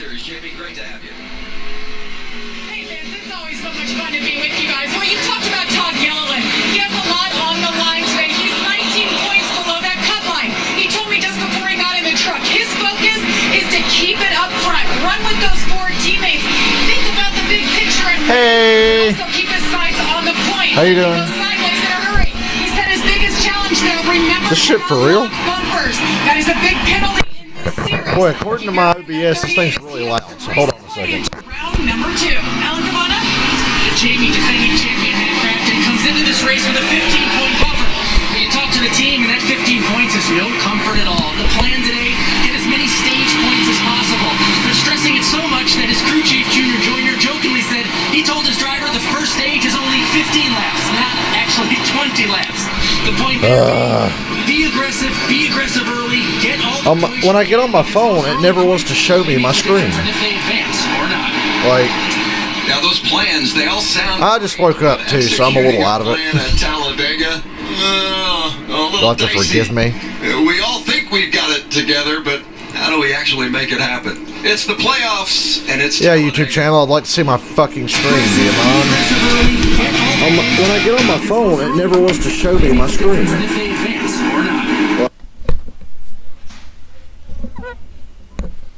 Series. Jamie, great to have you. Hey, Vince, it's always so much fun to be with you guys. Well, you talked about Todd Gilliland. He has a lot on the line today. He's 19 points below that cut line. He told me just before he got in the truck, his focus is to keep it up front, run with those forward teammates, think about the big picture, and also keep his sights on the point. How you doing? Go sideways in a hurry. He said his biggest challenge there, remember this shit for real? bumpers. That is a big penalty in this series. Boy, according to my OBS, this thing's really loud. So hold on a second. Round number 2. Alan Cavana? Jamie, defending champion Matt Crafton, comes into this race with a 15-point buffer. When you talk to the team, and that 15 points is no comfort at all. The plan today, get as many stage points as possible. They're stressing it so much that his crew chief, Junior Joyner, jokingly said he told his driver the first stage is only 15 laps, not actually 20 laps. The point there, be aggressive early, get all the when I get on my phone, it never wants to show me my screen. And if they advance or not. Like, now those plans, they all sound. I just woke up too, so I'm a little out of it. Plan at Talladega. You'll have to forgive me. We all think we've got it together, but how do we actually make it happen? It's the playoffs, and it's Yeah, Talladega. YouTube channel. I'd like to see my fucking screen, do you mind? When I get on my phone, it never wants to show me my screen. And if they advance or not.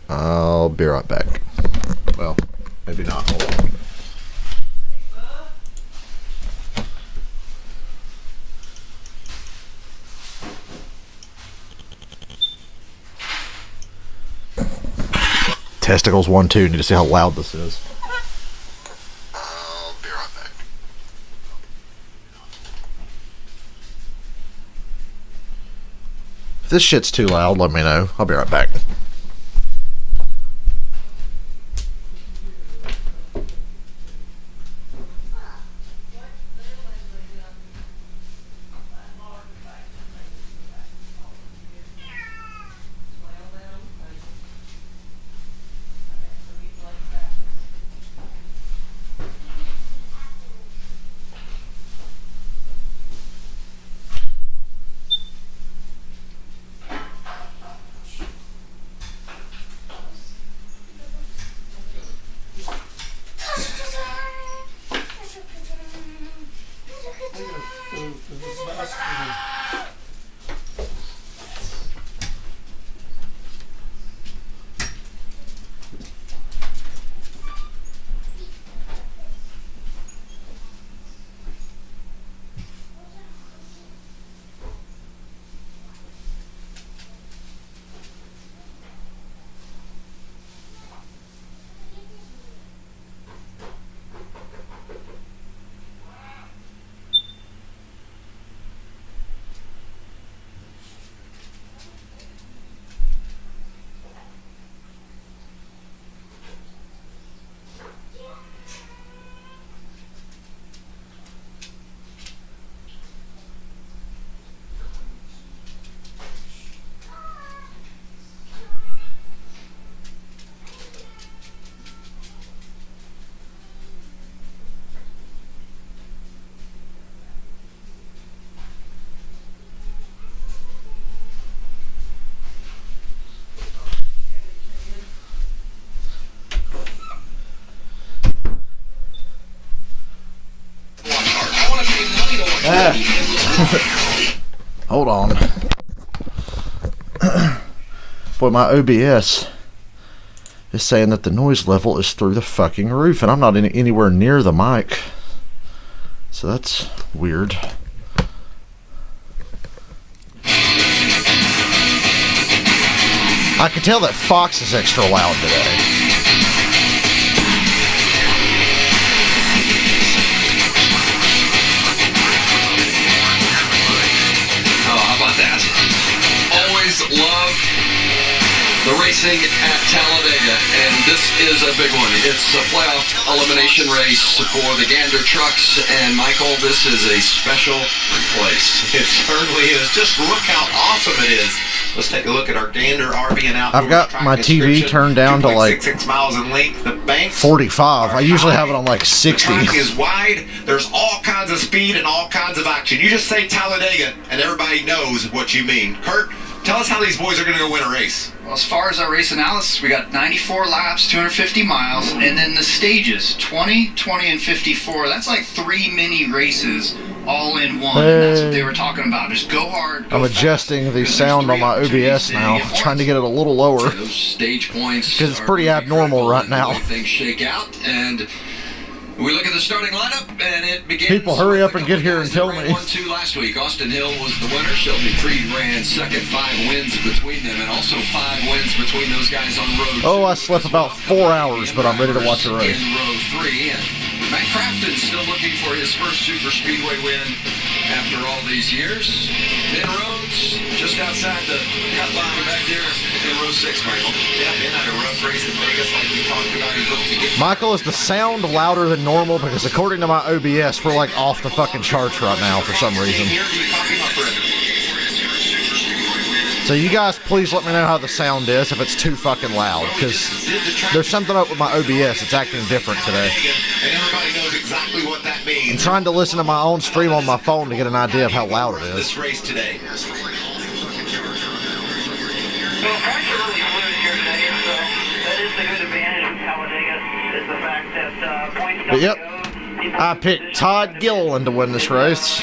I'll be right back. Well, maybe not. Hold on. Testicles 1, 2. Need to see how loud this is. I'll be right back. If this shit's too loud, let me know. I'll be right back. Hold on. Boy, my OBS is saying that the noise level is through the fucking roof, and I'm not anywhere near the mic. So that's weird. I can tell that Fox is extra loud today. Love the racing at Talladega, and this is a big one. It's a playoff elimination race for the Gander trucks, and Michael, this is a special place. It certainly is. Just look how awesome it is. Let's take a look at our Gander RV and Outdoors. I've got my TV turned down to like 6 miles in length. The banks 45. I usually have it on like 60. The track is wide. There's all kinds of speed and all kinds of action. You just say Talladega, and everybody knows what you mean. Kurt, Tell us how these boys are going to go win a race. Well, as far as our race analysis, we got 94 laps, 250 miles, and then the stages, 20, 20, and 54. That's like 3 mini races all in one. And that's what they were talking about. Just go hard, go I'm adjusting fast, the because sound there's on my 3 OBS now, opportunities to trying to get get it a little lower. So those stage points Because it's are pretty really abnormal critical right in the now. way things shake out, and we look at the starting lineup, and it begins. People, hurry with up a and get couple here guys and tell that ran me. 1-2 last week. Austin Hill was the winner. Shelby Creed ran second, 5 wins between them, and also 5 wins between those guys on row 2. Oh, I slept about 4 hours, but I'm ready to watch a race. In row 3, and Matt Crafton's still looking for his first super speedway win after all these years. Ben Rhodes just outside the cut line back there in row 6, Michael. Yeah, been at a rough race in Vegas like we talked about. He's looking to get Michael, is the sound louder than normal? Because according to my OBS, we're like off the fucking charts right now for some reason. here. Do you copy my friend? So you guys, please let me know how the sound is if it's too fucking loud. Because there's something up with my OBS. It's acting different today. And everybody knows exactly what that I'm means. trying to listen to my own stream on my phone to get an idea of how loud it is. This race today. Well, Price are really fluid here today, so that is the good advantage of Talladega, is the fact that points But don't yep, go. I picked Todd Gilliland to win this race.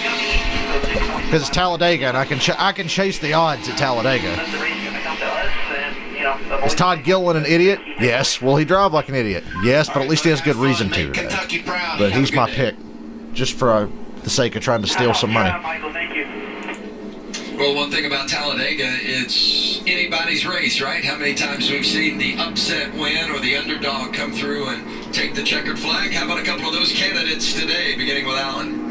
Because it's Talladega, and I can chase the odds at Talladega. That's the race going to come to us, and, you know, the Is Todd Gilliland an idiot? Yes. Will he drive like an idiot? Yes, but at least he has good reason to today. Kentucky proud. But Have he's a my good day. pick, just for the sake of trying to steal some money. Michael, thank you. Well, one thing about Talladega, it's anybody's race, right? How many times we've seen the upset win or the underdog come through and take the checkered flag? How about a couple of those candidates today, beginning with Alan?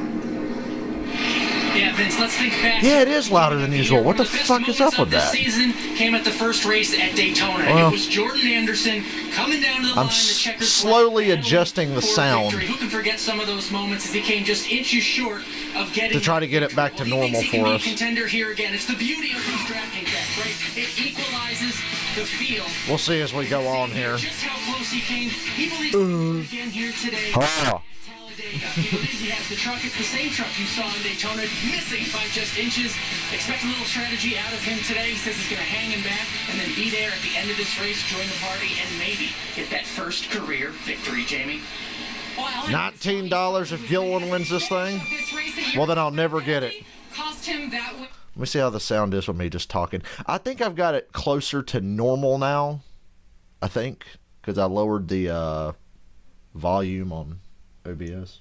Yeah, Vince, let's think back. Yeah, it is louder than usual. What the One of fuck best is up moments with of that? this season came at the first race at Daytona. Well, It was Jordan Anderson coming down to the I'm line, the checkered slowly flag, adjusting the for sound. victory. Who can forget some of those moments as he came just inches short of getting To try to get it back to Well, he normal thinks he for can us. be a contender here again. It's the beauty of these drafting tracks, right? It equalizes the field. We'll see as we go on here. Just how close he came. He believes he can again here today. Oh. Talladega. He believes he has the truck. It's the same truck you saw in Daytona, missing by just inches. Expect a little strategy out of him today. He says he's going to hang him back and then be there at the end of this race, join the party, and maybe get that first career victory, Jamie. $19 if Gilliland wins this thing? Well, then I'll never get it. Cost him that win. Let me see how the sound is with me just talking. I think I've got it closer to normal now. I think. Because I lowered the volume on OBS.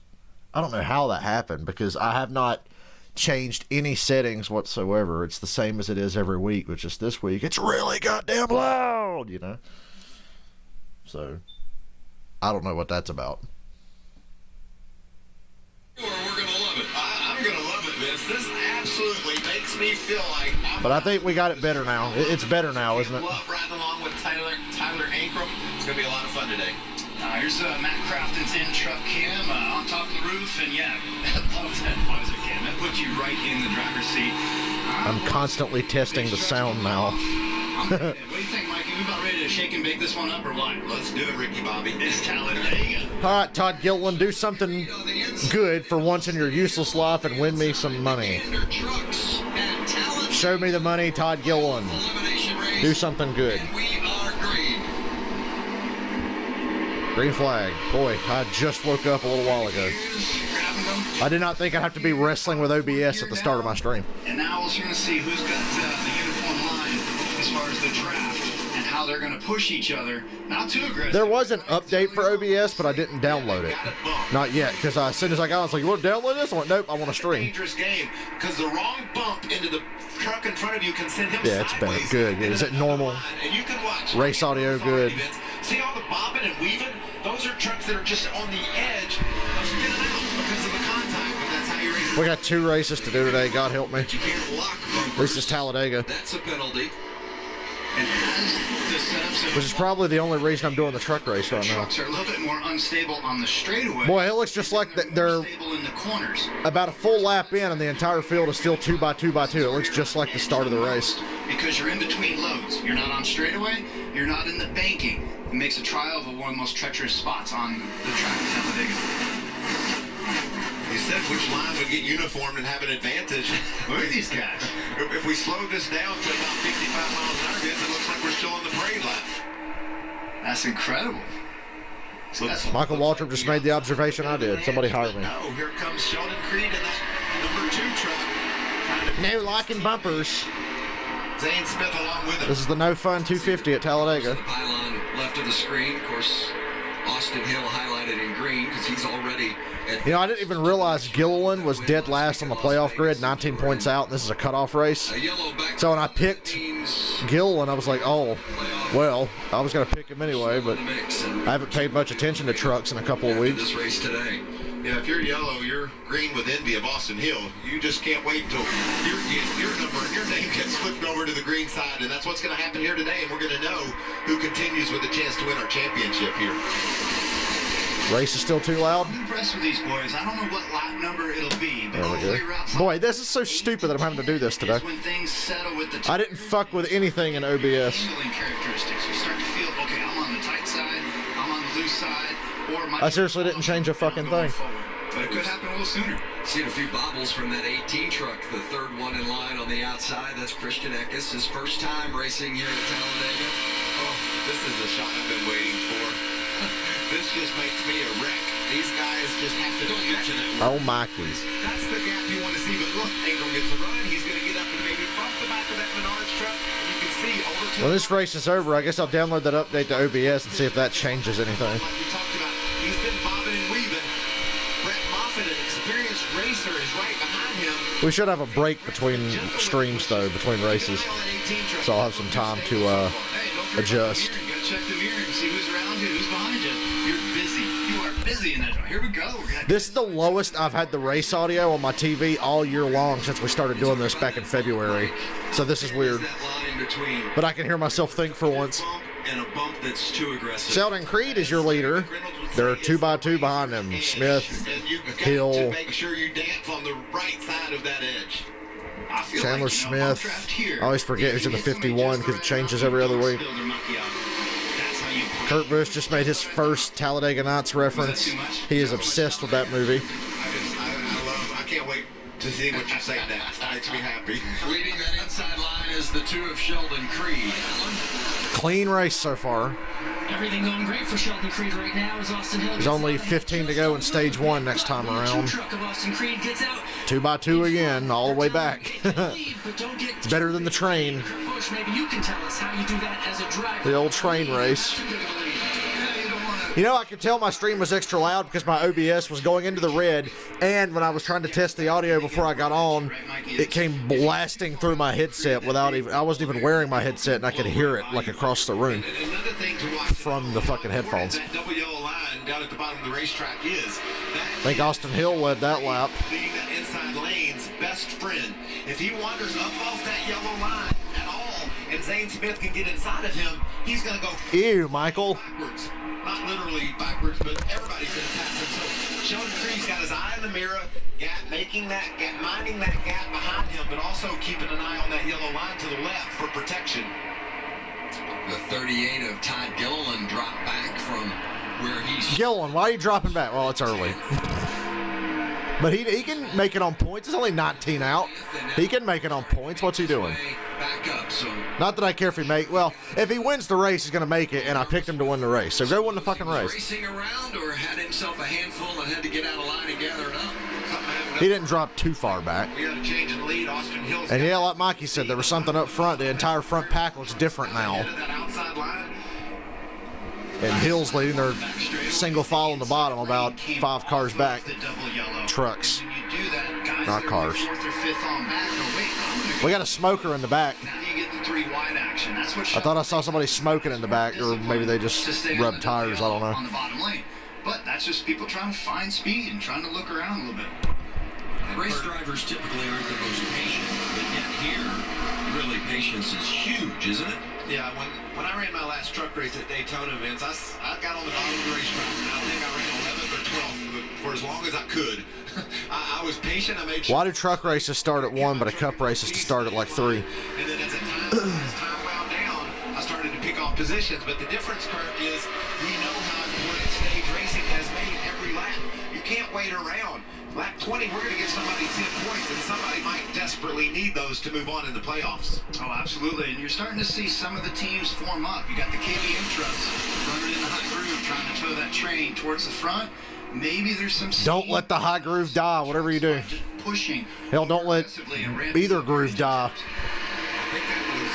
I don't know how that happened because I have not changed any settings whatsoever. It's the same as it is every week, but just this week, it's really goddamn loud, you know? So, I don't know what that's about. Or we're going to love it. I'm going to love it, Vince. This absolutely makes me feel like But I think we got it better now. It's better now, isn't it? love riding along with Tyler Ankrum. It's going to be a lot of fun today. Here's Matt Crafton's in-truck cam on top of the roof, and yeah, I love that visor cam. That puts you right in the driver's seat. I'm constantly testing the sound now. What do you think, Mikey? We about ready to shake and bake this one up, or what? Let's do it, Ricky Bobby. It's Talladega. All right, Todd Gilliland, do something good for once in your useless life and win me some money. Gander trucks at Talladega. Show me the money, Todd Gilliland. Elimination race. Do something good. And we are green. Green flag. Boy, I just woke up a little while ago. Grabbing them. I did not think I'd have to be wrestling with OBS at the start of my stream. And now we're going to see who's got the uniform line as far as the draft and how they're going to push each other. Not too aggressive. There was an update for OBS, but I didn't download it. Not yet, because as soon as I got it, I was like, you want to download this? I went, nope, I want to stream. Dangerous game because the wrong bump into the truck in front of you can send him Yeah, it's better. sideways. Good. Is it normal? And you can watch Race audio good. See all the bobbing and weaving? Those are trucks that are just on the edge of spinning out because of the contact. But that's how you're able We got 2 races to do today, God help me. You can't lock At least it's Talladega, That's a penalty. And as the setups which is probably the only reason I'm doing the truck race right now. trucks are a little bit more unstable on the straightaway. Boy, it looks just like they're stable in the corners. about a full lap in and the entire field is still 2x2x2. It looks just like the start of the race. Because you're in between loads. You're not on straightaway. You're not in the banking. It makes a trial of one of the most treacherous spots on the track at Talladega. You said which line would get uniformed and have an advantage. Look at these guys. If we slow this down to about 55 miles an hour, it looks like we're still on the parade lap. That's incredible. Michael Waltrip just made the observation I did. Somebody hire me. No, here comes Sheldon Creed in that number 2 truck. No locking bumpers. Zane Smith along with him. This is the No Fun 250 at Talladega. The pylon left of the screen, of course. Austin Hill highlighted in green because he's already at... You know, I didn't even realize Gilliland was dead last on the playoff grid, 19 points out, and this is a cutoff race. A yellow back. So when I picked Gilliland, I was like, oh, well, I was going to pick him anyway, but I haven't paid much attention to trucks in a couple of weeks. This race today. Yeah, if you're yellow, you're green with envy of Austin Hill. You just can't wait until your number, your name gets flipped over to the green side, and that's what's going to happen here today, and we're going to know who continues with a chance to win our championship here. Race is still too loud? I'm impressed with these boys. I don't know what lap number it'll be, but There we go. Boy, this is so stupid that I'm having to do this today. when things settle with the I didn't fuck with anything in OBS. handling characteristics. You start to feel, okay, I'm on the tight side, I'm on the loose side, or my I seriously didn't change a fucking thing. But it could happen a little sooner. Seen a few bobbles from that 18 truck, the third one in line on the outside. That's Christian Eckes, his first time racing here at Talladega. Oh, this is the shot I've been waiting for. This just makes me a wreck. These guys just have to... Don't mention that. Oh, Mikey. That's the gap you want to see, but look, Angel gets a run. He's going to get up and maybe bump the back of that Menards truck. And you can see over to... When this race is over, I guess I'll download that update to OBS and see if that changes anything. Like we talked about, he's been bobbing and weaving. Brett Moffitt, an experienced racer, is right behind him. We should have a break between streams, though, between races. So I'll have some time to adjust. You gotta check the mirror and see who's around you, who's behind you. You're busy. You are busy in that. Here we go. This is the lowest I've had the race audio on my TV all year long since we started doing this back in February. So this is weird. That line between But I can hear myself think for once. bump and a bump that's too aggressive. Sheldon Creed is your leader. There are 2 by 2 behind him. Smith, And you've got Hill. to make sure you dance on the right side of that edge. I feel Chandler like, you know, Smith. I'm trapped here. I always forget who's in the 51 because it changes every other week. That's how you Kurt Busch just made his first Talladega Nights reference. He is obsessed with that movie. I can't wait to see what you say next. That makes me happy. Leading that inside line is the 2 of Sheldon Creed. Clean race so far. Everything going great for Sheldon Creed right now as Austin Hill. There's only 15 to go in stage 1 next time around. Truck of Austin Creed gets out. 2 by 2 again, all the way back. It's better than the train. Busch, maybe you can tell us how you do that as a driver. The old train race. You know, I could tell my stream was extra loud because my OBS was going into the red, and when I was trying to test the audio before I got on, it came blasting through my headset without even, I wasn't even wearing my headset, and I could hear it like across the room Another thing to watch from the fucking headphones. that double yellow line down at the bottom of the racetrack is that I think Austin Hill led that lap. being that inside lane's best friend. If he wanders up off that yellow line at all, and Zane Smith can get inside of him, he's going to go Ew, Michael. backwards. Not literally backwards, but everybody's going to pass him. So Sheldon Creed's got his eye in the mirror, making that gap, minding that gap behind him, but also keeping an eye on that yellow line to the left for protection. The 38 of Todd Gilliland dropped back from where he's... Gilliland, why are you dropping back? Well, it's early. But he can make it on points. It's only 19 out. He can make it on points. What's he doing? Back up, so... Not that I care if he well, if he wins the race, he's going to make it, and I picked him to win the race. So go win the fucking race. Racing around or had himself a handful and had to get out of line and gather it up? He didn't drop too far back. We got a change in lead. Austin Hill's And yeah, like Mikey said, there was something up front. The entire front pack looks different now. that outside line. And Hill's leading. They're single file on the bottom, about 5 cars back. Trucks. Not cars. We got a smoker in the back. I thought I saw somebody smoking in the back, or maybe they just rubbed tires. I don't On know. the bottom lane. But that's just people trying to find speed and trying to look around a little bit. Race drivers typically aren't the most patient, but yet here, really, patience is huge, isn't it? Yeah, when I ran my last truck race at Daytona, Vince, I got on the bottom of the racetrack, and I think I ran 11th or 12th for as long as I could. I was patient. I made sure. Why do truck races start at 1, but a cup race is to start at like 3? And then as time wound down, I started to pick off positions. But the difference, Kurt, is we know how important stage racing has made every lap. You can't wait around. Lap 20, we're going to get somebody 10 points, and somebody might desperately need those to move on in the playoffs. Oh, absolutely. And you're starting to see some of the teams form up. You got the KBM trucks running in the high groove, trying to tow that train towards the front. Maybe there's some... Don't let the high groove die, whatever you do. Just pushing. Hell, don't let either groove die. I think that was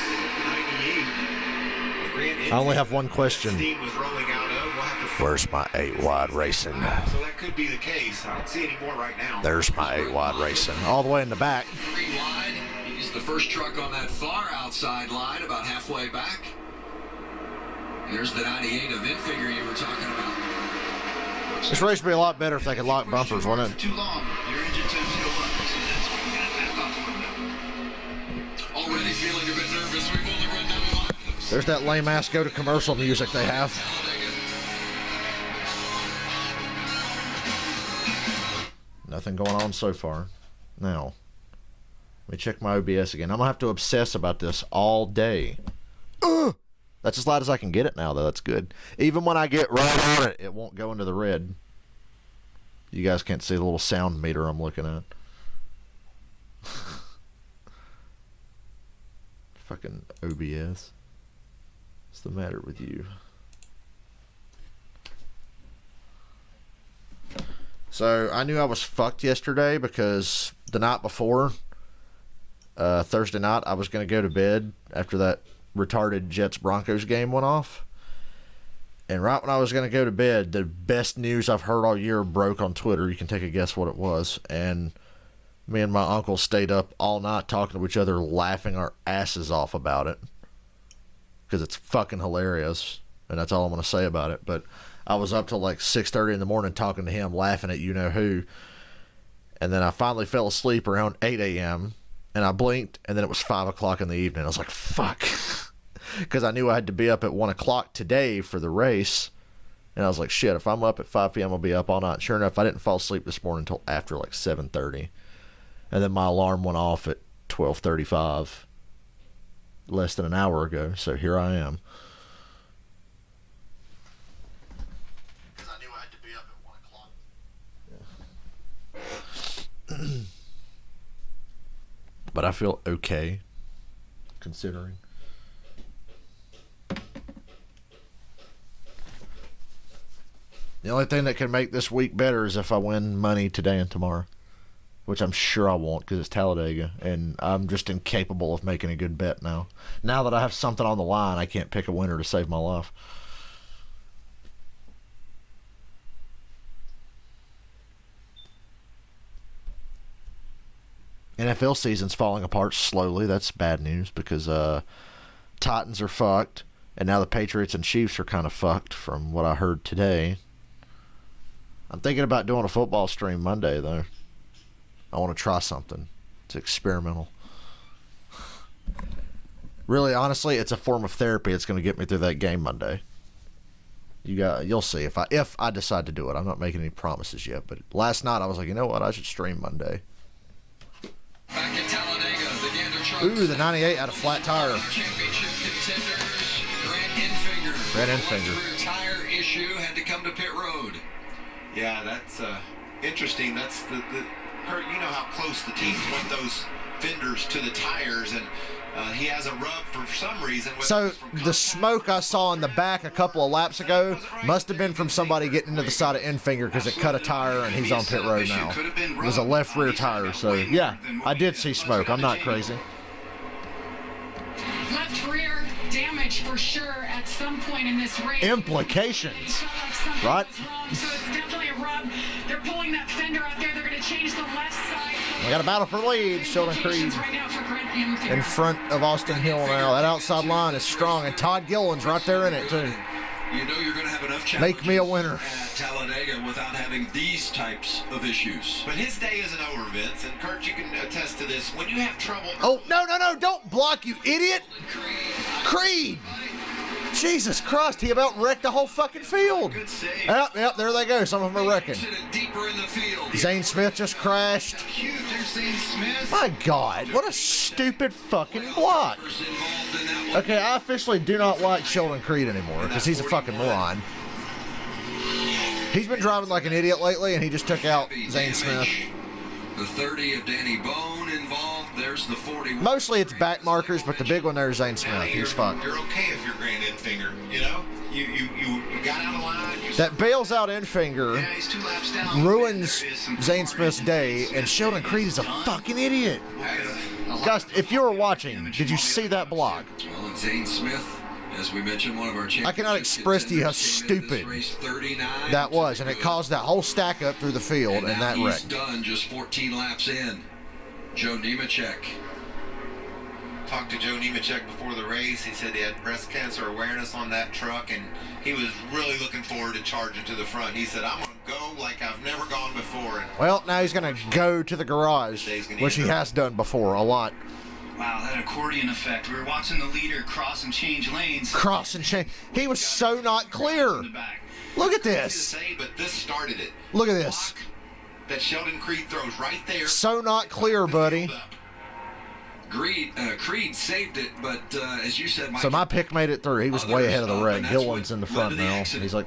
98. The Grand I only have one question. Steam was rolling out of. We'll have to... Where's my 8-wide racing? So that could be the case. I don't see any more right now. There's my 8-wide racing. All the way in the back. 3 wide. He's the first truck on that far outside line, about halfway back. There's the 98 event figure you were talking about. This race would be a lot better if they could lock bumpers, wouldn't it? Too long. Your engine temps go up. So that's what you got to back off a little bit. Already feeling a bit nervous. We've only run down 5. There's that lame ass go to commercial music they have. Nothing going on so far. Now, let me check my OBS again. I'm going to have to obsess about this all day. That's as loud as I can get it now, though. That's good. Even when I get right on it, it won't go into the red. You guys can't see the little sound meter I'm looking at. Fucking OBS. What's the matter with you? So, I knew I was fucked yesterday because the night before, Thursday night, I was going to go to bed after that retarded Jets-Broncos game went off. And right when I was going to go to bed, the best news I've heard all year broke on Twitter. You can take a guess what it was. And me and my uncle stayed up all night talking to each other, laughing our asses off about it. Because it's fucking hilarious. And that's all I'm going to say about it. But I was up till like 6:30 in the morning talking to him, laughing at you-know-who. And then I finally fell asleep around 8 a.m., and I blinked, and then it was 5 o'clock in the evening. I was like, fuck. Because I knew I had to be up at 1 o'clock today for the race. And I was like, shit, if I'm up at 5 p.m., I'll be up all night. Sure enough, I didn't fall asleep this morning until after like 7:30. And then my alarm went off at 12:35, less than an hour ago. So here I am. Because I knew I had to be up at 1 o'clock. Yeah. But I feel okay, considering. The only thing that can make this week better is if I win money today and tomorrow, which I'm sure I won't because it's Talladega, and I'm just incapable of making a good bet now. Now that I have something on the line, I can't pick a winner to save my life. NFL season's falling apart slowly. That's bad news because Titans are fucked, and now the Patriots and Chiefs are kind of fucked from what I heard today. I'm thinking about doing a football stream Monday, though. I want to try something. It's experimental. Really, honestly, it's a form of therapy. It's going to get me through that game Monday. You'll see if I decide to do it. I'm not making any promises yet, but last night I was like, you know what? I should stream Monday. Back at Talladega, the Gander trucks. Ooh, the 98 out of flat tire. Championship contenders, Grant Enfinger. Grant Enfinger. Rear tire issue had to come to pit road. Yeah, that's interesting. That's the Kurt, you know how close the teams want those fenders to the tires, and he has a rub for some reason. So the smoke I saw in the back a couple of laps ago must have been from somebody getting into the side of Enfinger because it cut a tire and he's on pit road now. It was a left rear tire, so yeah, I did see smoke. I'm not crazy. Left rear damage for sure at some point in this race. Implications, right? So it's definitely a rub. They're pulling that fender out there. They're going to change the left side. We got a battle for the lead. Sheldon Creed Right now for Grant Enfinger. in front of Austin Hill now. That outside line is strong, and Todd Gilliland's right there in it too. You know you're going to have enough Make me a winner. at Talladega without having these types of issues. But his day isn't over, Vince, and Kurt, you can attest to this. When you have trouble... Oh, no, don't block, you idiot! Creed! Jesus Christ, he about wrecked the whole fucking field. Good save. Yep, there they go. Some of them are wrecking. Deeper in the field. Zane Smith just crashed. Huge. There's Zane Smith. My God, what a stupid fucking block. Involved in that one. Okay, I officially do not like Sheldon Creed anymore because he's a fucking moron. He's been driving like an idiot lately, and he just took out Zane Smith. The 30 of Danny Bone involved. There's the 40. Mostly it's back markers, but the big one there is Zane Smith. He's fucked. You're okay if you're grand end finger, you know? You got out of line. That bails out end finger Yeah, he's 2 laps down. ruins There is some Zane smart Smith's day, engines. and Sheldon Creed is a fucking idiot. Guys, if you were watching, did you see that block? Well, and Zane Smith, as we mentioned, one of our champions. I cannot express to you how stupid that was, and it caused that whole stack up through the field, and that he's wrecked. done just 14 laps in. Joe Nemechek. Talked to Joe Nemechek before the race. He said he had breast cancer awareness on that truck, and he was really looking forward to charging to the front. He said, I'm going to go like I've never gone before. And Well, now he's going to go to the garage, which he has done before a lot. Wow, that accordion effect. We were watching the leader cross and change lanes. Cross and change. He was so not clear. In the back. Look at to this. say, but this started it. Look at this. Block that Sheldon Creed throws right there. So not clear, buddy. Creed saved it, but as you said, Mike, So my pick made it through. He was way ahead of the wreck. Gillen's in the front now. He's like,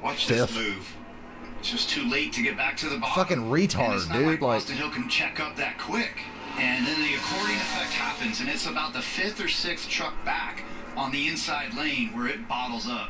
Watch Fifth. this move. It's just too late to get back to the bottom. Fucking retard, And it's not dude, Like like- Boston Hill can check up that quick. And then the accordion effect happens, and it's about the 5th or 6th truck back on the inside lane where it bottles up.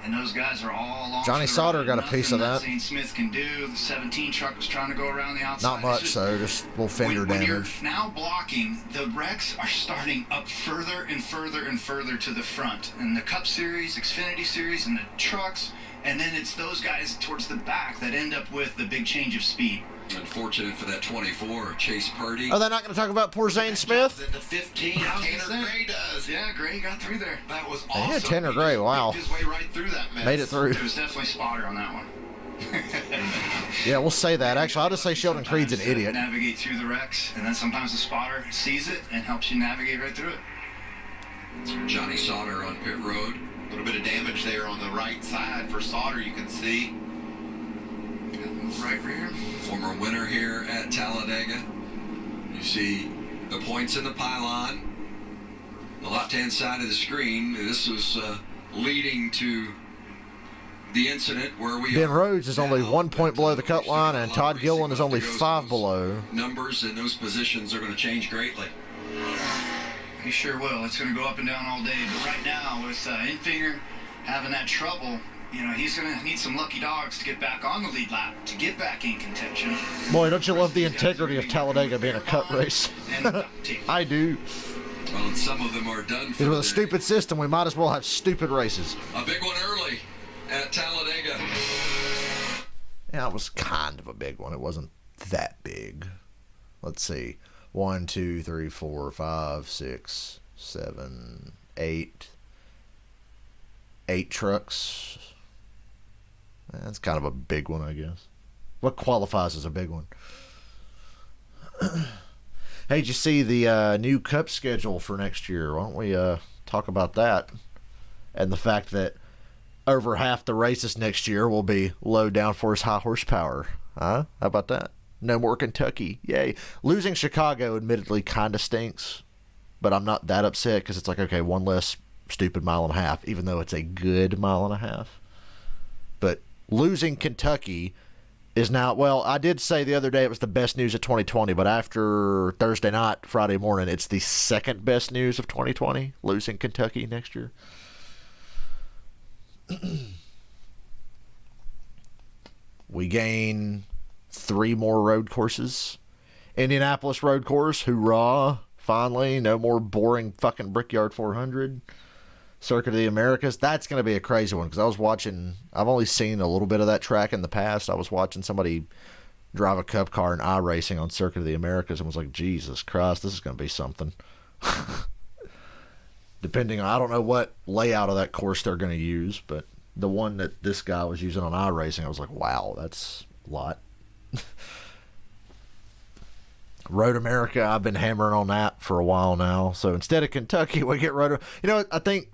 And those guys are all on. Johnny Sauter got a piece of that. Zane Smith can do. The 17 truck was trying to go around the outside. not much, It's though. Just a little fender when you're damage. now blocking, the wrecks are starting up further and further and further to the front. And the Cup Series, Xfinity Series, and the trucks, and then it's those guys towards the back that end up with the big change of speed. unfortunate for that 24, Chase Purdy. Are they not going to talk about poor Zane Smith? At the 15, I was Tanner gonna say. Gray does. Yeah, Gray got through there. That was They awesome. had Tanner He Gray, just wow. picked his way right through that mess. Made it through. It was definitely spotter on that one. Yeah, we'll say that. Actually, I'll just say Sheldon Creed's an Sometimes, idiot. Navigate through the wrecks, and then sometimes the spotter sees it and helps you navigate right through it. Johnny Sauter on pit road. A little bit of damage there on the right side for Sauter, you can see. Right rear. Former winner here at Talladega. You see the points in the pylon. The left-hand side of the screen. This was leading to the incident where we Ben are Rhodes is only now. 1 point below the cut line, and Todd Racing Gilliland is will only have to go 5 those below. Numbers and those positions are going to change greatly. He sure will. It's going to go up and down all day. But right now, with Infinger having that trouble, you know, he's going to need some lucky dogs to get back on the lead lap, to get back in contention. Boy, don't you love the integrity of Talladega being a cut race? And I do. Well, and some of them are done for Because with a the- stupid system, we might as well have stupid races. A big one early at Talladega. Yeah, it was kind of a big one. It wasn't that big. Let's see. 1, 2, 3, 4, 5, 6, 7, 8. 8 trucks. That's kind of a big one, I guess. What qualifies as a big one? Hey, did you see the new Cup schedule for next year? Why don't we talk about that? And the fact that over half the races next year will be low downforce, high horsepower. Huh? How about that? No more Kentucky. Yay. Losing Chicago admittedly kind of stinks, but I'm not that upset because it's like, okay, one less stupid mile and a half, even though it's a good mile and a half. But losing Kentucky is now, well, I did say the other day it was the best news of 2020, but after Thursday night, Friday morning, it's the second best news of 2020, losing Kentucky next year. We gain 3 more road courses. Indianapolis road course, hoorah, finally, no more boring fucking Brickyard 400. Circuit of the Americas, that's going to be a crazy one because I've only seen a little bit of that track in the past. I was watching somebody drive a Cup car in iRacing on Circuit of the Americas and was like, Jesus Christ, this is going to be something. Depending on, I don't know what layout of that course they're going to use, but the one that this guy was using on iRacing, I was like, wow, that's a lot. Road America, I've been hammering on that for a while now. So instead of Kentucky, we get Road. You know, I think,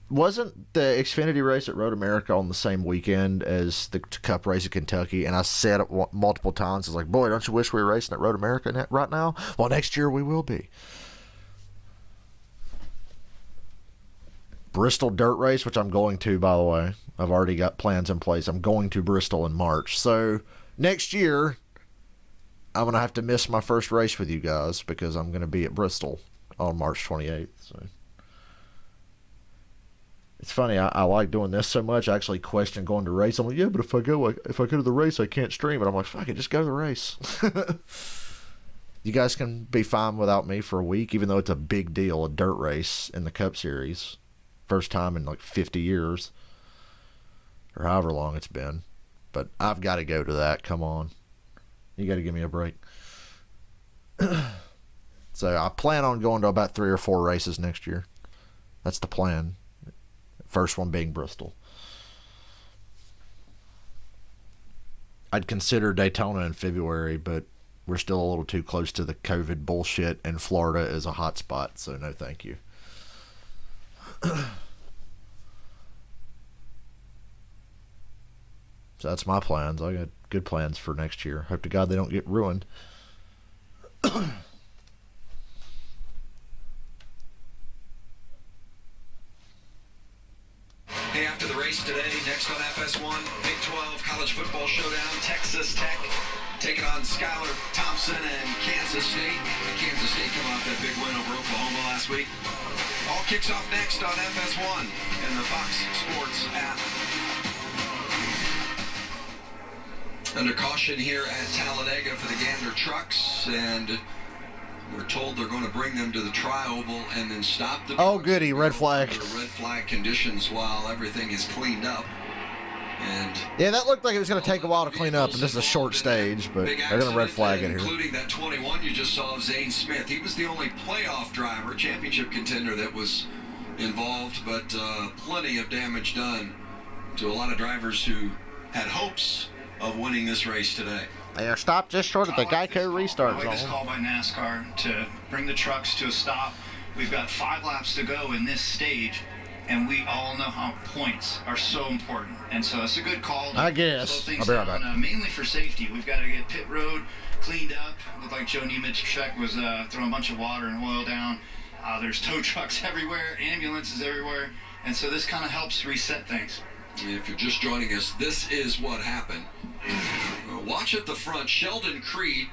wasn't the Xfinity race at Road America on the same weekend as the Cup race at Kentucky? And I said it multiple times. I was like, boy, don't you wish we were racing at Road America right now? Well, next year we will be. Bristol dirt race, which I'm going to, by the way. I've already got plans in place. I'm going to Bristol in March. So next year, I'm going to have to miss my first race with you guys because I'm going to be at Bristol on March 28th. So it's funny. I like doing this so much. I actually question going to race. I'm like, yeah, but if I go to the race, I can't stream it. I'm like, fuck it, just go to the race. You guys can be fine without me for a week, even though it's a big deal, a dirt race in the Cup Series. First time in like 50 years. Or however long it's been. But I've got to go to that. Come on. You got to give me a break. So I plan on going to about 3 or 4 races next year. That's the plan. First one being Bristol. I'd consider Daytona in February, but we're still a little too close to the COVID bullshit, and Florida is a hot spot, so no thank you. So that's my plans. I got good plans for next year. Hope to God they don't get ruined. Hey, after the race today, next on FS1, Big 12 College Football Showdown, Texas Tech taking on Skylar Thompson and Kansas State. Kansas State coming off that big win over Oklahoma last week. All kicks off next on FS1 and the Fox Sports app. Under caution here at Talladega for the Gander trucks, and we're told they're going to bring them to the tri-oval and then stop the... Oh, goody, red flag. Red flag conditions while everything is cleaned up. And yeah, that looked like it was going to take a while to clean up, and this is a short stage, but they're going to red flag it here. Including that 21 you just saw of Zane Smith. He was the only playoff driver, championship contender that was involved, but plenty of damage done to a lot of drivers who had hopes of winning this race today. They are stopped just short of the Geico restart I like this zone. call by NASCAR to bring the trucks to a stop. We've got 5 laps to go in this stage, and we all know how points are so important. And so it's a good call to I guess. slow things I'll be right down, back. mainly for safety. We've got to get pit road cleaned up. Looked like Joe Nemechek was throwing a bunch of water and oil down. There's tow trucks everywhere, ambulances everywhere, and so this kind of helps reset things. If you're just joining us, this is what happened. Watch at the front. Sheldon Creed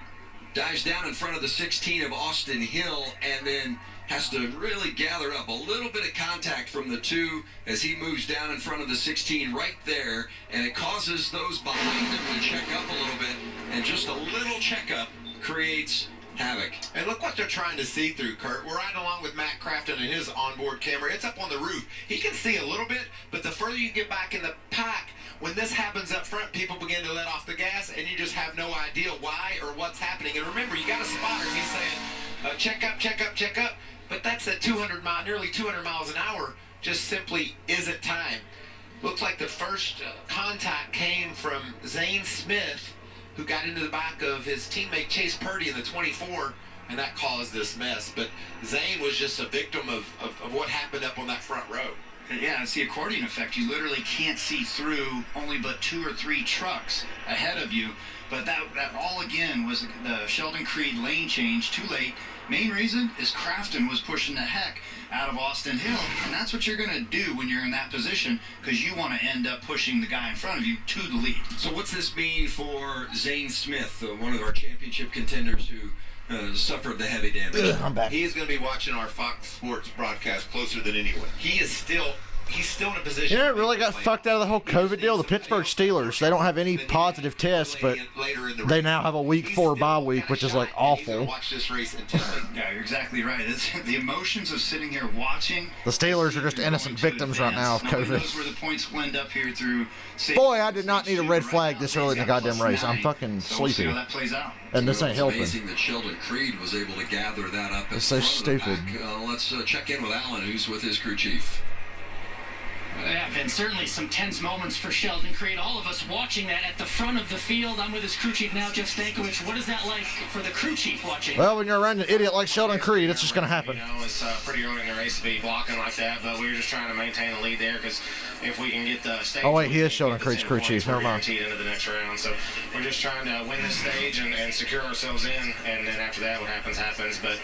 dives down in front of the 16 of Austin Hill and then has to really gather up a little bit of contact from the 2 as he moves down in front of the 16 right there, and it causes those behind him to check up a little bit, and just a little checkup creates havoc. And look what they're trying to see through, Kurt. We're riding along with Matt Crafton and his onboard camera. It's up on the roof. He can see a little bit, but the further you get back in the pack, when this happens up front, people begin to let off the gas, and you just have no idea why or what's happening. And remember, you got a spotter. He's saying, check up, check up, check up. But that's at nearly 200 miles an hour, just simply isn't time. Looks like the first contact came from Zane Smith, who got into the back of his teammate Chase Purdy in the 24, and that caused this mess. But Zane was just a victim of what happened up on that front row. Yeah, it's the accordion effect. You literally can't see through only but 2 or 3 trucks ahead of you. But that all, again, was the Sheldon Creed lane change too late. Main reason is Crafton was pushing the heck out of Austin Hill, and that's what you're going to do when you're in that position, because you want to end up pushing the guy in front of you to the lead. So what's this mean for Zane Smith, one of our championship contenders who suffered the heavy damage? I'm back. He is going to be watching our Fox Sports broadcast closer than anyone. He's still in a position. You know, it really got fucked out of the whole COVID deal. The Pittsburgh Steelers, they don't have any positive tests, but they now have a week 4 bye week, which is like awful. Watch this race intently. Yeah, you're exactly right. It's the emotions of sitting here watching. The Steelers are just innocent victims right now of Nobody knows COVID. where the points will end up here through. Boy, I did not need a red flag this early in the goddamn race. I'm fucking So we'll see sleepy. how that plays out. And this ain't It's helping. amazing that Sheldon Creed was able to gather that up. It's so stupid. Let's check in with Alan, who's with his crew chief. Yeah, And certainly some tense moments for Sheldon Creed. All of us watching that at the front of the field. I'm with his crew chief now, Jeff Stankiewicz. What is that like for the crew chief watching? Well, when you're around an idiot like Sheldon Creed, it's just going to happen. You know, it's pretty early in the race to be blocking like that, but we were just trying to maintain the lead there because if we can get the stage... Oh, wait, he is Sheldon Creed's crew chief. Never mind. Into the next round. So we're just trying to win this stage and secure ourselves in, and then after that, what happens, happens. But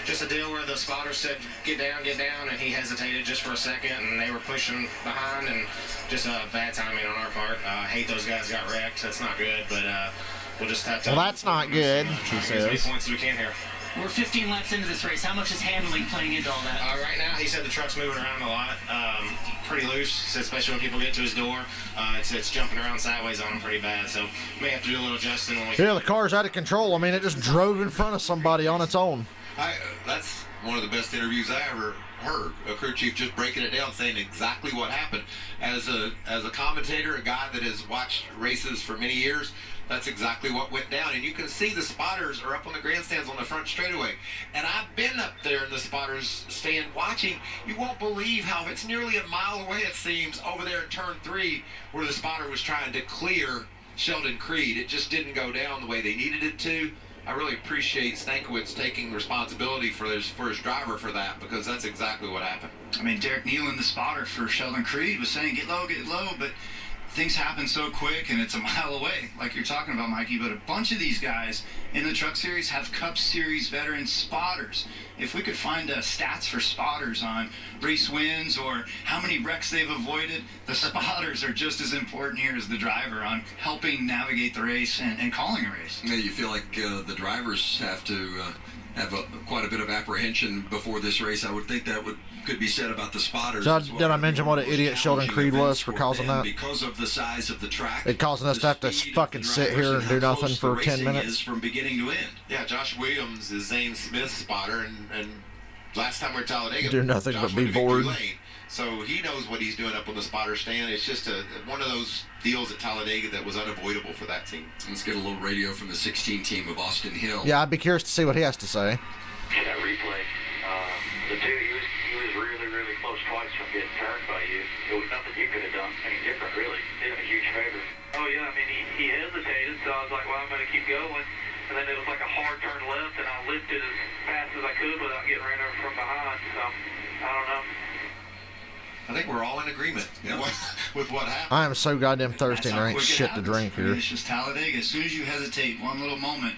just a deal where the spotter said, get down, and he hesitated just for a second, and they were pushing behind, and just bad timing on our part. Hate those guys got wrecked. That's not good, but we'll just have to... Well, that's not good, he get as many says. points as we can here. We're 15 laps into this race. How much is handling playing into all that? Right now, he said the truck's moving around a lot, pretty loose, so especially when people get to his door. It's jumping around sideways on him pretty bad, so may have to do a little adjusting when we... Yeah, the car's out of control. I mean, it just drove in front of somebody on its own. That's one of the best interviews I ever heard. A crew chief just breaking it down, saying exactly what happened. As a commentator, a guy that has watched races for many years, that's exactly what went down. And you can see the spotters are up on the grandstands on the front straightaway. And I've been up there in the spotters stand watching. You won't believe how it's nearly a mile away, it seems, over there in turn 3, where the spotter was trying to clear Sheldon Creed. It just didn't go down the way they needed it to. I really appreciate Stankiewicz taking responsibility for his driver for that, because that's exactly what happened. I mean, Derek Nealon, the spotter for Sheldon Creed, was saying get low, but things happen so quick and it's a mile away, like you're talking about, Mikey. But a bunch of these guys in the Truck Series have Cup Series veteran spotters. If we could find stats for spotters on race wins or how many wrecks they've avoided, the spotters are just as important here as the driver on helping navigate the race and calling a race. Yeah, you feel like the drivers have to have quite a bit of apprehension before this race. I would think that could be said about the spotters. So as well. did I mention what an idiot Sheldon Creed was for causing that? Because of the size of the track. It causing us to have to fucking sit here and do nothing for 10 minutes. From beginning to end. Yeah, Josh Williams is Zane Smith's spotter, and last time we were at Talladega, Do nothing Josh but be went to bored. Victory Lane. So he knows what he's doing up on the spotter stand. It's just one of those deals at Talladega that was unavoidable for that team. Let's get a little radio from the 16 team of Austin Hill. Yeah, I'd be curious to see what he has to say. That replay, the dude, he was really, really close twice from getting turned by you. There was nothing you could have done any different, really. Did him a huge favor. Oh, yeah, I mean, he hesitated, so I was like, well, I'm going to keep going. And then it was like a hard turn left, and I lifted as fast as I could without getting ran over from behind. So, I don't know. I think we're all in agreement with what happened. I am so goddamn thirsty and there ain't shit to drink I mean, here. it's just Talladega. As soon as you hesitate one little moment,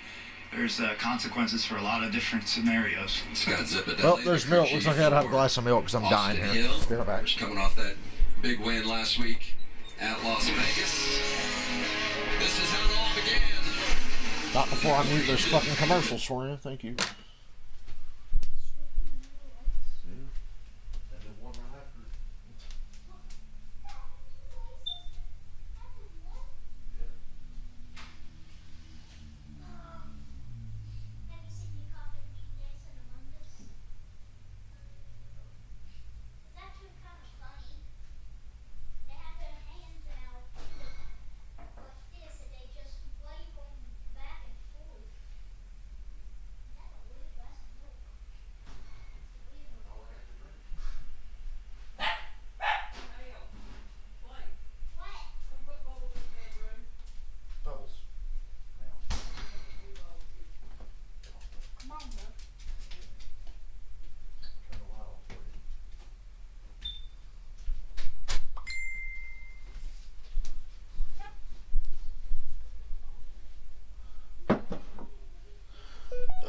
there's consequences for a lot of different scenarios. Scott Zipadelli. Oh, there's milk. Looks like I had to have a glass of milk because I'm dying Austin here. Hill, Be right back. just coming off that big win last week at Las Vegas. This is how it all began. Not before I mute those fucking commercials for you. Thank you.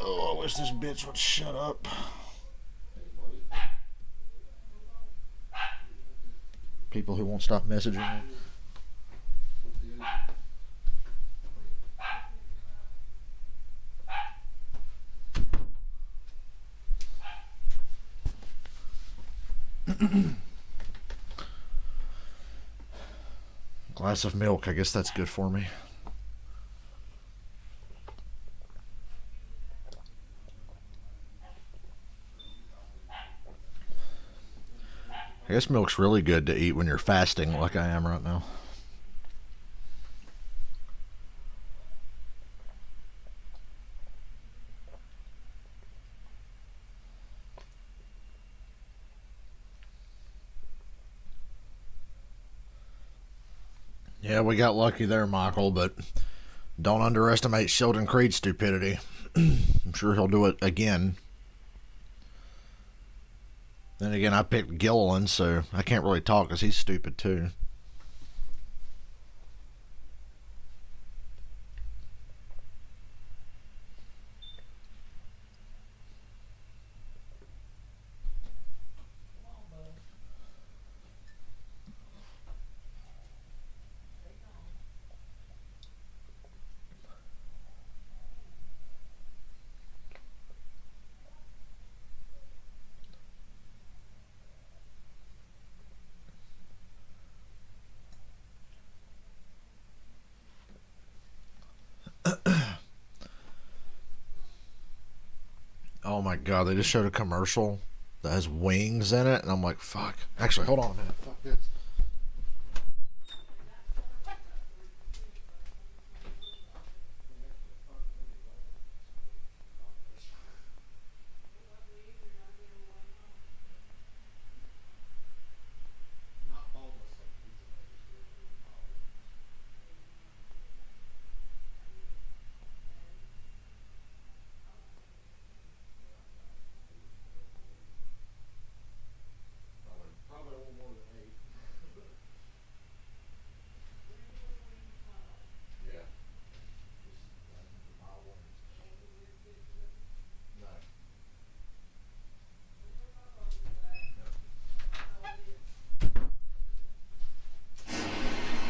Oh, I wish this bitch would shut up. People who won't stop messaging me. Glass of milk, I guess that's good for me. I guess milk's really good to eat when you're fasting like I am right now. Yeah, we got lucky there, Michael, but don't underestimate Sheldon Creed's stupidity. I'm sure he'll do it again. Then again, I picked Gilliland, so I can't really talk because he's stupid too. Oh my god, they just showed a commercial that has wings in it, and I'm like, fuck. Actually, hold on a minute. Fuck this.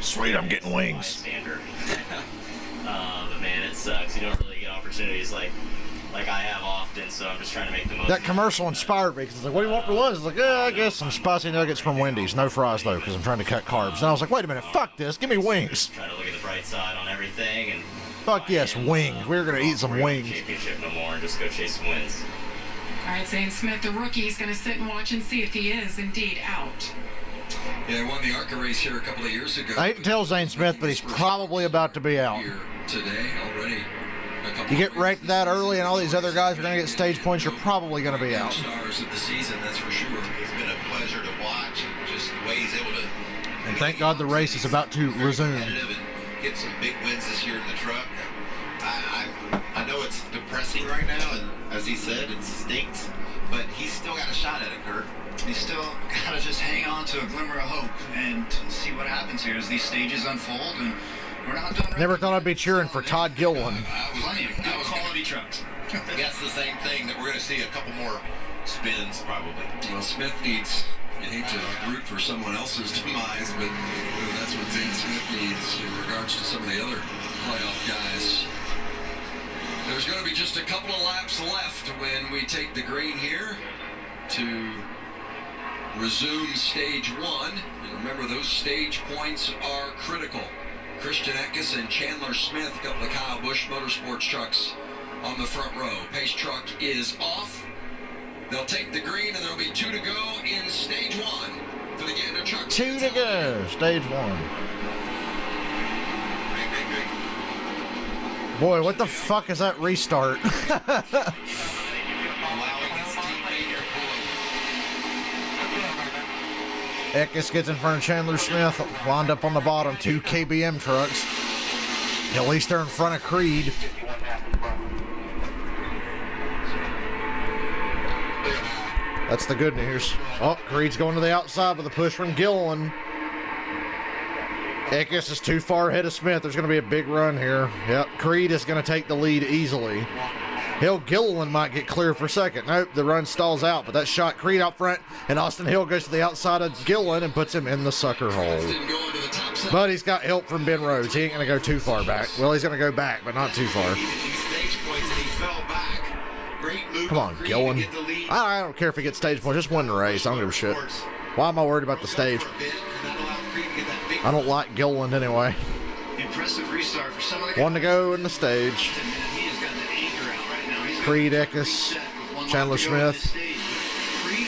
Sweet, I'm getting wings. Standard. But man, it sucks. You don't really get opportunities like I have often, so I'm just trying to make the most. That commercial inspired me because it's like, what do you want for lunch? It's like, yeah, I guess some spicy nuggets from Wendy's. No fries, though, because I'm trying to cut carbs. And I was like, wait a minute, fuck this. Give me wings. Try to look at the bright side on everything. And fuck yes, wings. We're going to eat some wings. Championship no more and just go chase some wins. All right, Zane Smith, the rookie, is going to sit and watch and see if he is indeed out. Yeah, won the ARCA race here a couple of years ago. I hate to tell Zane Smith, but he's probably about to be out. Here today already. You get wrecked that early and all these other guys are going to get stage points, you're probably going to be out. Stars of the season, that's for sure. It's been a pleasure to watch, and just the way he's able to. And thank God the race is about to resume. And get some big wins this year in the truck. I know it's depressing right now, and as he said, it stinks, but he's still got a shot at it, Kurt. You still gotta just hang on to a glimmer of hope and see what happens here as these stages unfold, and we're not done. Never thought I'd be cheering for Todd Gilliland. Plenty of good quality trucks. That's the same thing that we're going to see a couple more spins, probably. Well, Smith needs, you hate to root for someone else's demise, but that's what Zane Smith needs in regards to some of the other playoff guys. There's going to be just a couple of laps left when we take the green here to resume stage one. And remember, those stage points are critical. Christian Eckes and Chandler Smith, a couple of Kyle Busch Motorsports trucks on the front row. Pace truck is off. They'll take the green, and there'll be 2 to go in stage one for the Gander truck. 2 to go, stage one. Boy, what the fuck is that restart? Eckes gets in front of Chandler Smith, lined up on the bottom, 2 KBM trucks. At least they're in front of Creed. That's the good news. Oh, Creed's going to the outside with a push from Gilliland. Eckes is too far ahead of Smith. There's going to be a big run here. Yep, Creed is going to take the lead easily. Hill Gilliland might get clear for second. Nope, the run stalls out, but that shot Creed out front, and Austin Hill goes to the outside of Gilliland and puts him in the sucker hole. But he's got help from Ben Rhodes. He ain't going to go too far back. Well, he's going to go back, but not too far. Come on, Gilliland. I don't care if he gets stage points. Just win the race. I don't give a shit. Why am I worried about the stage? I don't like Gilliland anyway. Impressive restart for some of the 1 to go in the stage. Creed, Eckes, Chandler Smith. Creed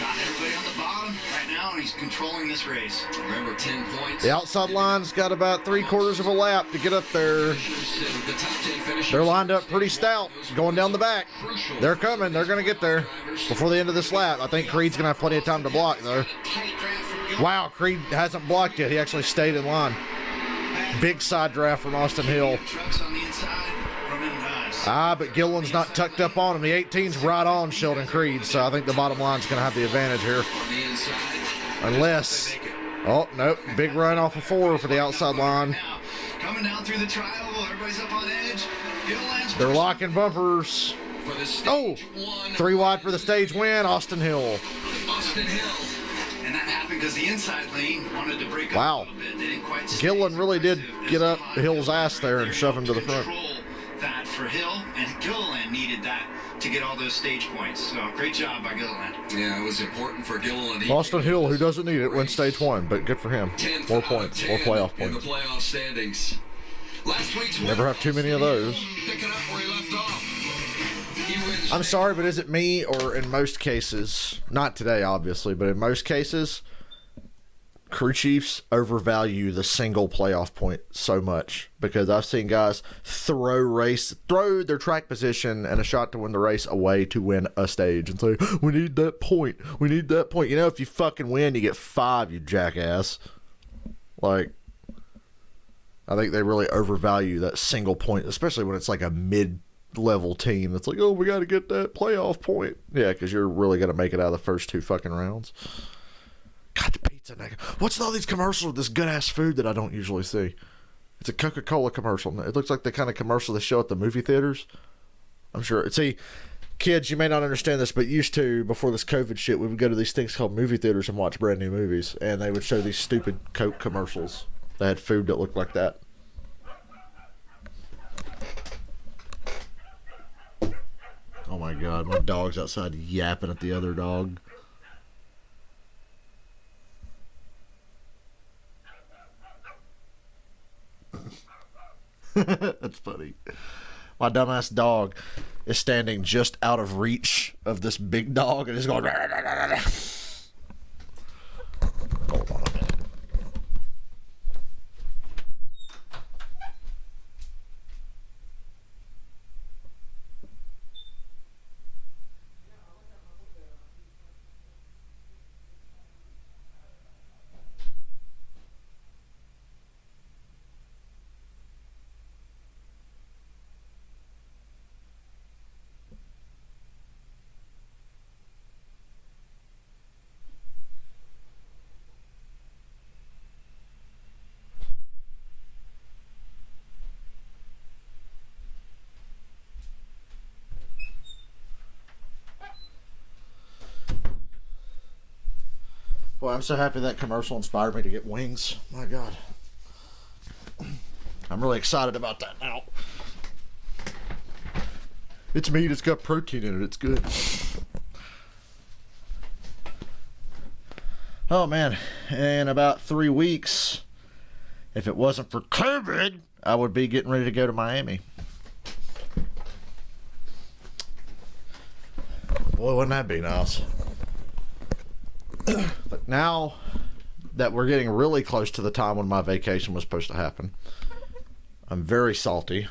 got everybody on the bottom right now, and he's controlling this race. Remember, 10 points. The outside line's got about 3/4 of a lap to get up there. They're lined up pretty stout, going down the back. They're coming. They're going to get there before the end of this lap. I think Creed's going to have plenty of time to block, though. Wow, Creed hasn't blocked yet. He actually stayed in line. Big side draft from Austin Hill. Trucks on the inside, running nice. But Gilliland's not tucked up on him. The 18's right on Sheldon Creed, so I think the bottom line's going to have the advantage here. On the inside. Unless... Oh, nope. Big run off of 4 for the outside line. Now, coming down through the trial, everybody's up on edge. Gilliland's They're locking bumpers. For the Oh! stage one. 3 wide for the stage win, Austin Hill. Austin Hill. And that happened because the inside lane wanted to break up Wow. a little bit. They didn't quite Gilliland really did get up Hill's ass there and shove him to the front. Control that for Hill, and Gilliland needed that to get all those stage points. So great job by Gilliland. Yeah, it was important for Gilliland. Austin Hill, who doesn't need it, wins stage 1, but good for him. 10th More out of points, 10 more playoff in the points. playoff standings. Last week's Never have too many of those. Picking up where he left off. He wins. I'm sorry, but is it me, or in most cases, not today obviously, but in most cases, crew chiefs overvalue the single playoff point so much? Because I've seen guys throw their track position and a shot to win the race away to win a stage and say, we need that point. We need that point. You know, if you fucking win, you get 5, you jackass. Like, I think they really overvalue that single point, especially when it's like a mid-level team that's like, oh, we got to get that playoff point. Yeah, because you're really going to make it out of the first 2 fucking rounds. God, the pizza nigga. What's all these commercials with this good-ass food that I don't usually see? It's a Coca-Cola commercial. It looks like the kind of commercial they show at the movie theaters. I'm sure. See, kids, you may not understand this, but used to, before this COVID shit, we would go to these things called movie theaters and watch brand new movies, and they would show these stupid Coke commercials. They had food that looked like that. Oh my God, my dog's outside yapping at the other dog. That's funny. My dumbass dog is standing just out of reach of this big dog and is going. Hold on a minute. Well, I'm so happy that commercial inspired me to get wings. My God. I'm really excited about that now. It's meat, it's got protein in it, it's good. Oh man, in about 3 weeks, if it wasn't for COVID, I would be getting ready to go to Miami. Boy, wouldn't that be nice? But now that we're getting really close to the time when my vacation was supposed to happen, I'm very salty.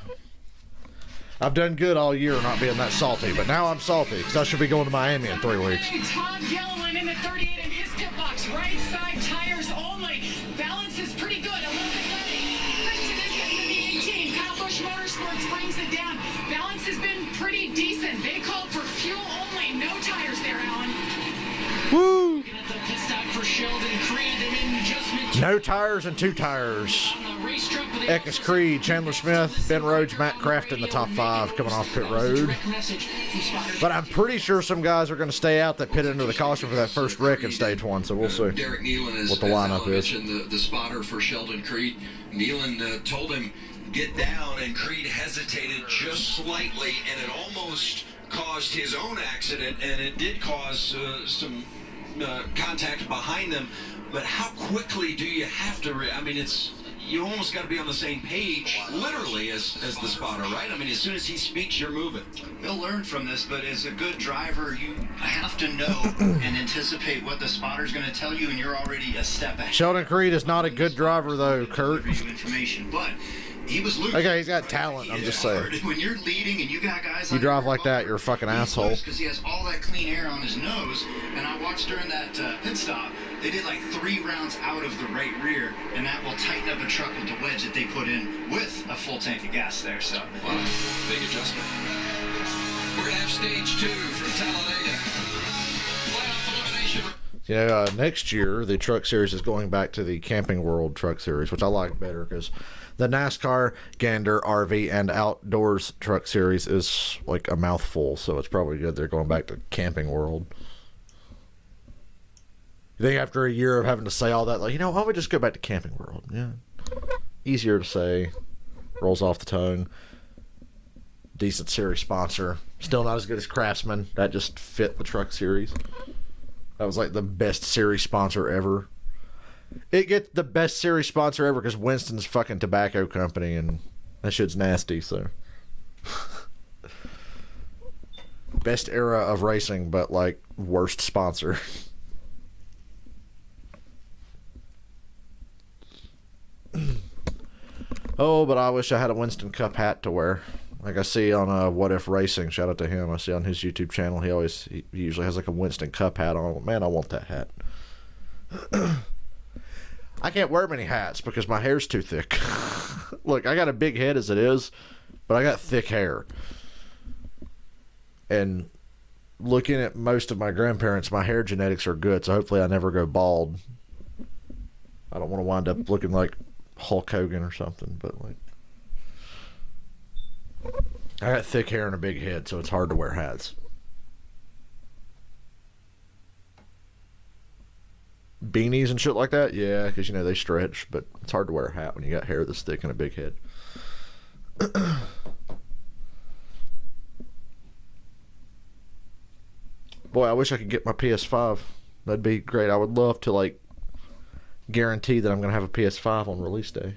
I've done good all year not being that salty, but now I'm salty because I should be going to Miami in 3 weeks. Todd Gilliland in the 38 in his pit box. Right side tires only. Balance is pretty good. A little bit heavy. Christian Eckes in the 18. Kyle Busch Motorsports brings it down. Balance has been pretty decent. They called for fuel only. No tires there, Alan. Woo! Looking at the pit stop for Sheldon Creed. They made an adjustment No tires and 2 tires. on the racetrack. But they Eckes Creed, Chandler Smith, Ben Rhodes, Matt Craft in the top 5 coming off pit road. direct message from spotter. But I'm pretty sure some guys are going to stay out that pit into the caution for that first wreck in stage 1, so we'll see. Derek Nealon is, what the as lineup Alan is. mentioned, the spotter for Sheldon Creed. Nealon told him, get down, and Creed hesitated just slightly, and it almost caused his own accident, and it did cause some contact behind them. But how quickly do you have to? I mean, you almost got to be on the same page, literally, as the spotter, right? I mean, as soon as he speaks, you're moving. He'll learn from this, but as a good driver, you have to know and anticipate what the spotter's going to tell you, and you're already a step ahead. Sheldon Creed is not a good driver, though, Kurt. Information, but he was losing. Okay, he's got talent, I'm just saying. When you're leading and you got guys You like drive like that, you're a fucking asshole. Because he has all that clean air on his nose, and I watched during that pit stop, They did like 3 rounds out of the right rear, and that will tighten up a truck with the wedge that they put in with a full tank of gas there. So, wow, big adjustment. We're gonna have stage 2 from Talladega. Playoff elimination. You know, next year the Truck Series is going back to the Camping World Truck Series, which I like better because the NASCAR, Gander, RV, and Outdoors Truck Series is like a mouthful, so it's probably good they're going back to Camping World. You think after a year of having to say all that, like, you know, why don't we just go back to Camping World? Yeah. Easier to say. Rolls off the tongue. Decent series sponsor. Still not as good as Craftsman. That just fit the Truck Series. That was like the best series sponsor ever. It gets the best series sponsor ever because Winston's fucking tobacco company, and that shit's nasty, so. Best era of racing, but like worst sponsor. Oh, but I wish I had a Winston Cup hat to wear. Like I see on What If Racing, shout out to him. I see on his YouTube channel, he usually has like a Winston Cup hat on. Man, I want that hat. I can't wear many hats because my hair's too thick. Look, I got a big head as it is, but I got thick hair. And looking at most of my grandparents, my hair genetics are good, so hopefully I never go bald. I don't want to wind up looking like Hulk Hogan or something, but like I got thick hair and a big head, so it's hard to wear hats. Beanies and shit like that, yeah, because you know they stretch, but it's hard to wear a hat when you got hair this thick and a big head. Boy, I wish I could get my PS5. That'd be great. I would love to like guarantee that I'm going to have a PS5 on release day.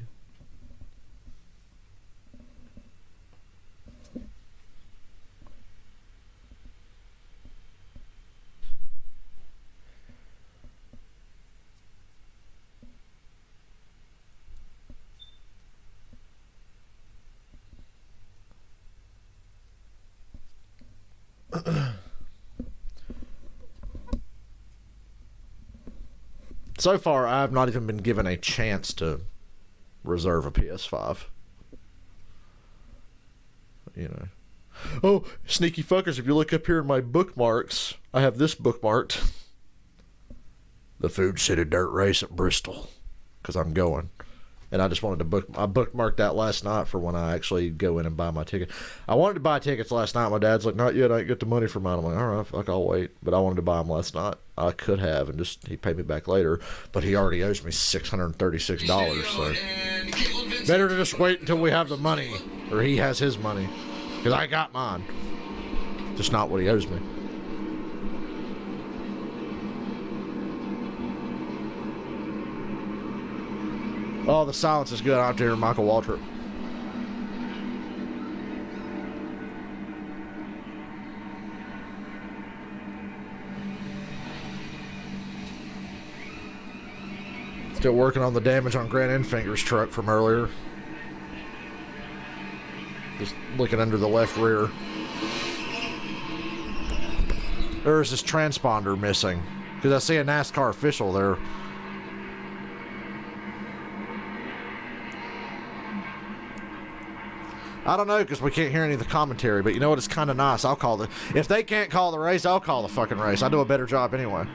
So far, I've not even been given a chance to reserve a PS5. You know. Oh, sneaky fuckers, if you look up here in my bookmarks, I have this bookmarked. The Food City Dirt Race at Bristol. Because I'm going. And I just wanted to I bookmarked that last night for when I actually go in and buy my ticket. I wanted to buy tickets last night. My dad's like, not yet, I ain't get the money for mine. I'm like, all right, fuck, I'll wait. But I wanted to buy them last night. I could have, and just he paid me back later. But he already owes me $636, so better to just wait until we have the money, or he has his money, because I got mine. Just not what he owes me. Oh, the silence is good out there, Michael Waltrip. Still working on the damage on Grant Enfinger's truck from earlier. Just looking under the left rear. There's this transponder missing. Because I see a NASCAR official there. I don't know, because we can't hear any of the commentary, but you know what? It's kind of nice. I'll call if they can't call the race, I'll call the fucking race. I do a better job anyway.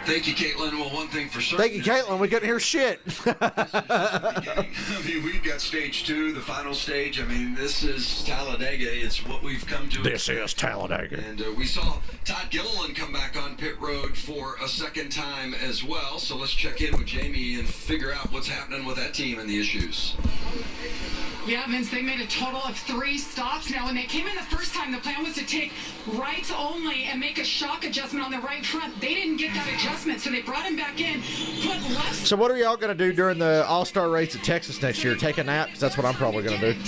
Thank you, Caitlin. Well, one thing for certain. Thank you, Caitlin. We couldn't hear shit. I mean, we've got stage 2, the final stage. I mean, this is Talladega. It's what we've come to. This is Talladega. And we saw Todd Gilliland come back on pit road for a second time as well. So let's check in with Jamie and figure out what's happening with that team and the issues. Yeah, Vince, they made a total of 3 stops. Now, when they came in the first time, the plan was to take rights only and make a shock adjustment on the right front. They didn't get that adjustment, so they brought him back in, put left. So what are y'all going to do during the All-Star race at Texas next year? Take a nap? Because that's what I'm probably going to do.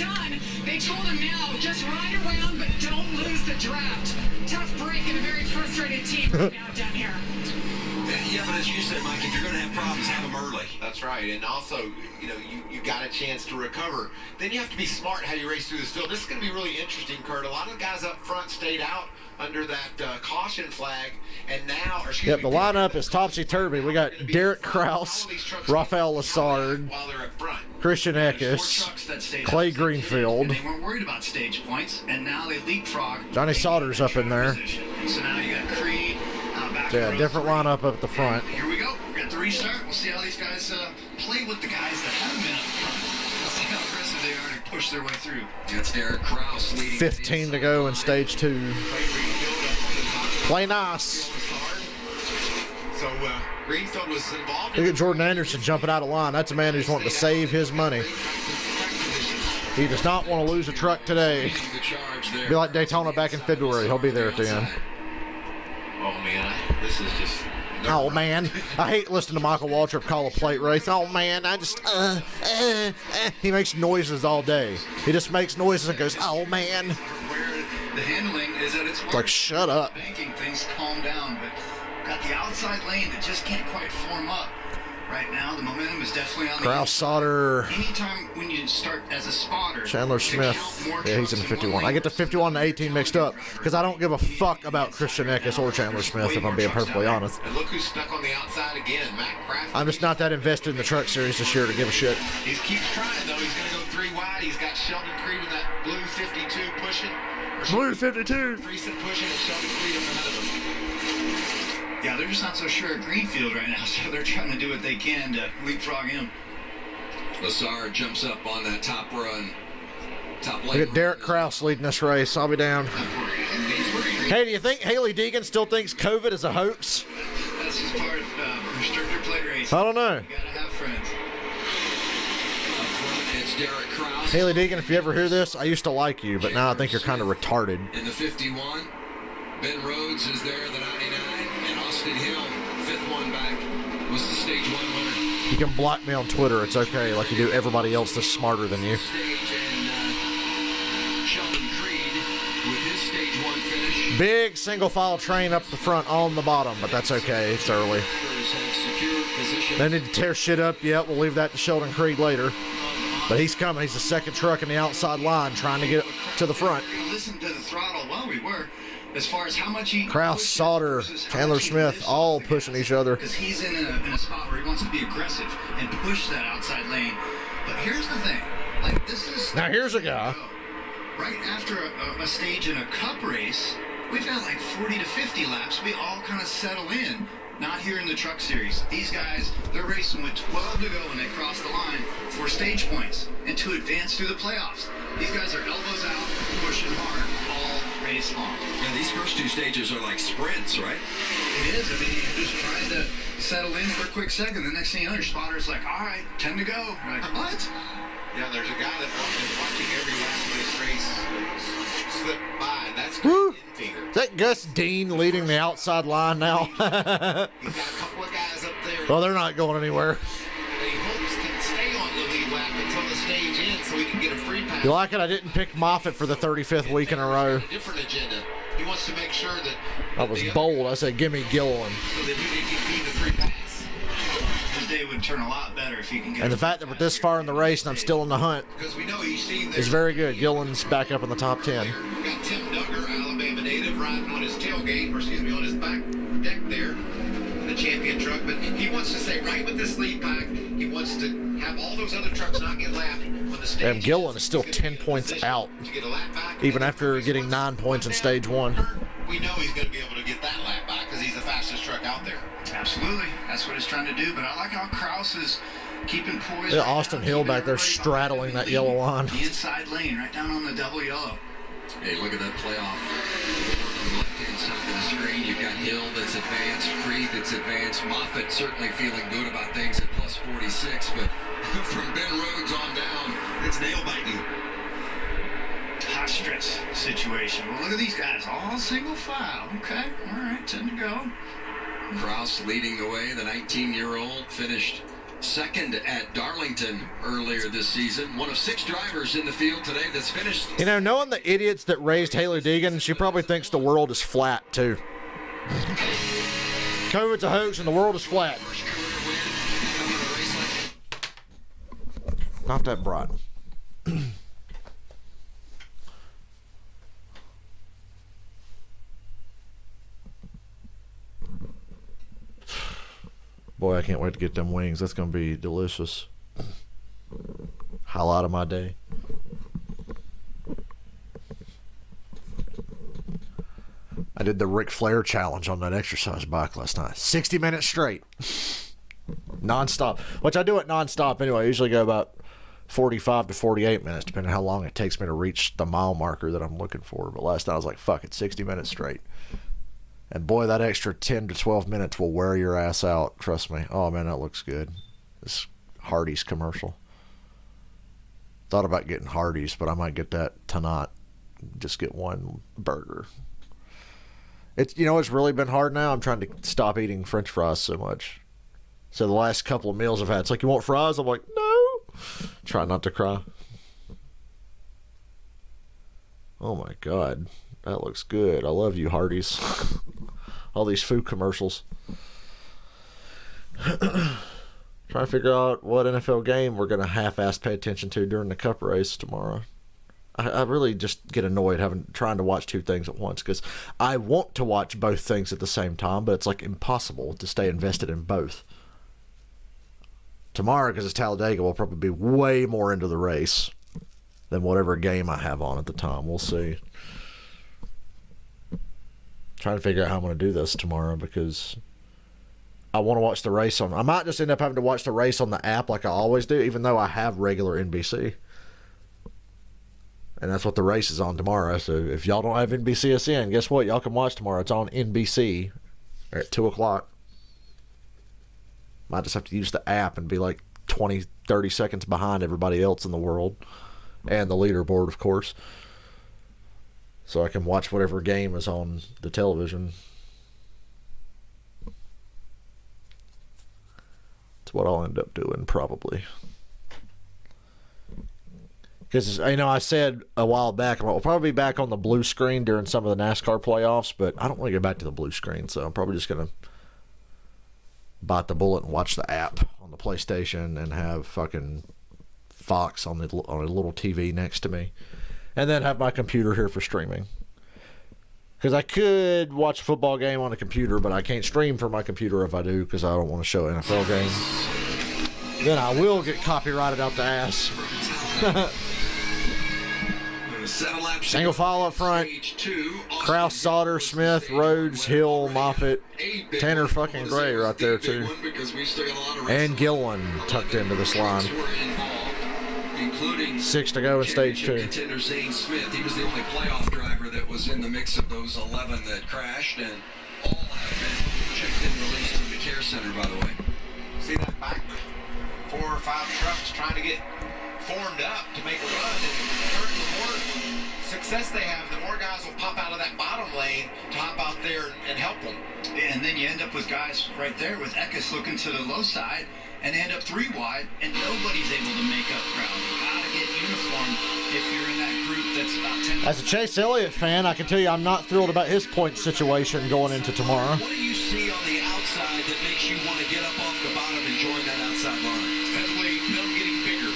They told him now, just ride around, but don't lose the draft. Tough break and a very frustrated team right now down here. Yeah, but as you said, Mike, if you're going to have problems, have them early. That's right. And also, you got a chance to recover. Then you have to be smart how you race through this field. This is going to be really interesting, Kurt. A lot of the guys up front stayed out under that caution flag, and now, Yep, the lineup is topsy-turvy. We got Derek Kraus, Rafael Lessard, while they're up front. Christian Four Eckes, trucks that stayed Clay out. Greenfield. And they weren't worried about stage points, and now they leapfrog. Johnny Sauter's up in there. And so now you got Creed. Back Yeah, to different row 3. lineup up at the front. And here we go. We got the restart. We'll see how these guys play with the guys that haven't been up front. Let's see how aggressive they are to push their way through. That's Derek Kraus leading. 15 to go in stage 2. Play nice. So Greenfield was involved. Look at Jordan Anderson jumping out of line. That's a man who's wanting to save his money. He does not want to lose a truck today. The charge there. Be like Daytona back in February. He'll be there at the end. Oh man, this is just. Oh man, I hate listening to Michael Waltrip call a plate race. Oh man, I just He makes noises all day. He just makes noises and goes, oh man. Where the handling is at its worst. Like, shut up. Banking things calm down, but got the outside lane that just can't quite form up. Right now, the momentum is definitely on the Kraus, Sauter, Anytime when you start as a spotter, Chandler to Smith. count more Yeah, he's in trucks 51. one I get the lane 51 and 18 mixed up because I don't give a fuck about Christian Eckes or Chandler Smith, if I'm being perfectly honest. And look who's stuck on the outside again, Matt Craft. I'm just not that invested in the truck series this year to give a shit. He keeps trying though. He's going to go 3 wide. He's got Sheldon Creed in that blue 52 pushing. Blue 52. Friesen pushing and Sheldon Creed up ahead of him. Yeah, they're just not so sure at Greenfield right now, so they're trying to do what they can to leapfrog him. Lessard jumps up on that top run. Top lane. Look at Derek Kraus leading this race. I'll be down. Hey, do you think Haley Deegan still thinks COVID is a hoax? That's just part of restrictor plate racing. I don't know. You gotta have friends. Up front, it's Derek Kraus. Haley Deegan, if you ever hear this, I used to like you, but now I think you're kind of retarded. In the 51, Ben Rhodes is there, the 99, and Austin Hill, 5th one back, was the stage 1 winner. You can block me on Twitter. It's okay, like you do everybody else that's smarter than you. Stage and Sheldon Creed with his stage 1 finish. Big single file train up the front on the bottom, but that's okay. It's early. Have secured position. They need to tear shit up. Yeah, we'll leave that to Sheldon Creed later. But he's coming. He's the second truck in the outside line trying to get to the front. Listen to the throttle. Well, we were. As far as how much he Kraus, pushes Sauter, versus how Chandler much he Smith, lifts all off the pushing gas. each other. Because he's in a spot where he wants to be aggressive and push that outside lane. But here's the thing. Like, this is... Now here's a guy. Right after a stage in a cup race, we've got like 40 to 50 laps. We all kind of settle in. Not here in the truck series. These guys, they're racing with 12 to go when they cross the line for stage points and to advance through the playoffs. These guys are elbows out, pushing hard all race long. Yeah, these first 2 stages are like sprints, right? It is. I mean, you're just trying to settle in for a quick second. The next thing you know, your spotter's like, all right, 10 to go. You're like, what? Yeah, there's a guy that's watching every lap of this race slip by, and that's Woo. Finger. Is that Gus Dean leading the outside line now? He's got a couple of guys up there. Well, they're not going anywhere. He hopes can stay on the lead lap until the stage ends so he can get a free pass. You like it? I didn't pick Moffitt for the 35th week in a row. A different agenda. He wants to make sure that I was bold. I said, give me Gilliland. so that he can beat the free pass. His day would turn a lot better if he can get And the fact that we're this far in the race and I'm still in the hunt Because we know he's seen is very good. Gilliland's back up in the top 10. We got Tim Duggar, Alabama native, riding on his tailgate, or excuse me, on his back deck there in the champion truck. But he wants to stay right with this lead pack. He wants to have all those other trucks not get lapped when the stage. Damn, Gilliland is still 10 points out, To get a lap back, even after getting 9 points in stage 1. We know he's going to be able to get that lap back because he's the fastest truck out there. Absolutely. That's what he's trying to do. But I like how Kraus is keeping poise. Yeah, right Austin now, Hill keeping back there everybody straddling behind that him, yellow line. The inside lane, right down on the double yellow. Hey, look at that playoff. On the left-hand side of the screen, you've got Hill that's advanced, Creed that's advanced, Moffitt certainly feeling good about things at plus 46, but from Ben Rhodes on down, it's nail-biting. High stress situation. Well, look at these guys, all single file. Okay, all right, 10 to go. Kraus leading the way, the 19-year-old finished second at Darlington earlier this season. One of 6 drivers in the field today that's finished. You know, knowing the idiots that raised Haley Deegan, she probably thinks the world is flat, too. COVID's a hoax and the world is flat. Not that bright. Boy, I can't wait to get them wings. That's going to be delicious. Highlight of my day. I did the Ric Flair challenge on that exercise bike last night. 60 minutes straight. Non-stop. Which I do it non-stop anyway. I usually go about 45 to 48 minutes, depending on how long it takes me to reach the mile marker that I'm looking for. But last night I was like, fuck it, 60 minutes straight. And boy, that extra 10 to 12 minutes will wear your ass out. Trust me. Oh, man, that looks good. This Hardee's commercial. Thought about getting Hardee's, but I might get that tonight. Just get one burger. It's, you know, it's really been hard now. I'm trying to stop eating French fries so much. So the last couple of meals I've had, it's like, you want fries? I'm like, no. Try not to cry. Oh, my God. That looks good. I love you, Hardee's. All these food commercials. Trying to figure out what NFL game we're going to half-ass pay attention to during the Cup race tomorrow. I really just get annoyed trying to watch two things at once because I want to watch both things at the same time, but it's like impossible to stay invested in both. Tomorrow, because it's Talladega, we'll probably be way more into the race than whatever game I have on at the time. We'll see. Trying to figure out how I'm going to do this tomorrow because I want to watch the race on. I might just end up having to watch the race on the app like I always do, even though I have regular NBC. And that's what the race is on tomorrow. So if y'all don't have NBCSN, guess what? Y'all can watch tomorrow. It's on NBC at 2 o'clock. Might just have to use the app and be like 20, 30 seconds behind everybody else in the world. And the leaderboard, of course. So I can watch whatever game is on the television. That's what I'll end up doing, probably. Because, you know, I said a while back, I'll probably be back on the blue screen during some of the NASCAR playoffs, but I don't want to go back to the blue screen, so I'm probably just going to bite the bullet and watch the app on the PlayStation and have fucking Fox on a little TV next to me. And then have my computer here for streaming. Because I could watch a football game on a computer, but I can't stream from my computer if I do, because I don't want to show NFL games. Then I will get copyrighted out the ass. Single file up front. Kraus, Sauter, Smith, Rhodes, Hill, Moffitt, Tanner fucking Gray right there too. And Gillen tucked into this line. 6 to go in stage 2. Contender Zane Smith, he was the only playoff driver that was in the mix of those 11 that crashed, and all have been checked and released from the care center, by the way. See that back 4 or 5 trucks trying to get formed up to make a run, and the more success they have, the more guys will pop out of that bottom lane to hop out there and help them. And then you end up with guys right there with Eckes looking to the low side and end up 3 wide, and nobody's able to make up ground. You gotta get uniform if you're in that group that's about 10. As a Chase Elliott fan, I can tell you I'm not thrilled about his point situation going into tomorrow. What do you see on the outside that makes you want to get up off the bottom and join that outside line? Especially them getting bigger.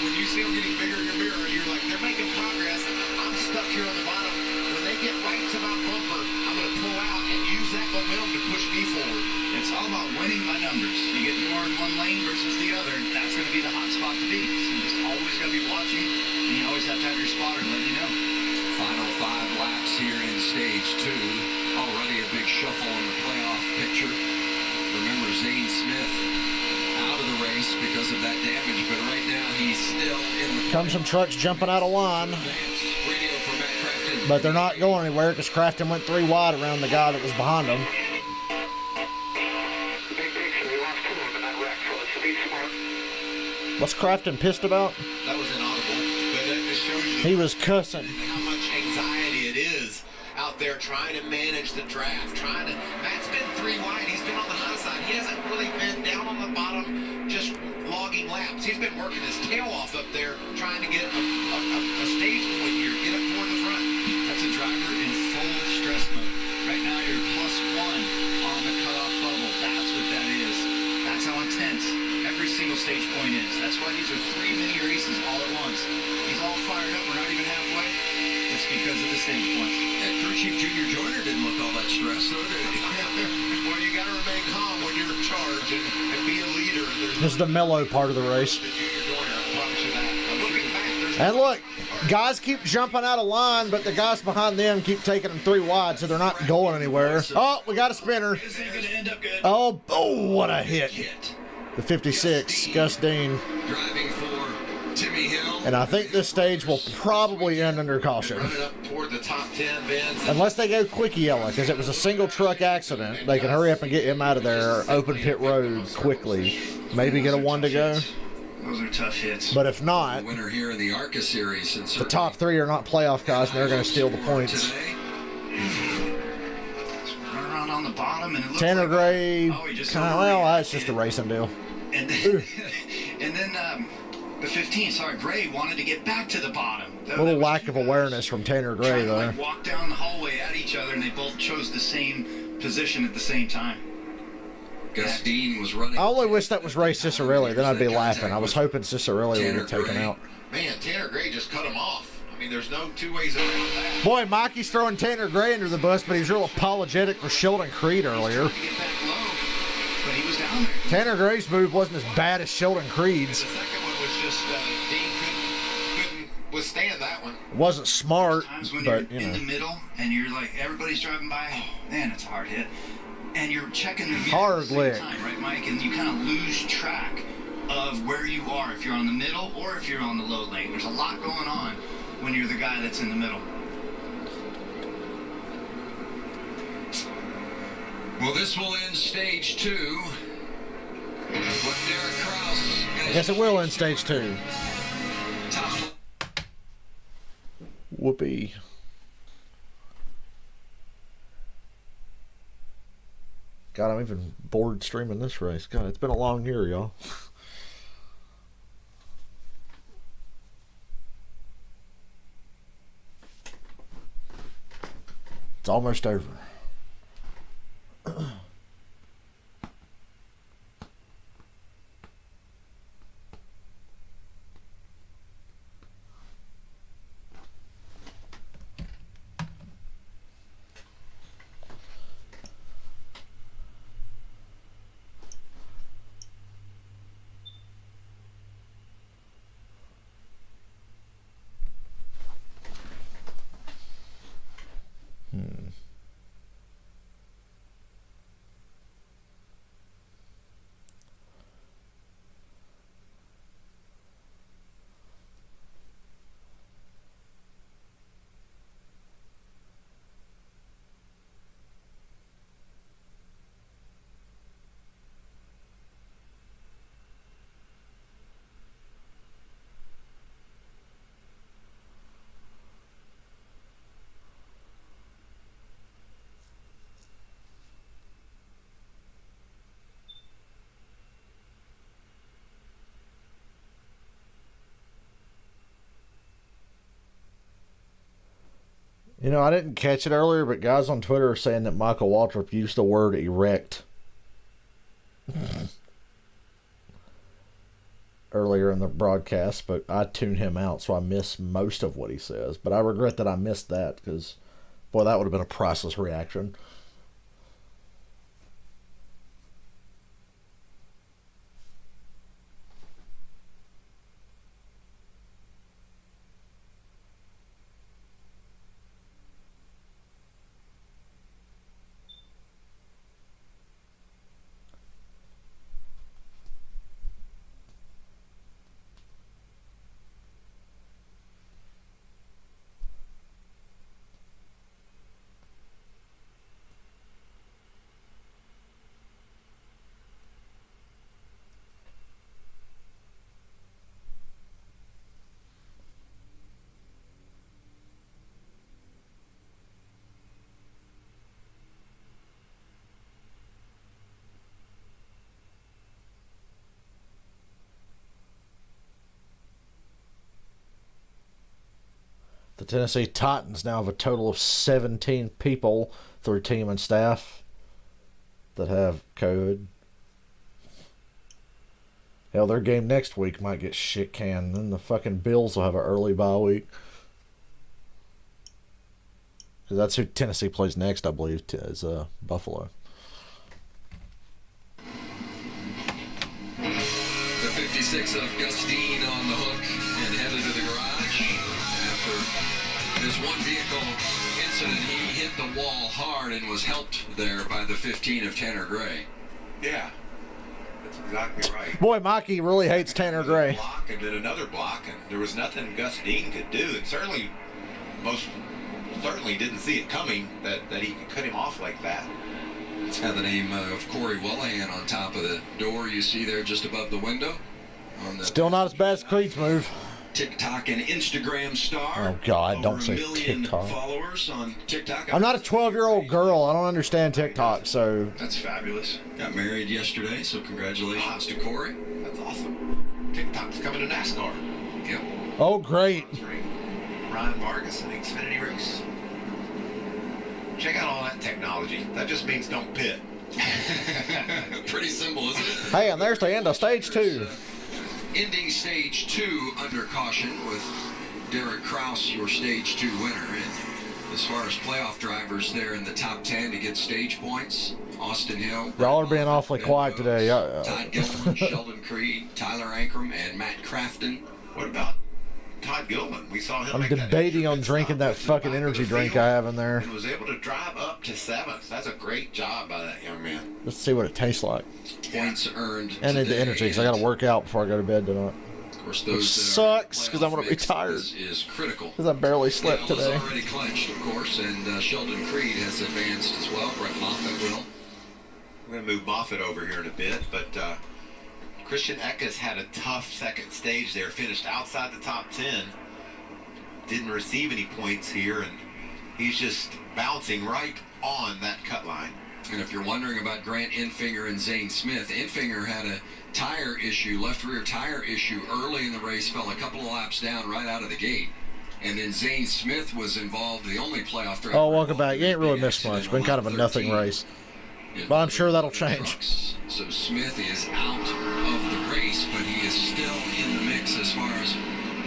When you see them getting bigger in your mirror, you're like, they're making progress. I'm stuck here on the bottom. When they get right to my bumper, I'm going to pull out and use that momentum to push me forward. It's all about winning by numbers. You get more in one lane versus the other, and that's going to be the hot spot to beat. So you just always got to be watching, and you always have to have your spotter let you know. Final 5 laps here in stage 2. Already a big shuffle in the playoff picture. Remember, Zane Smith out of the race because of that damage, but right now he's still in the Come some trucks jumping out of line, radio for Matt Crafton. but they're not going anywhere because Crafton went 3 wide around the guy that was behind him. What's Crafton pissed about? That was inaudible, but that just shows you He was cussing. how much anxiety it is out there trying to manage the draft. Matt's been 3 wide. He's been on the high side. He hasn't really been down on the bottom, just logging laps. He's been working his tail off up there, trying to get a stage point here, get up toward the front. That's a driver in full stress mode. Right now you're +1 on the cutoff bubble. Chief Junior Joyner didn't look all that stressed, though, did he? Well, you got to remain calm when you're in charge and be a leader. This is the mellow part of the race. And look, guys keep jumping out of line, but the guys behind them keep taking them 3 wide, so they're not going anywhere. Oh, we got a spinner. Is he going to end up good? Oh, what a hit. The 56, Gus Dean. Driving for Timmy Hill. And I think this stage will probably end under caution. Running up toward the top 10, Vince. Unless they go quick yellow, because it was a single truck accident. They can hurry up and get him out of there, open pit road quickly. Maybe get a 1 to go. Those are tough hits. But if not, The winner here in the ARCA series. And the top 3 are not playoff guys, and they're going to steal the points. Today, Run around on the bottom, and it looks Tanner like, Gray, Oh, he just well, that's just a racing deal. And then, and then the 15, Gray wanted to get back to the bottom. A little lack of awareness from Tanner Gray, Trying to, though. like, walk down the hallway at each other, and they both chose the same position at the same time. Gus Dean was running. I only wish that was Ray Cicerelli, then I'd be laughing. I was hoping Cicerelli would get taken out. Man, Tanner Gray just cut him off. I mean, there's no 2 ways around that. Boy, Mikey's throwing Tanner Gray under the bus, but he's real apologetic for Sheldon Creed earlier. Trying to get back low, but he was down there. Tanner Gray's move wasn't as bad as Sheldon Creed's. The second one was just Dean couldn't withstand that one. It wasn't smart, Times when but, you're you in the know. middle and you're like, everybody's driving by, oh, man, it's a hard hit. And you're checking the Hard at the lick. same time, right, Mike? And you kind of lose track of where you are, if you're on the middle or if you're on the low lane. There's a lot going on when you're the guy that's in the middle. Well, this will end stage 2. With Derek Kraus. I guess it will in stage 2. Top. Whoopee. God, I'm even bored streaming this race. God, it's been a long year, y'all. It's almost over. You know, I didn't catch it earlier, but guys on Twitter are saying that Michael Waltrip used the word erect earlier in the broadcast, but I tune him out, so I miss most of what he says. But I regret that I missed that, because, boy, that would have been a priceless reaction. The Tennessee Titans now have a total of 17 people through team and staff that have COVID. Hell, their game next week might get shit canned. Then the fucking Bills will have an early bye week. Because that's who Tennessee plays next, I believe, is Buffalo. The 56 of Gus Dean on the hook and headed to the garage. After this one vehicle incident, he hit the wall hard and was helped there by the 15 of Tanner Gray. Yeah, that's exactly right. Boy, Mikey really hates Tanner Gray. Block and then another block, and there was nothing Gus Dean could do, and most certainly didn't see it coming that he could cut him off like that. It's had the name of Corey Wellahan on top of the door you see there just above the window. Still not as bad as Creed's move. TikTok and Instagram star. Oh, God, don't say Over 1 million TikTok. followers on TikTok. I'm not a 12-year-old girl. I don't understand TikTok, so... That's fabulous. Got married yesterday, so congratulations to Corey. That's awesome. TikTok's coming to NASCAR. Yep. Oh, great. Ryan Vargas and the Xfinity race. Check out all that technology. That just means don't pit. Pretty simple, isn't it? Hey, and there's the end of stage 2. Ending stage 2 under caution with Derek Kraus, your stage 2 winner. And as far as playoff drivers there in the top 10 to get stage points, Austin Hill. Y'all are being awfully quiet today. Todd Gilman, Sheldon Creed, Tyler Ankrum, and Matt Crafton. What about Todd Gilman? We saw him. I'm make that debating on extra drinking stop that at the fucking back of energy the drink field I have in there. and was able to drive up to 7th. That's a great job by that young man. Let's see what it tastes like. Points earned. I need the today, energy because I got to work out before I go to bed tonight. Of course, Which those sucks because I'm going to be tired. Is critical. Because I barely slept Hill is today. already clinched, of course, and Sheldon Creed has advanced as well. Brett Moffitt will. We're going to move Moffitt over here in a bit, but Christian Eckes had a tough second stage there. Finished outside the top 10. Didn't receive any points here, and he's just bouncing right on that cut line. And if you're wondering about Grant Enfinger and Zane Smith, Enfinger had a tire issue, left rear tire issue early in the race, fell a couple of laps down right out of the gate. And then Zane Smith was involved, the only playoff driver. Oh, welcome back. You ain't really missed much. Been kind of a nothing race. But I'm sure that'll change. So Smith is out of the race, but he is still in the mix as far as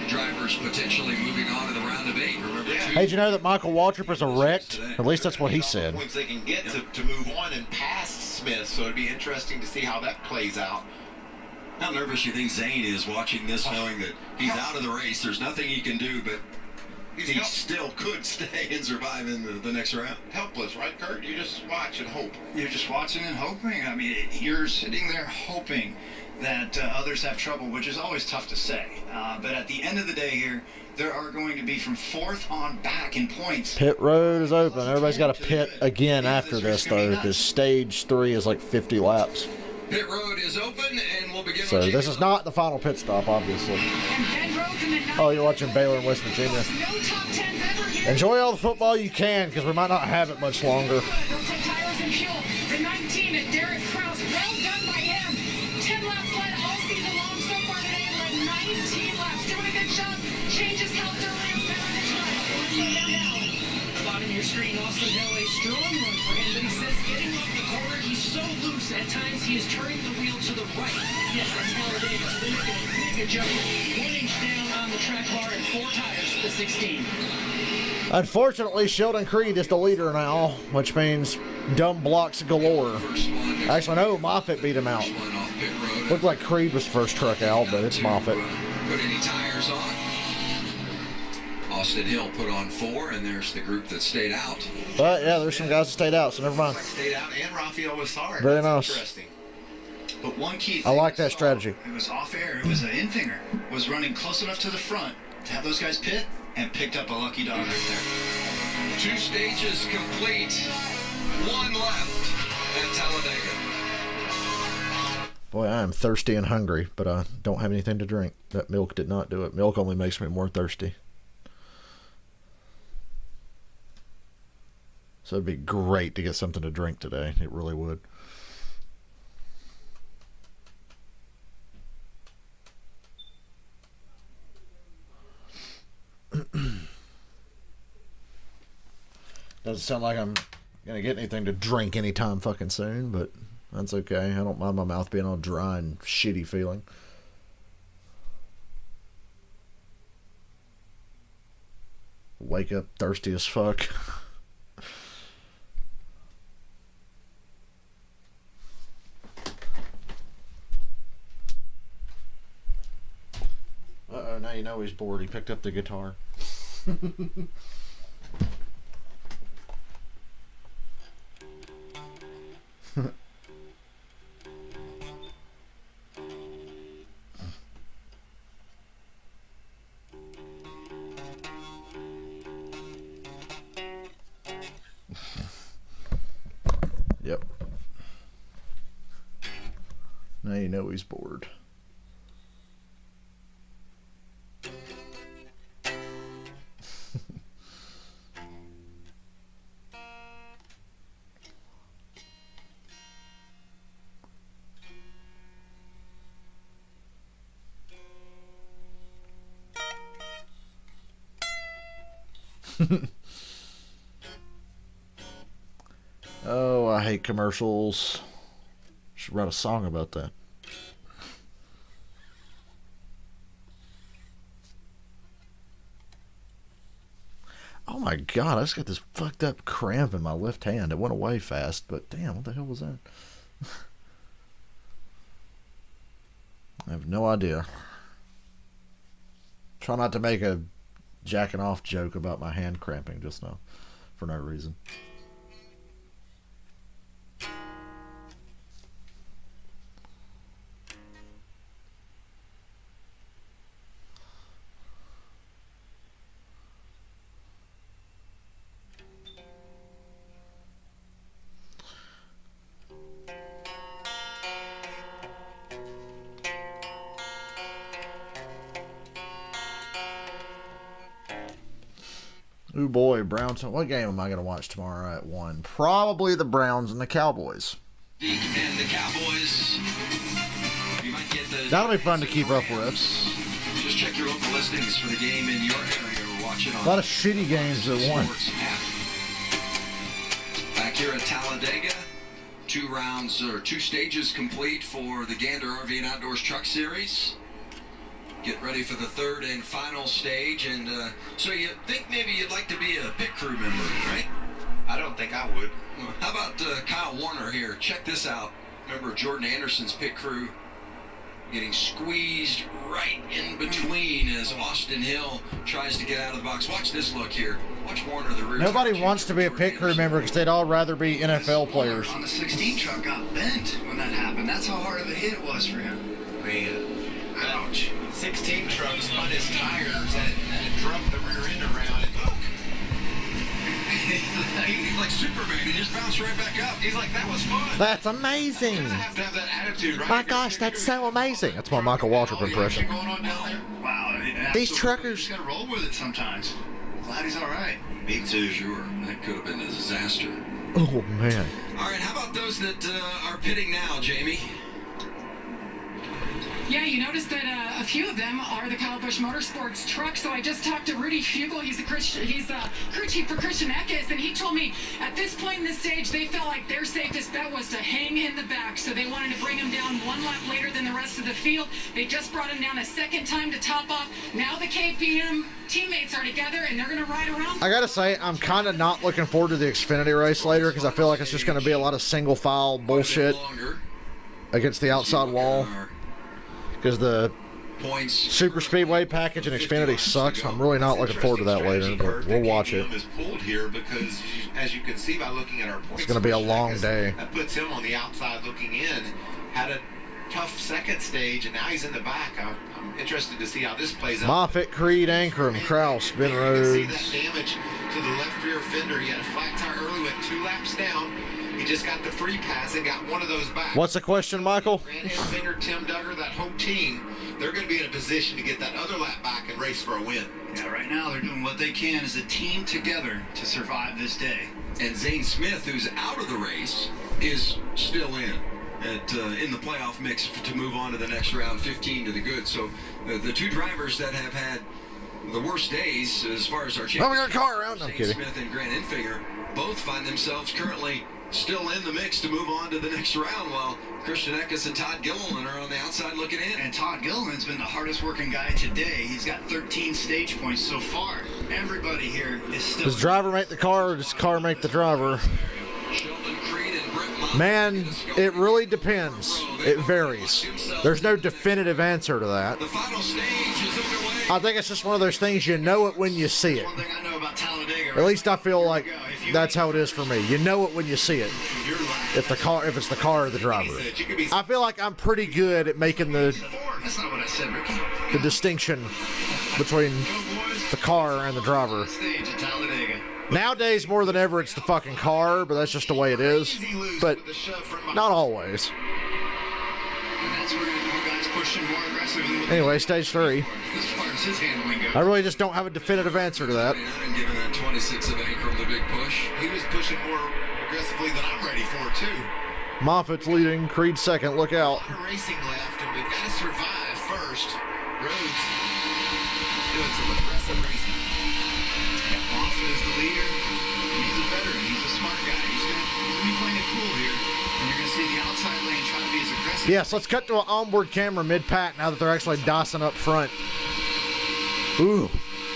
drivers potentially moving on to the round of 8. Remember, Hey, did you know that Michael Waltrip is erect? At least that's what he said. Points they can get to move on and pass Smith, so it'd be interesting to see how that plays out. How nervous you think Zane is watching this, knowing that he's out of the race? There's nothing he can do, but he still could stay and survive in the next round. Helpless, right, Kurt? You just watch and hope. You're just watching and hoping. I mean, you're sitting there hoping that others have trouble, which is always tough to say. But at the end of the day here, there are going to be from 4th on back in points. Pit road is open. Everybody's got to pit again after this, though, because stage 3 is like 50 laps. Pit road is open, and we'll begin. So this is not the final pit stop, obviously. And Ben Rhodes in the Oh, you're watching Baylor and West Virginia. No top 10s ever here. Enjoy all the football you can, because we might not have it much longer. They'll take tires and fuel. The 19 at Derek Kraus. Well done by him. 10 laps led all season long so far today. Led 19 laps. Doing a good job. Changes helped early. Better than time. Let's go down now. Bottom of your screen, Austin Hill, a strong run for him, but he says getting off the corner, he's so loose. At times, he is turning the wheel to the right. Yes, that's Talladega. So they're making a big adjustment. 1 inch down on the track bar and 4 tires for the 16. Unfortunately, Sheldon Creed is the leader now, which means dumb blocks galore. Actually, no, Moffitt beat him out. Looked like Creed was the first truck out, but it's Moffitt. Put any tires on. Austin Hill put on 4, and there's the group that stayed out. But yeah, there's some guys that stayed out, so never mind. Stayed out, and Rafael was sorry. Very That's nice. Interesting. But one key I thing like we that saw, strategy. It was off air. It was an Enfinger. Was running close enough to the front to have those guys pit and picked up a lucky dog right there. 2 stages complete. 1 left at Talladega. Boy, I am thirsty and hungry, but I don't have anything to drink. That milk did not do it. Milk only makes me more thirsty. So it'd be great to get something to drink today. It really would. Doesn't sound like I'm gonna get anything to drink anytime fucking soon, but that's okay. I don't mind my mouth being all dry and shitty feeling. Wake up thirsty as fuck. know he's bored. He picked up the guitar. Yep. Now you know he's bored. Oh, I hate commercials. Should write a song about that. Oh my god, I just got this fucked up cramp in my left hand. It went away fast, but damn, what the hell was that? I have no idea. Try not to make a jacking off joke about my hand cramping just now for no reason. Ooh boy, Browns. What game am I going to watch tomorrow at 1? Probably the Browns and the Cowboys. And the Cowboys. You might get the. That'll be fun to keep up with. Just check your local listings for the game in your area. Watch it on A lot of shitty games at 1. Back here at Talladega, 2 rounds or 2 stages complete for the Gander RV and Outdoors Truck Series. Get ready for the 3rd and final stage, and so you think maybe you'd like to be a pit crew member, right? I don't think I would. Well, how about Kyle Warner here? Check this out. Remember Jordan Anderson's pit crew getting squeezed right in between as Austin Hill tries to get out of the box. Watch this look here. Watch Warner, the rear. Nobody wants to be a pit crew member because they'd all rather be NFL players. On the 16 truck got bent when that happened. That's how hard of a hit it was for him. Man. Ouch. 16 truck spun his tires and it dropped the rear end around and look. He's like Superman. He just bounced right back up. He's like, that was fun. That's amazing. You have to have that attitude, right? My gosh, that's so amazing. That's my Michael Waltrip impression. Going on down there? Wow. I mean, These absolutely. truckers. You gotta roll with it sometimes. Glad he's all right. Me too. Sure. That could have been a disaster. Oh, man. All right, how about those that are pitting now, Jamie? Yeah, you noticed that a few of them are the Kyle Busch Motorsports trucks. So I just talked to Rudy Fugel. He's crew chief for Christian Eckes, and he told me at this point in the stage, they felt like their safest bet was to hang in the back. So they wanted to bring him down 1 lap later than the rest of the field. They just brought him down a second time to top off. Now the KPM teammates are together, and they're going to ride around. I gotta say, I'm kind of not looking forward to the Xfinity race later because I feel like it's just going to be a lot of single file bullshit against the outside wall. Because the Points. Super Speedway package and Xfinity sucks. I'm really not looking forward to that later, but we'll watch it. Is pulled here because, as you can see by looking at our points, It's going to be a long day. That puts him on the outside looking in. Had a tough second stage, and now he's in the back. I'm interested to see how this plays out. Moffitt, Creed, Ankrum, Kraus, Ben Rhodes. You can see that damage to the left rear fender. He had a flat tire early, went 2 laps down. He just got the free pass and got one of those back. What's the question, Michael? Grant Enfinger, Tim Duggar, that whole team, they're going to be in a position to get that other lap back and race for a win. Yeah, right now they're doing what they can as a team together to survive this day. And Zane Smith, who's out of the race, is still in the playoff mix to move on to the next round, 15 to the good. So the 2 drivers that have had the worst days as far as our championship. Oh, we got a car around. I'm Zane kidding. Smith and Grant Enfinger both find themselves currently still in the mix to move on to the next round, while Christian Eckes and Todd Gilliland are on the outside looking in. And Todd Gilliland's been the hardest working guy today. He's got 13 stage points so far. Everybody here is still... Does the driver make the car, or does the car make the driver? Sheldon Creed and Brett Moffitt. Man, it really depends. It varies. There's no definitive answer to that. The final stage is underway. I think it's just one of those things, you know it when you see it. One thing I know about Talladega. At least I feel like that's how it is for me. You know it when you see it. If it's the car or the driver. I feel like I'm pretty good at making That's not what I said, Ricky. the distinction between the car and the driver. Stage at Talladega. Nowadays, more than ever, it's the fucking car, but that's just the way it is. But not always. And that's where guys pushing more aggressively. Anyway, stage 3. As far as his handling goes. I really just don't have a definitive answer to that. And giving that 26 of Ankrum the big push. He was pushing more aggressively than I'm ready for, too. Moffitt's leading, Creed second, look out. A lot of racing left, and we've got to survive first. Rhodes doing some aggressive racing. Moffitt is the leader. And he's a veteran. He's a smart guy. He's gonna be playing it cool here. And you're gonna see the outside lane trying to be as aggressive. Yes, let's cut to an onboard camera mid-pack now that they're actually dicing up front. Ooh,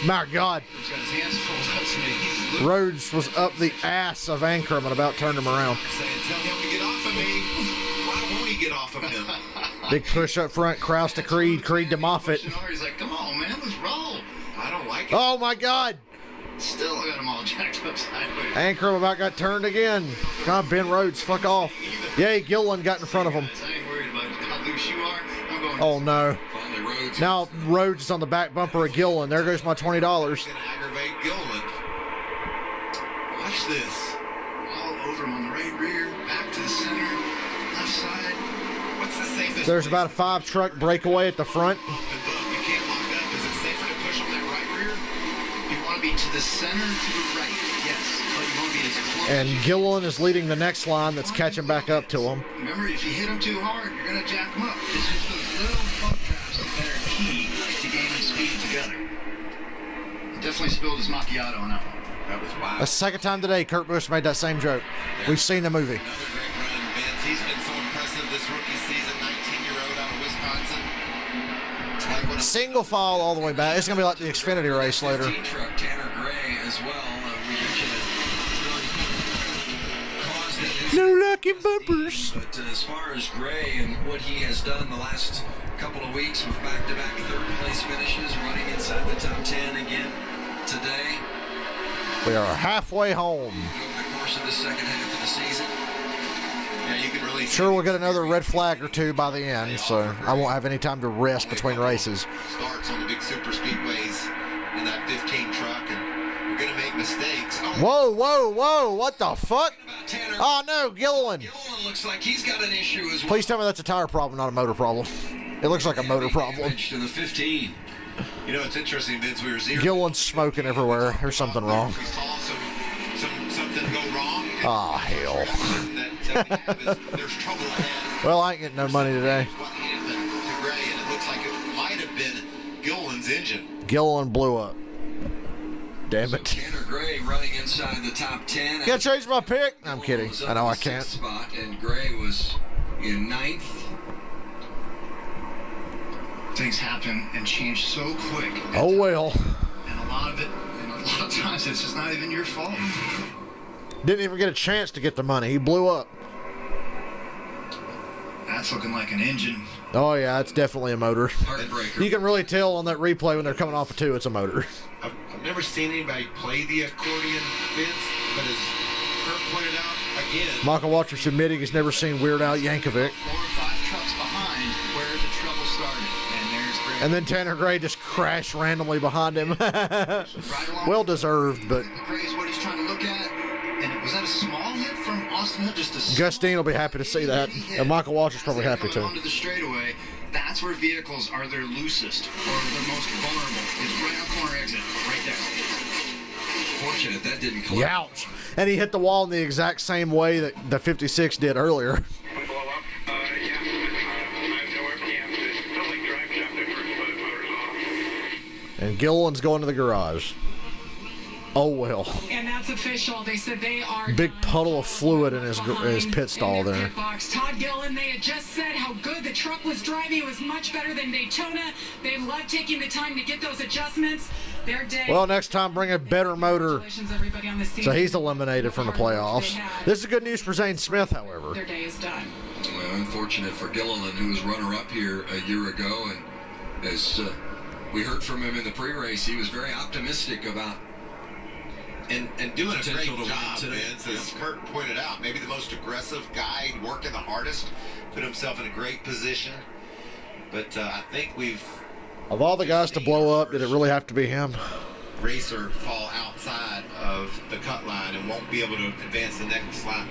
my God. He's got his hands full up to me. He's looking, Rhodes was up the ass of Ankrum and about turned him around. Saying, tell him to get off of me. Why won't he get off of him? Big push up front, Kraus to Creed, Creed to Moffitt. He's like, come on, man, let's roll. I don't like it. Oh, my God. Still got them all jacked up sideways. Ankrum about got turned again. God, Ben Rhodes, fuck off. Yay, Gilliland got in front of him. I ain't worried about how loose you are. I'm going. Oh, no. Finally, Rhodes. Now Rhodes is on the back bumper of Gilliland. There goes my $20. Going to aggravate Gilliland. Watch this. All over him on the right rear, back to the center, left side. What's the safest? There's about a 5-truck breakaway at the front. You can't lock up. Is it safer to push on that right rear? You want to be to the center, to the right, yes. But you want to be as close. And Gilliland is leading the next line that's catching back up to him. Remember, if you hit him too hard, you're going to jack him up. It's just those little bump traps that are key to gaining speed together. He definitely spilled his macchiato on that one. That was wild. The second time today, Kurt Busch made that same joke. We've seen the movie. Another great run, Vince. He's been so impressive this rookie season. 19-year-old out of Wisconsin. Like what a Single file all the way back. It's going to be like the Xfinity race later. 15 truck, Tanner Gray as well. We mentioned it really caused that incident. No lucky bumpers. But as far as Gray and what he has done the last couple of weeks with back-to-back third-place finishes, running inside the top 10 again today. We are halfway home. Over the course of the second half of the season. Yeah, you can really Sure, we'll get another red flag or two by the end, so I won't have any time to rest between races. starts on the big super speedways in that 15 truck, and we're going to make mistakes. Oh, Whoa, whoa, whoa, what the fuck? About Tanner, Oh no, Gilliland. Gilliland looks like he's got an issue as well. Please tell me that's a tire problem, not a motor problem. It looks like a motor problem. Damage to the 15. you know, it's interesting, Vince. We were zero. Gilliland's smoking everywhere. There's something wrong. We saw something go wrong. Ah, hell. That we have is there's trouble ahead. Well, I ain't getting no money today. What happened to Gray, and it looks like it might have been Gilliland's engine. Gilliland blew up. Damn So it. Tanner Gray running inside the top 10. Can't change my pick. I'm kidding. Was up I know in I the can't. sixth Spot, and Gray was in 9th. Things happen and change so quick. Oh well. And a lot of times it's just not even your fault. Didn't even get a chance to get the money. He blew up. That's looking like an engine. Oh yeah, it's definitely a motor. Heartbreaker. You can really tell on that replay when they're coming off of 2, it's a motor. I've never seen anybody play the accordion, Vince, but as Kurt pointed out again, Michael Walters admitting he's never seen Weird Al Yankovic. 4 or 5 trucks behind where the trouble started. And there's Gray. And then Tanner Gray just crashed randomly behind him. Right along Well deserved, but Gray's what he's trying to look at. And was that a small hit from Austin Hill? Just a Justine will be happy to see that. And Michael Walters probably happy too. Onto the straightaway, that's where vehicles are their loosest or their most vulnerable. It's right on corner exit, right there. Fortunate that didn't collapse. Youch. And he hit the wall in the exact same way that the 56 did earlier. Blow up? Yeah. I have no webcam. It's still like drive shop there first, but motor's off. And Gilliland's going to the garage. Oh well. And that's official. They said they are Big done. puddle of fluid in his Behind pit stall in their there. pit box. Todd Gilliland, they had just said how good the truck was driving. It was much better than Daytona. They love taking the time to get those adjustments. Their day. Well, next time bring a better motor. Congratulations, everybody on the So season. he's eliminated from the playoffs. They had. This is good news for Zane Smith, however. Their day is done. Well, unfortunate for Gilliland, who was runner-up here a year ago and has We heard from him in the pre-race. He was very optimistic about and doing a great potential to win job, today. Vince, as Kurt pointed out. Maybe the most aggressive guy, working the hardest, put himself in a great position. But I think we've... Of all the guys to blow up, did it really have to be him? Racer fall outside of the cut line and won't be able to advance the next round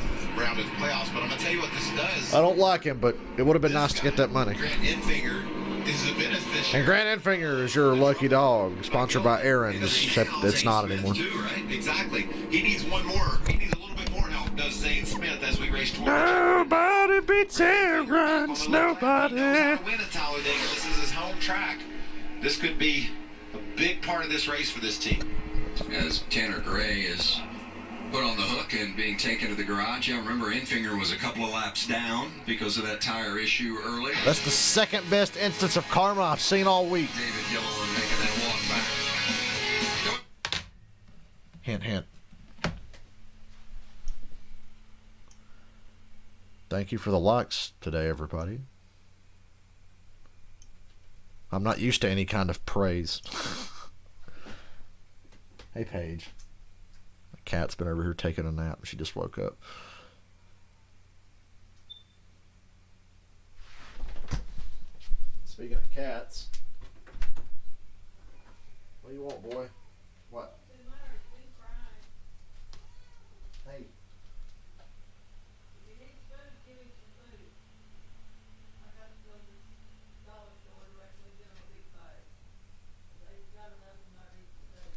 of the playoffs. But I'm going to tell you what this does. I don't like him, but it would have been nice to get that money. Grant Enfinger is a beneficiary. And Grant Enfinger is your lucky dog, sponsored by Aaron, except it's not anymore. Too, right? Exactly. He needs one more. He needs a little bit more help, does Zane Smith, as we race towards. Nobody beats Aaron, nobody. He knows how to win at Talladega. This is his home track. This could be a big part of this race for this team. As Tanner Gray is put on the hook and being taken to the garage. Yeah, remember Enfinger was a couple of laps down because of that tire issue early. That's the second best instance of karma I've seen all week. David Gilliland making that walk back. Hint, hint. Thank you for the likes today, everybody. I'm not used to any kind of praise. Hey, Paige. My cat's been over here taking a nap. She just woke up. Speaking of cats, what do you want, boy? What? Hey.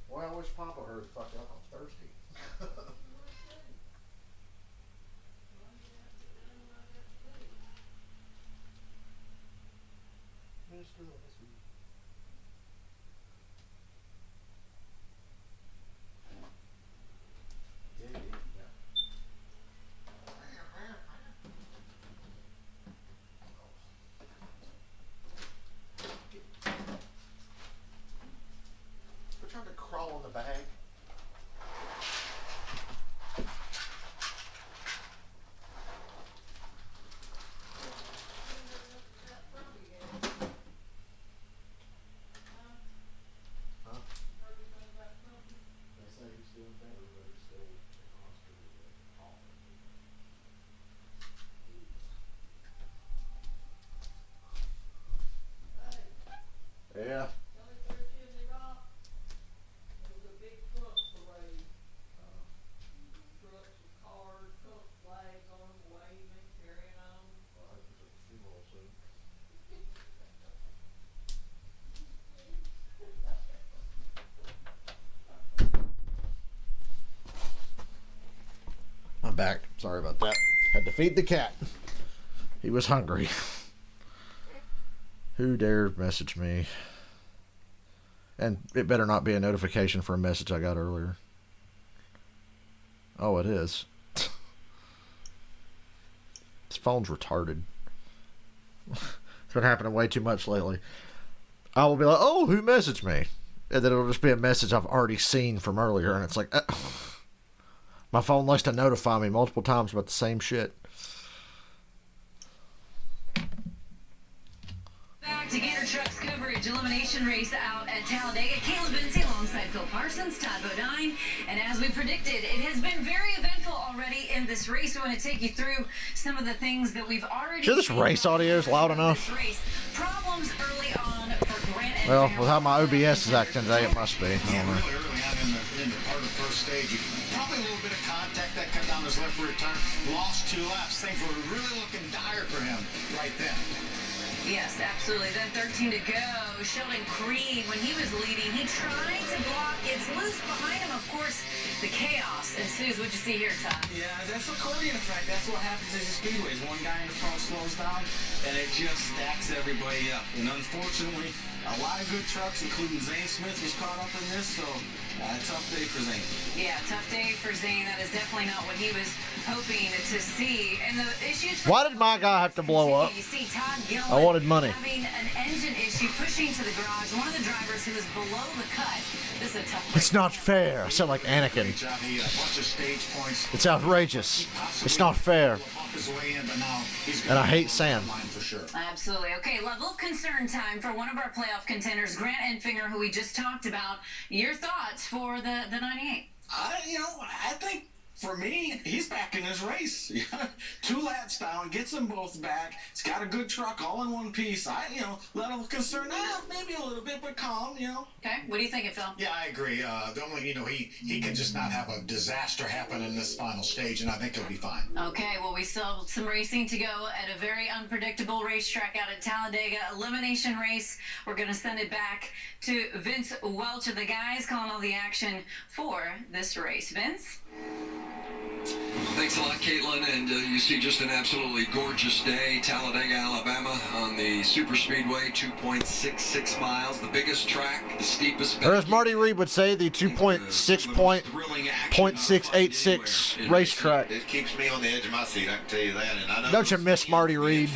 Well, I wish Papa heard fuck up. I'm thirsty. We're trying to crawl on the bag. Yeah. I'm back. Sorry about that. Had to feed the cat. He was hungry. Who dared message me? And it better not be a notification for a message I got earlier. Oh, it is. This phone's retarded. It's been happening way too much lately. I will be like, oh, who messaged me? And then it'll just be a message I've already seen from earlier. And it's like, my phone likes to notify me multiple times about the same shit. Back to Gator Trucks coverage, elimination race out at Talladega. Caleb Benzie alongside Phil Parsons, Todd Bodine. And as we predicted, it has been very eventful already in this race. We want to take you through some of the things that we've already Sure, this race audio is loud enough. Problems early on for Grant. Well, with how my OBS is acting today, it must be. I don't know. Really early on in the part of the first stage, probably a little bit of contact that cut down his left rear tire. Lost 2 laps. Things were really looking dire for him right then. Yes, absolutely. Then 13 to go. Sheldon Creed, when he was leading, he tried to block. It's loose behind him, of course. The chaos ensues. What'd you see here, Todd? Yeah, that's accordion effect. That's what happens at the speedways. One guy in the front slows down, and it just stacks everybody up. And unfortunately, a lot of good trucks, including Zane Smith, was caught up in this, so tough day for Zane. Yeah, tough day for Zane. That is definitely not what he was hoping to see. And the issues... Why did my guy have to blow up? You see Todd Gilliland I wanted money. having an engine issue, pushing to the garage. One of the drivers who was below the cut. This is a tough... It's not fair. I sound like Anakin. It's outrageous. It's not fair. And I hate sand. Absolutely. Okay, level of concern time for one of our playoff playoff contenders. Grant Enfinger, who we just talked about. Your thoughts for the 98? I think for me, he's back in his race. 2 laps down, gets them both back. He's got a good truck all in one piece. Little concerned, maybe a little bit, but calm, Okay, what do you think, Phil? Yeah, I agree. The only, he can just not have a disaster happen in this final stage, and I think he'll be fine. Okay, well, we still have some racing to go at a very unpredictable racetrack out at Talladega. Elimination race. We're going to send it back to Vince Welch of the guys calling all the action for this race. Vince? Thanks a lot, Caitlin. And you see just an absolutely gorgeous day. Talladega, Alabama on the super speedway, 2.66 miles, the biggest track, the steepest. Or as Marty Reed would say, the 2.686 racetrack. It keeps me on the edge of my seat, I can tell you that. And I know Don't you miss Marty Reed?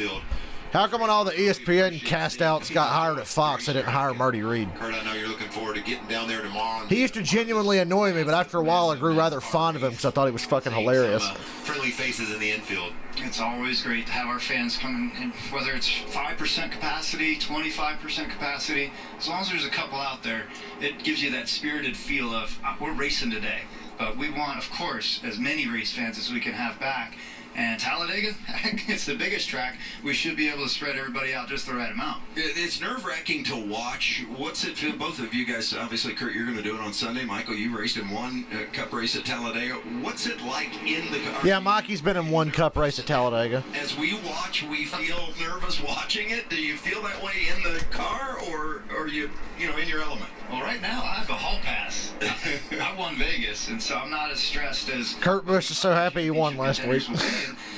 How come when all the ESPN cast outs got hired at Fox, they didn't hire Marty Reed? Kurt, I know you're looking forward to getting down there tomorrow. He used to genuinely annoy me, but after a while I grew rather fond of him because I thought he was fucking hilarious. Friendly faces in the infield. It's always great to have our fans come in, whether it's 5% capacity, 25% capacity. As long as there's a couple out there, it gives you that spirited feel of, we're racing today. But we want, of course, as many race fans as we can have back. And Talladega, it's the biggest track. We should be able to spread everybody out just the right amount. It's nerve-wracking to watch. What's it feel? Both of you guys, obviously, Kurt, you're going to do it on Sunday. Michael, you raced in one cup race at Talladega. What's it like in the car? Yeah, Mikey's been in one cup race at Talladega. As we watch, we feel nervous watching it. Do you feel that way in the car, or are you in your element? Well, right now, I have a hall pass. I won Vegas, and so I'm not as stressed as... Kurt Busch is so happy he won last week.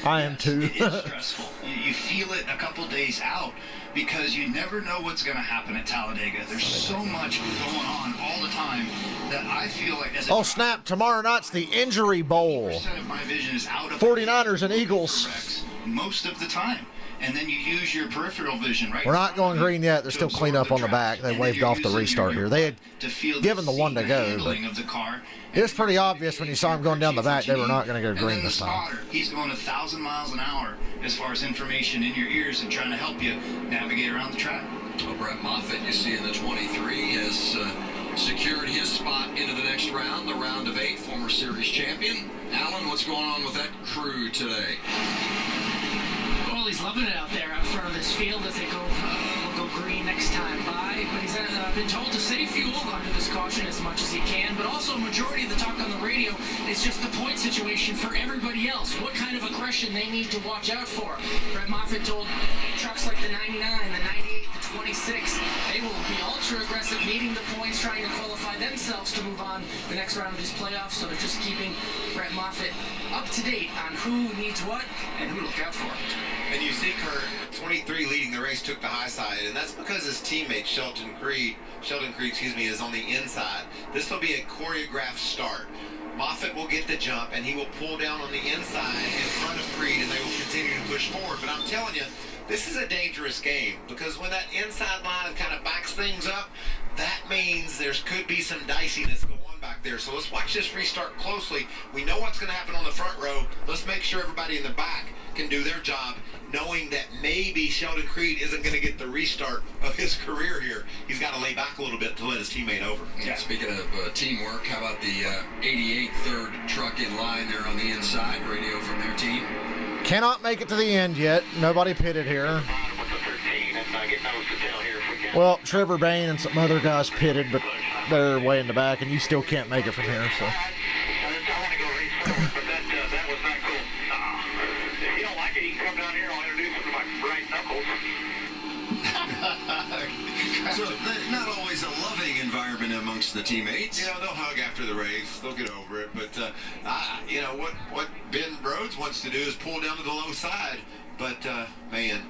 I am too. It is stressful. You feel it a couple days out because you never know what's going to happen at Talladega. There's so much going on all the time that I feel like... Oh, snap. Tomorrow night's the Injury Bowl. 80% of my vision is out of 49ers and Eagles. Most of the time. And then you use your peripheral vision, right? We're not going green yet. There's still cleanup on the back. They waved off the restart here. They had given the one to go, but it was pretty obvious when you saw him going down the back they were not going to go green this time. He's going 1,000 miles an hour as far as information in your ears and trying to help you navigate around the track. Well, Brett Moffitt, you see in the 23, has secured his spot into the next round, the round of 8, former series champion. Alan, what's going on with that crew today? Well, he's loving it out there out front of his field as they go green next time by. But he's been told to save fuel under this caution as much as he can. But also, a majority of the talk on the radio is just the point situation for everybody else. What kind of aggression they need to watch out for. Brett Moffitt told trucks like the 99, the 98, the 26, they will be ultra aggressive, needing the points, trying to qualify themselves to move on the next round of these playoffs. So they're just keeping Brett Moffitt up to date on who needs what and who to look out for. And you see Kurt, 23 leading the race, took the high side, and that's because his teammate Sheldon Creed, is on the inside. This will be a choreographed start. Moffitt will get the jump, and he will pull down on the inside in front of Creed, and they will continue to push forward. But I'm telling you, this is a dangerous game, because when that inside line kind of backs things up, that means there could be some diciness going on back there. So let's watch this restart closely. We know what's going to happen on the front row. Let's make sure everybody in the back can do their job, knowing that maybe Sheldon Creed isn't going to get the restart of his career here. He's got to lay back a little bit to let his teammate over. Yeah. Speaking of teamwork, how about the 88 third truck in line there on the inside? Radio from their team. Cannot make it to the end yet. Nobody pitted here. Well, Trevor Bain and some other guys pitted, but they're way in the back, and you still can't make it from here. So. So not always a loving environment amongst the teammates. They'll hug after the race. They'll get over it. But, what Ben Rhodes wants to do is pull down to the low side. But, man,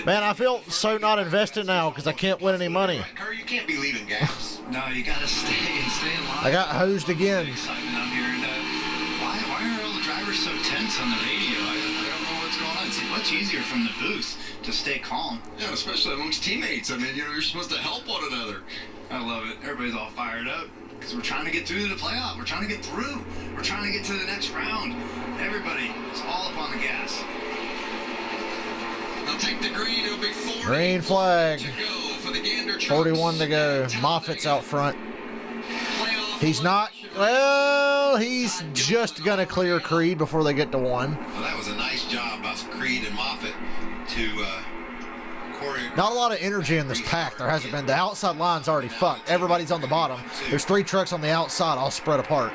I feel so not invested now because I can't win any money. Kurt, you can't be leaving gaps. No, you got to stay in line. I got hosed again. Why are all the drivers so tense on the radio? I don't know what's going on. It's much easier from the booth to stay calm. Yeah, especially amongst teammates. I mean, you're supposed to help one another. I love it. Everybody's all fired up because we're trying to get through to the playoff. We're trying to get through. We're trying to get to the next round. Everybody is all up on the gas. They'll take the green. It'll be 40 green flag to go for the Gander trucks. 41 to go. Moffitt's out front. He's not. Well, he's just going to clear Creed before they get to 1. Well, that was a nice job by Creed and Moffitt to choreograph. Not a lot of energy in this pack. There hasn't been. The outside line's already fucked. Everybody's on the bottom. There's 3 trucks on the outside all spread apart.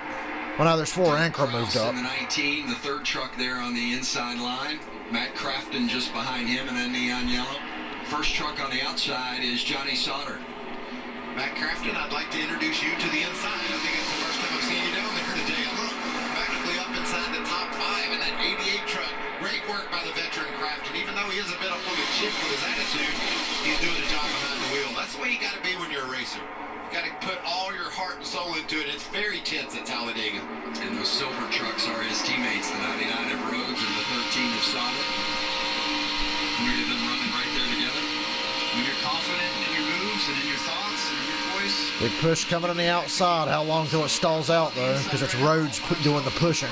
Well, now there's 4. Ankara moved up. In the 19, the 3rd truck there on the inside line. Matt Crafton just behind him, and then neon yellow. First truck on the outside is Johnny Sauter. Matt Crafton, I'd like to introduce you to the inside. I think it's the first time I've seen you down there today. Look, practically up inside the top 5 in that 88 truck. Great work by the veteran Crafton. Even though he is a bit up on the chip with his attitude, he's doing a job behind the wheel. That's the way you got to be when you're a racer. You got to put all your heart and soul into it. It's very tense at Talladega. And those silver trucks are his teammates, the 99 of Rhodes and the 13 of Sauter. Look at them running right there together. When you're confident in your moves and in your thoughts and in your voice. Big push coming on the outside. How long till it stalls out, though? Because it's Rhodes doing the pushing.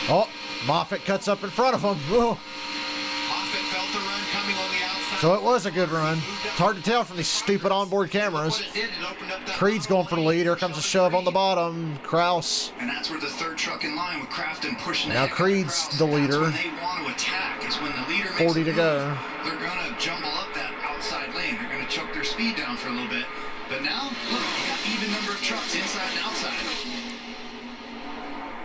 Oh, Moffitt cuts up in front of him. Whoa. Moffitt felt the run coming on the outside. So it was a good run. It's hard to tell from these stupid onboard cameras. Creed's going for the lead. Here comes a shove on the bottom. Kraus. And that's where the 3rd truck in line with Crafton pushing. Now Creed's the leader. That's when they want to attack. Is when the leader makes 40 to go. They're going to jumble up that outside lane. They're going to choke their speed down for a little bit. But now, look, you got even number of trucks inside and outside.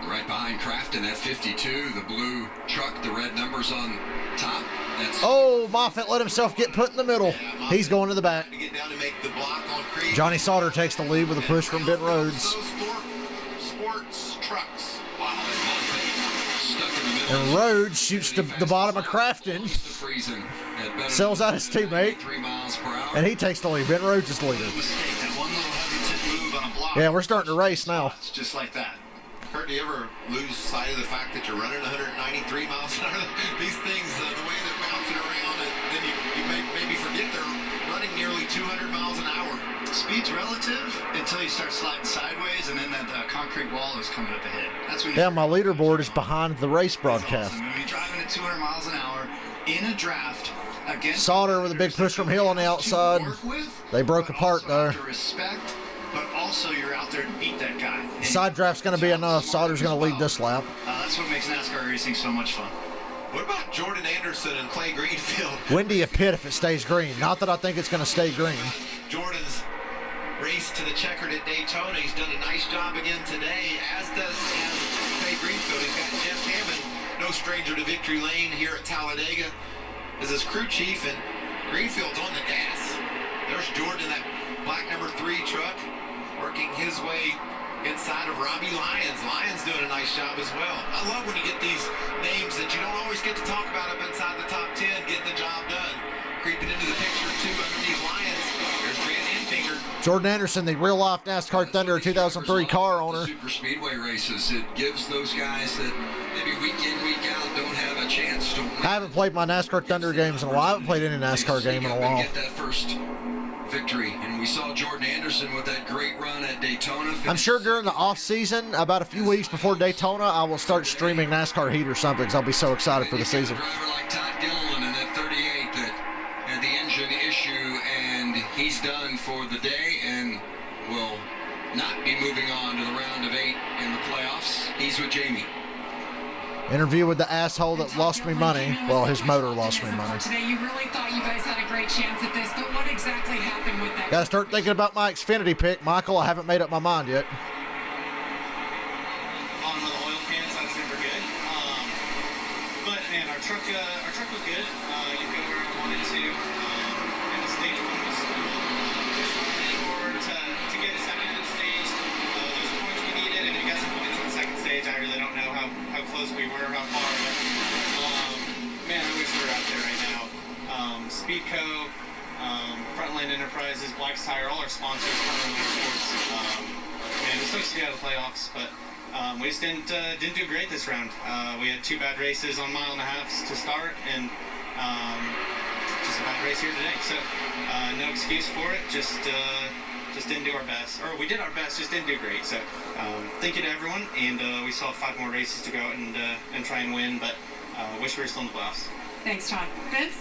Right behind Crafton, that 52, the blue truck, the red numbers on top. That's Oh, Moffitt let himself get put in the middle. He's going to the back. To get down to make the block on Creed. Johnny Sauter takes the lead with a push from Ben Rhodes. Those sports trucks. wow, stuck in the middle. And Rhodes shoots the bottom of Crafton. Freezing at better Sells out his teammate. 3 miles per hour. And he takes the lead. Ben Rhodes is the leader. Mistake, that one little hesitant move on a block. Yeah, we're starting to race now. It's just like that. Kurt, do you ever lose sight of the fact that you're running 193 miles an hour? These things, the way they're bouncing around, and then you maybe forget they're running nearly 200 miles an hour. Speed's relative until you start sliding sideways, and then that concrete wall is coming up ahead. That's when you Yeah, my leaderboard is behind the race broadcast. When you're driving at 200 miles an hour in a draft against Sauter with a big push from Hill on the outside. They broke apart though. To respect, but also you're out there to beat that guy. And Side draft's going to be enough. Sauter's going to lead this lap. that's what makes NASCAR racing so much fun. What about Jordan Anderson and Clay Greenfield? Windy a pit if it stays green. Not that I think it's going to stay green. Jordan's race to the checkered at Daytona. He's done a nice job again today, as does Clay Greenfield. He's got Jeff Hammond, no stranger to victory lane here at Talladega, as his crew chief, and Greenfield's on the gas. There's Jordan, that black number 3 truck, working his way inside of Robbie Lyons. Lyons doing a nice job as well. I love when you get these names that you don't always get to talk about up inside the top 10, getting the job done. Creeping into the picture, too, underneath Lyons. There's Grant Enfinger. Jordan Anderson, the real-life NASCAR Thunder 2003 car owner. Super speedway races, it gives those guys that maybe week in, week out don't have a chance to win. I haven't played my NASCAR Thunder games in a while. I haven't played any NASCAR game in a while. Get that first victory, and we saw Jordan Anderson with that great run at Daytona. I'm sure during the off season, about a few weeks before Daytona, I will start streaming NASCAR Heat or something because I'll be so excited for the season. A driver like Todd Gilliland in that 38 that had the engine issue, and he's done for the day and will not be moving on to the round of 8 in the playoffs. He's with Jamie. Interview with the asshole that lost me money. Well, his motor lost me money. Today, you really thought you guys had a great chance at this, but what exactly happened with that? Gotta start thinking about my Xfinity pick. Michael, I haven't made up my mind yet. On the oil cans, that's never good. But man, our truck was good. You go where I wanted to. And the stage 1 was to get us out of the stage. Those points we needed, and we got some points in the second stage. I really don't know how close we were, how far. But man, I wish we were out there right now. Speedco, Frontline Enterprises, Black's Tire, all our sponsors, Frontline Motorsports. Man, it sucks to get out of the playoffs, but we just didn't do great this round. We had 2 bad races on 1.5 miles to start, and just a bad race here today. So no excuse for it. Just didn't do our best, or we did our best, just didn't do great. So thank you to everyone, and we still have 5 more races to go and try and win, but wish we were still in the playoffs. Thanks, Todd. Vince?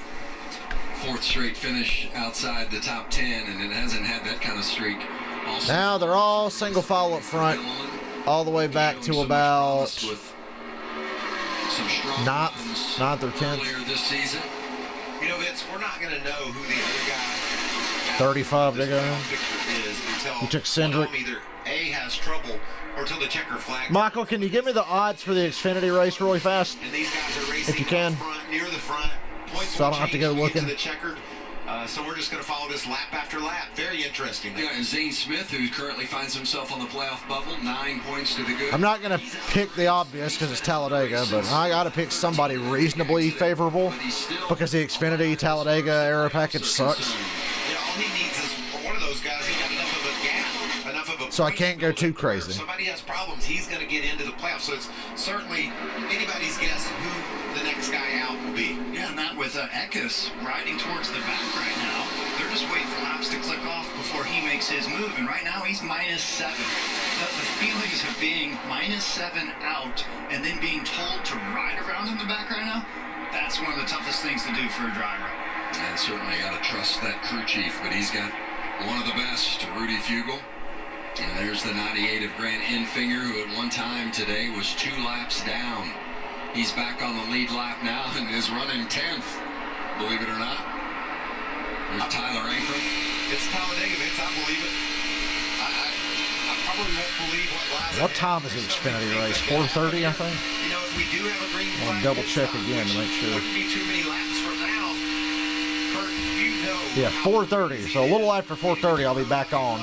fourth straight finish outside the top 10, and it hasn't had that kind of streak. Now they're all single file up front, all the way back to about ninth or 10th. This season. You know, Vince, we're not going to know who the other guy 35 to go. is until You took Cindric. either A has trouble or till the checker flag. Michael, can you give me the odds for the Xfinity race really fast? And these guys are racing If you can. front, near the front. Points So I will don't have to change go when we get looking. to the checkered. So we're just going to follow this lap after lap. Very interesting. Yeah, and Zane Smith, who currently finds himself on the playoff bubble, 9 points to the good. I'm not going to pick the obvious because it's Talladega, but I got to pick somebody reasonably favorable because the Xfinity Talladega aero package sucks. Yeah, all he needs is for one of those guys. He's got enough of a gap, enough of a. So I can't go too crazy. If somebody has problems, he's going to get into the playoffs. So it's certainly anybody's guess who the next guy out will be. Yeah, and that with Eckes riding towards the back right now. They're just waiting for laps to click off before he makes his move, and right now he's -7. The feelings of being -7 out and then being told to ride around in the back right now, that's one of the toughest things to do for a driver. And certainly got to trust that crew chief, but he's got one of the best, Rudy Fugle. And there's the 98 of Grant Enfinger, who at one time today was 2 laps down. He's back on the lead lap now and is running 10th, believe it or not. There's Tyler Ankrum. It's Talladega, Vince. I believe it. I probably won't believe what lies What ahead. time is the Xfinity race? 4:30, I think. You know, if we do have a green I'll flag, double check again to make sure. wouldn't be too many laps from now. Kurt, you know. Yeah, 4:30. So a little after 4:30, I'll be back on.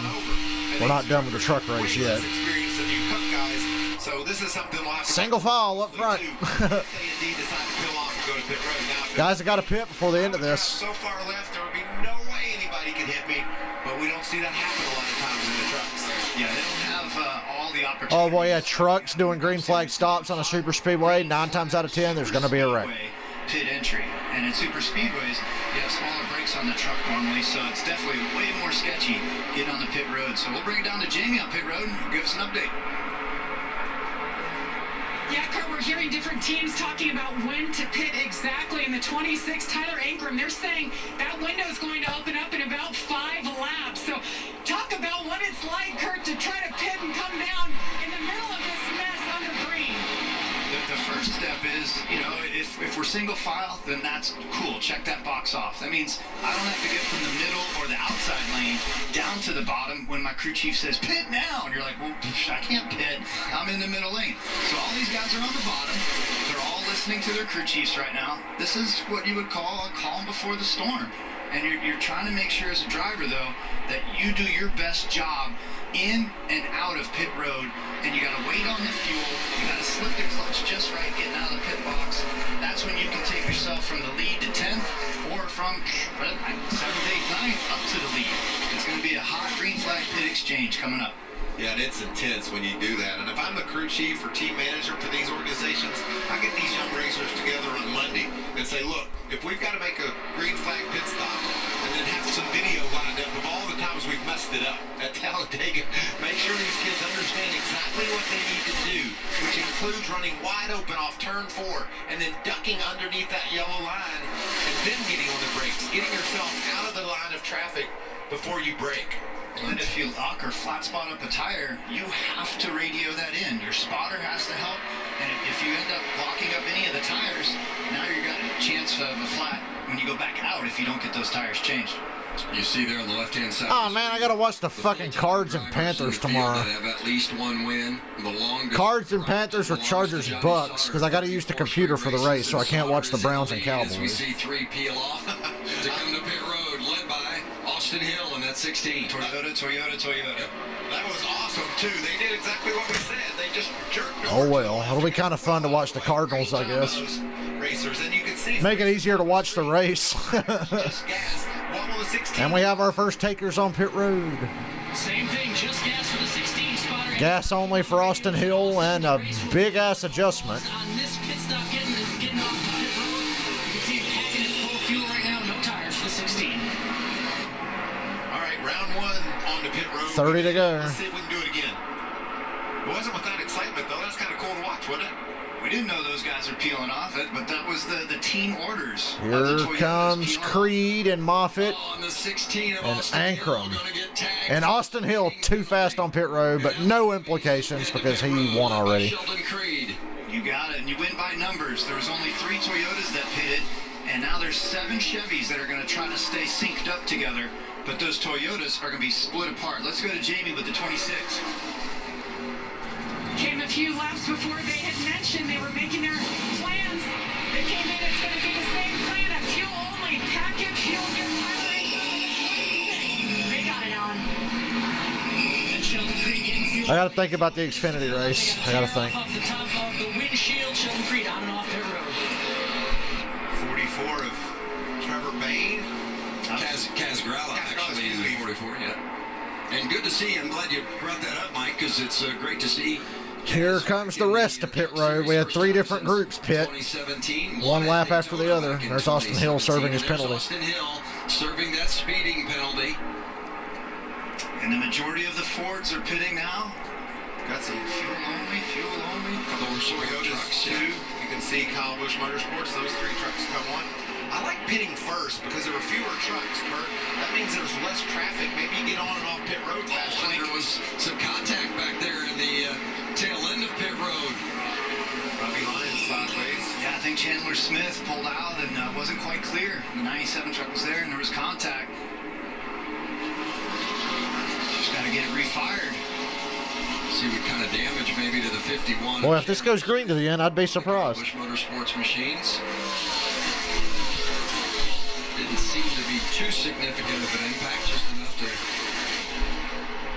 We're not done with the truck race yet. Experience than you Cup guys. So this is something we'll have to Single file up front. if they indeed decide to peel off and go to pit road. Now, if Guys, I got to pit before the end of this. so far left, there would be no way anybody could hit me. But we don't see that happen a lot of times in the trucks. Yeah, they don't have all the opportunities. Oh boy, yeah, trucks doing green flag stops on a super speedway. 9 times out of 10, there's going to be a wreck. Pit entry, and in super speedways you have smaller brakes on the truck normally, so it's definitely way more sketchy getting on the pit road. So we'll bring it down to Jamie on pit road and give us an update. Yeah, Kurt, we're hearing different teams talking about when to pit exactly. In the 26, Tyler Ankrum, they're saying that window is going to open up in about 5 laps. So talk about what it's like, Kurt, to try to pit and come down in the middle of this mess under green. The first step is, if we're single file, then that's cool. Check that box off. That means I don't have to get from the middle or the outside lane down to the bottom when my crew chief says, pit now. And you're like, well, I can't pit. I'm in the middle lane. So all these guys are on the bottom. They're all listening to their crew chiefs right now. This is what you would call a calm before the storm. And you're trying to make sure as a driver, though, that you do your best job in and out of pit road, and you got to wait on the fuel, you got to slip the clutch just right getting out of the pit box. That's when you can take yourself from the lead to 10th, or from 7th, 8th, 9th up to the lead. It's going to be a hot green flag pit exchange coming up. Yeah, and it's intense when you do that. And if I'm the crew chief or team manager for these organizations, I get these young racers together on Monday and say, look, if we've got to make a green flag pit stop and then have some video lined up of all the times we've messed it up at Talladega, make sure these kids understand exactly what they need to do, which includes running wide open off turn 4 and then ducking underneath that yellow line and then getting on the brakes, getting yourself out of the line of traffic before you brake. And if you lock or flat spot up a tire, you have to radio that in. Your spotter has to help, and if you end up locking up any of the tires, now you've got a chance of a flat when you go back out if you don't get those tires changed. You see there on the left-hand side. Oh man, I gotta watch the fucking Cards and Panthers tomorrow. That have at least one win. The longest Cards and Panthers or Chargers Bucks, because I gotta use the computer for the race, so I can't watch the Browns and As we Cowboys. see 3 peel off to come to pit road, led by Austin Hill in that 16. Toyota. That was awesome, too. They did exactly what we said. They just jerked Oh over well, it'll be kind of fun to watch the Cardinals, I guess. those racers, and you can see Make it easier to watch the race. just gas. What will the 16? And we have our first takers on pit road. Same thing, just gas for the 16 spotter. Gas only for Austin Hill and a big ass adjustment. On this pit stop, getting off the pit road. You can see it packing it full of fuel right now. No tires for the 16. All right, round 1 on the pit road. 30 to go. Let's see if we can do it again. It wasn't without excitement, though. That's kind of cool to watch, wasn't it? We We didn't know those guys were peeling off it, but that was the team orders. Here comes Creed and Moffitt On the 16 of and Austin Ankrum. Hill, gonna get tagged. And Austin Hill too fast on pit road, but no implications because he won already. Sheldon Creed. You got it, and you win by numbers. There was only 3 Toyotas that pitted, and now there's 7 Chevys that are going to try to stay synced up together, but those Toyotas are going to be split apart. Let's go to Jamie with the 26. Came a few laps before they had mentioned they were making their plans. They came in, it's going to be the same plan, a fuel only packet, fuel gear firing. They got it on. And Sheldon Creed getting fuel. I got to think about the Xfinity race. I got to think. Off the top of the windshield, Sheldon Creed on and off pit road. 44 of Trevor Bain. Kaz Gralla actually in the 44, yeah. And good to see. I'm glad you brought that up, Mike, because it's great to see. Here comes the rest of pit road. We had 3 different groups pit. 2017, One lap after the other. There's Austin Hill serving his penalty. Austin Hill serving that speeding penalty. And the majority of the Fords are pitting now. Got some Fuel only. Those Toyotas too. You can see Kyle Busch Motorsports. Those 3 trucks come on. I like pitting first because there are fewer trucks, Kurt. That means there's less traffic. Maybe you get on and off pit road faster. There was some contact back there in the tail end of pit road. Robbie Lyons sideways. Yeah, I think Chandler Smith pulled out and wasn't quite clear. The 97 truck was there and there was contact. Just got to get it refired. See what kind of damage maybe to the 51. Boy, if this goes green to the end, I'd be surprised. Busch Motorsports machines. Didn't seem to be too significant of an impact, just enough to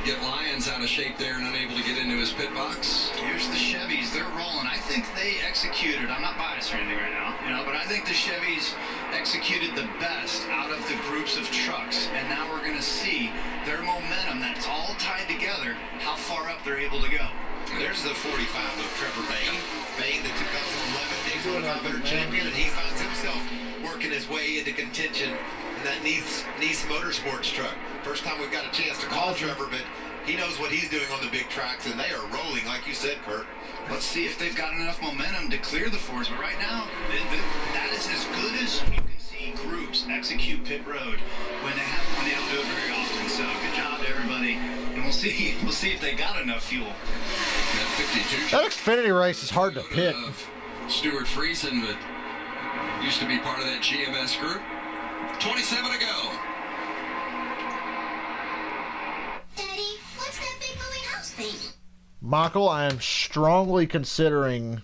get Lyons out of shape there and unable to get into his pit box. Here's the Chevys. They're rolling. I think they executed. I'm not biased or anything right now, but I think the Chevys executed the best out of the groups of trucks. And now we're going to see their momentum that's all tied together, how far up they're able to go. There's the 45 of Trevor Bain. Bain, the 2011 Daytona 500 champion, and he finds himself working his way into contention in that Nice Motorsports truck. First time we've got a chance to call Trevor, but he knows what he's doing on the big tracks, and they are rolling, like you said, Kurt. Let's see if they've got enough momentum to clear the Fords. But right now, that is as good as you can see groups execute pit road when they don't do it very often. So good job to everybody, and we'll see if they got enough fuel. That 52. That Xfinity race is hard to pit. Stuart Friesen, but used to be part of that GMS group. 27 to go. Daddy, what's that big moving house thing? Michael, I am strongly considering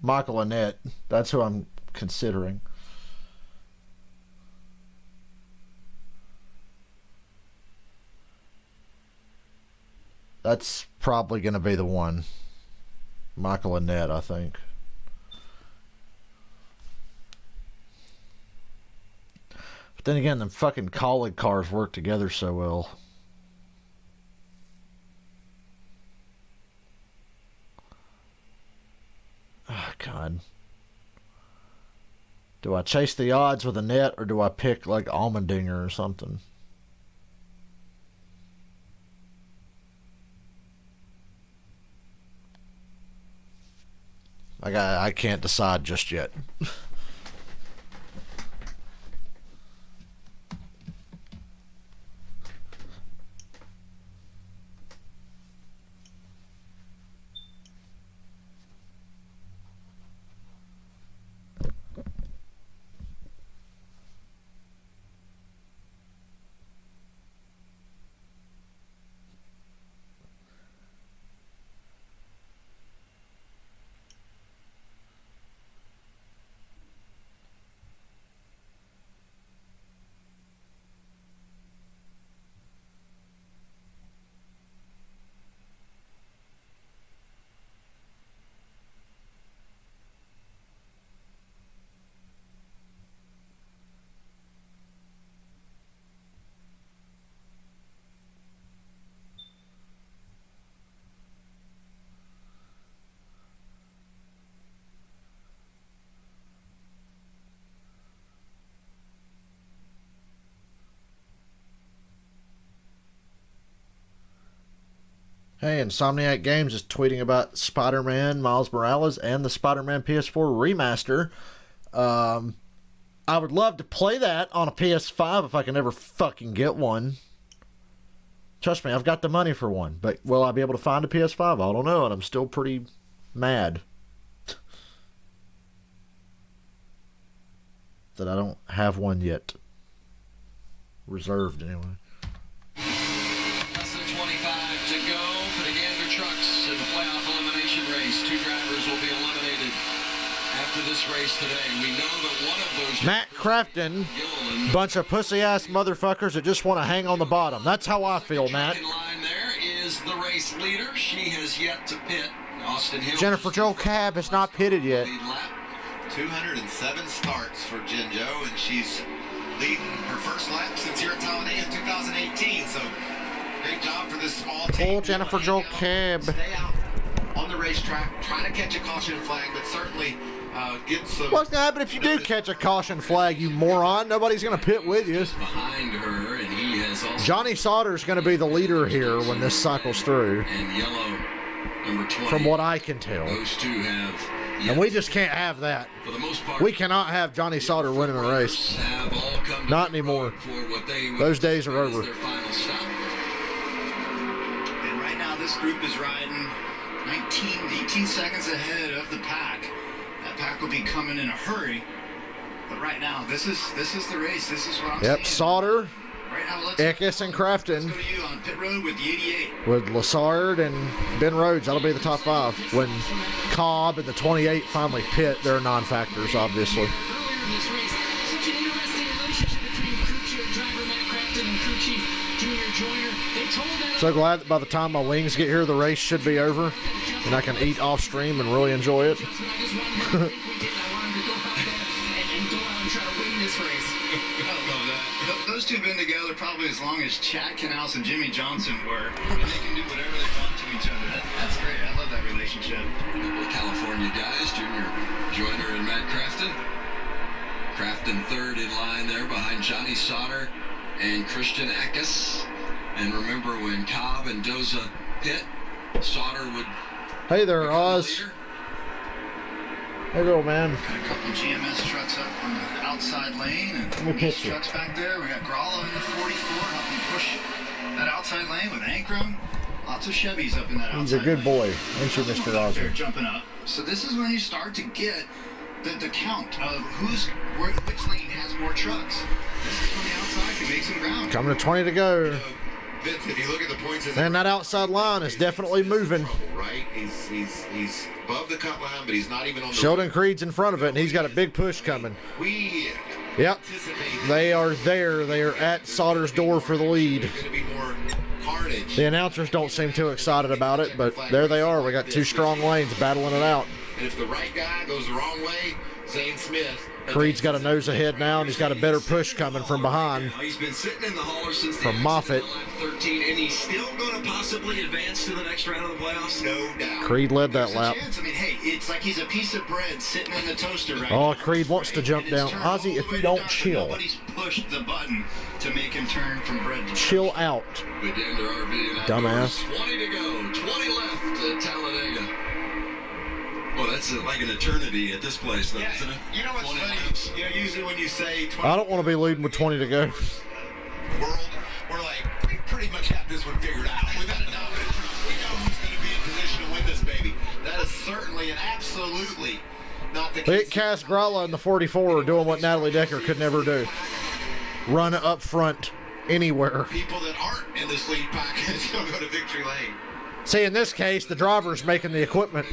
Michael Annette. That's who I'm considering. That's probably going to be the one. Michael Annette, I think. But then again, the fucking colleague cars work together so well. Oh, God. Do I chase the odds with a net or do I pick like Allmendinger or something? I can't decide just yet. Hey, Insomniac Games is tweeting about Spider-Man Miles Morales and the Spider-Man PS4 remaster. I would love to play that on a PS5 if I can ever fucking get one. Trust me, I've got the money for one. But will I be able to find a PS5? I don't know, and I'm still pretty mad that I don't have one yet. Reserved, anyway. Less than 25 to go for the Gander Trucks in the playoff elimination race. 2 drivers will be eliminated after this race today. We know that one of those... Matt Crafton, bunch of pussy-ass motherfuckers that just want to hang on the bottom. That's how I feel, Matt. In line there is the race leader. She has yet to pit. Austin Hill. Jennifer Joel Cab has not pitted yet. 207 starts for Jen Joe, and she's leading her first lap since here at Talladega in 2018. So great job for this small team. Poor Jennifer Joel Cab. Stay out on the racetrack, trying to catch a caution flag, but certainly get some. What's gonna happen if you do catch a caution flag, you moron? Nobody's gonna pit with you. Behind her, and he has also. Johnny Sauter's gonna be the leader here when this cycles through. And yellow, number 20. From what I can tell. Those two have. And we just can't have that. For the most part, we cannot have Johnny Sauter winning a race. Not anymore. Those days are over. And right now, this group is riding 18 seconds ahead of the pack. That pack will be coming in a hurry. But right now, this is the race. This is what I'm saying. Yep, Sauter, Right now, Eckes, and Crafton. Let's go to you on pit road with the 88. With Lassard and Ben Rhodes, that'll be the top 5. When Cobb and the 28 finally pit, they're non-factors, obviously. Earlier in this race, such an interesting relationship between crew chief driver Matt Crafton and crew chief Junior Joyner. They told them. So glad that by the time my wings get here, the race should be over, and I can eat off stream and really enjoy it. I wanted to go out there and go out and try to win this race. I love that. Those two have been together probably as long as Chad Knaus and Jimmy Johnson were. And they can do whatever they want to each other. That's great. I love that relationship. The California guys, Junior Joyner and Matt Crafton. Crafton third in line there behind Johnny Sauter and Christian Eckes. And remember when Cobb and Doza pit, Sauter would. Hey there, Oz. Hey, little man. Got a couple GMS trucks up on the outside lane, and these trucks back there. We got Gralla in the 44 helping push that outside lane with Ankrum. Lots of Chevys up in that outside lane. He's a good boy, ain't you, Mr. Oz? They're jumping up. So this is when you start to get the count of which lane has more trucks. This is when the outside can make some ground. Coming to 20 to go. Vince, if you look at the points, And that outside line is definitely moving. Right, he's above the cut line, but he's not even on the. Sheldon Creed's in front of it, and he's got a big push coming. Yep, they are there. They are at Sauter's door for the lead. The announcers don't seem too excited about it, but there they are. We got 2 strong lanes battling it out. And if the right guy goes the wrong way, Zane Smith. Creed's got a nose ahead now, and he's got a better push coming from behind. He's been sitting in the hauler since from Moffitt. 13, and he's still going to possibly advance to the next round of the playoffs. No doubt. Creed led that lap. I mean, hey, it's like he's a piece of bread sitting in the toaster right Oh, now. Creed wants to jump down. Ozzy, if you don't chill. Nobody's pushed the button to make him turn from bread to Chill out. The Gander RV and Dumbass. 20 to go. 20 left at Talladega. Well, that's like an eternity at this place, though, isn't it? You know what's funny? You know, usually when you say 20 I don't want to be leading with 20 to go. world, we're like, we pretty much have this one figured out. We got it down. We know who's going to be in position to win this baby. That is certainly and absolutely not the case. Hit Cass Gralla in the 44 doing what Natalie Decker could never do. Run up front anywhere. People that aren't in this lead pack can still go to victory lane. See, in this case, the driver's making the equipment.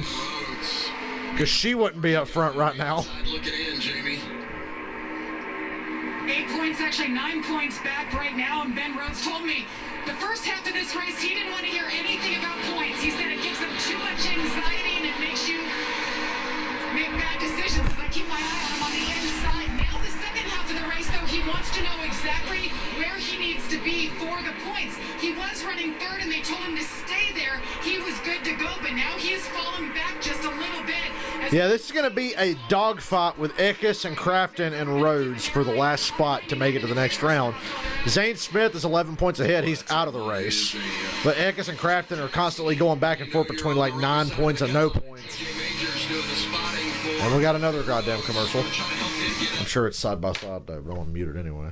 Because she wouldn't be up front right now. Looking in, Jamie. 8 points, actually 9 points back right now. And Ben Rhodes told me the first half of this race, he didn't want to hear anything about points. He said it gives him too much anxiety and it makes you make bad decisions. As I keep my eye on him on the inside. Now the second half of the race, though, he wants to know exactly where he needs to be for the points. He was running third and they told him to stay there. He was good to go, but now he has fallen back just a little bit. Yeah, this is going to be a dogfight with Eckes and Crafton and Rhodes for the last spot to make it to the next round. Zane Smith is 11 points ahead. He's out of the race. But Eckes and Crafton are constantly going back and forth between like 9 points and no points. And we got another goddamn commercial. I'm sure it's side by side though, but I'm gonna mute it anyway.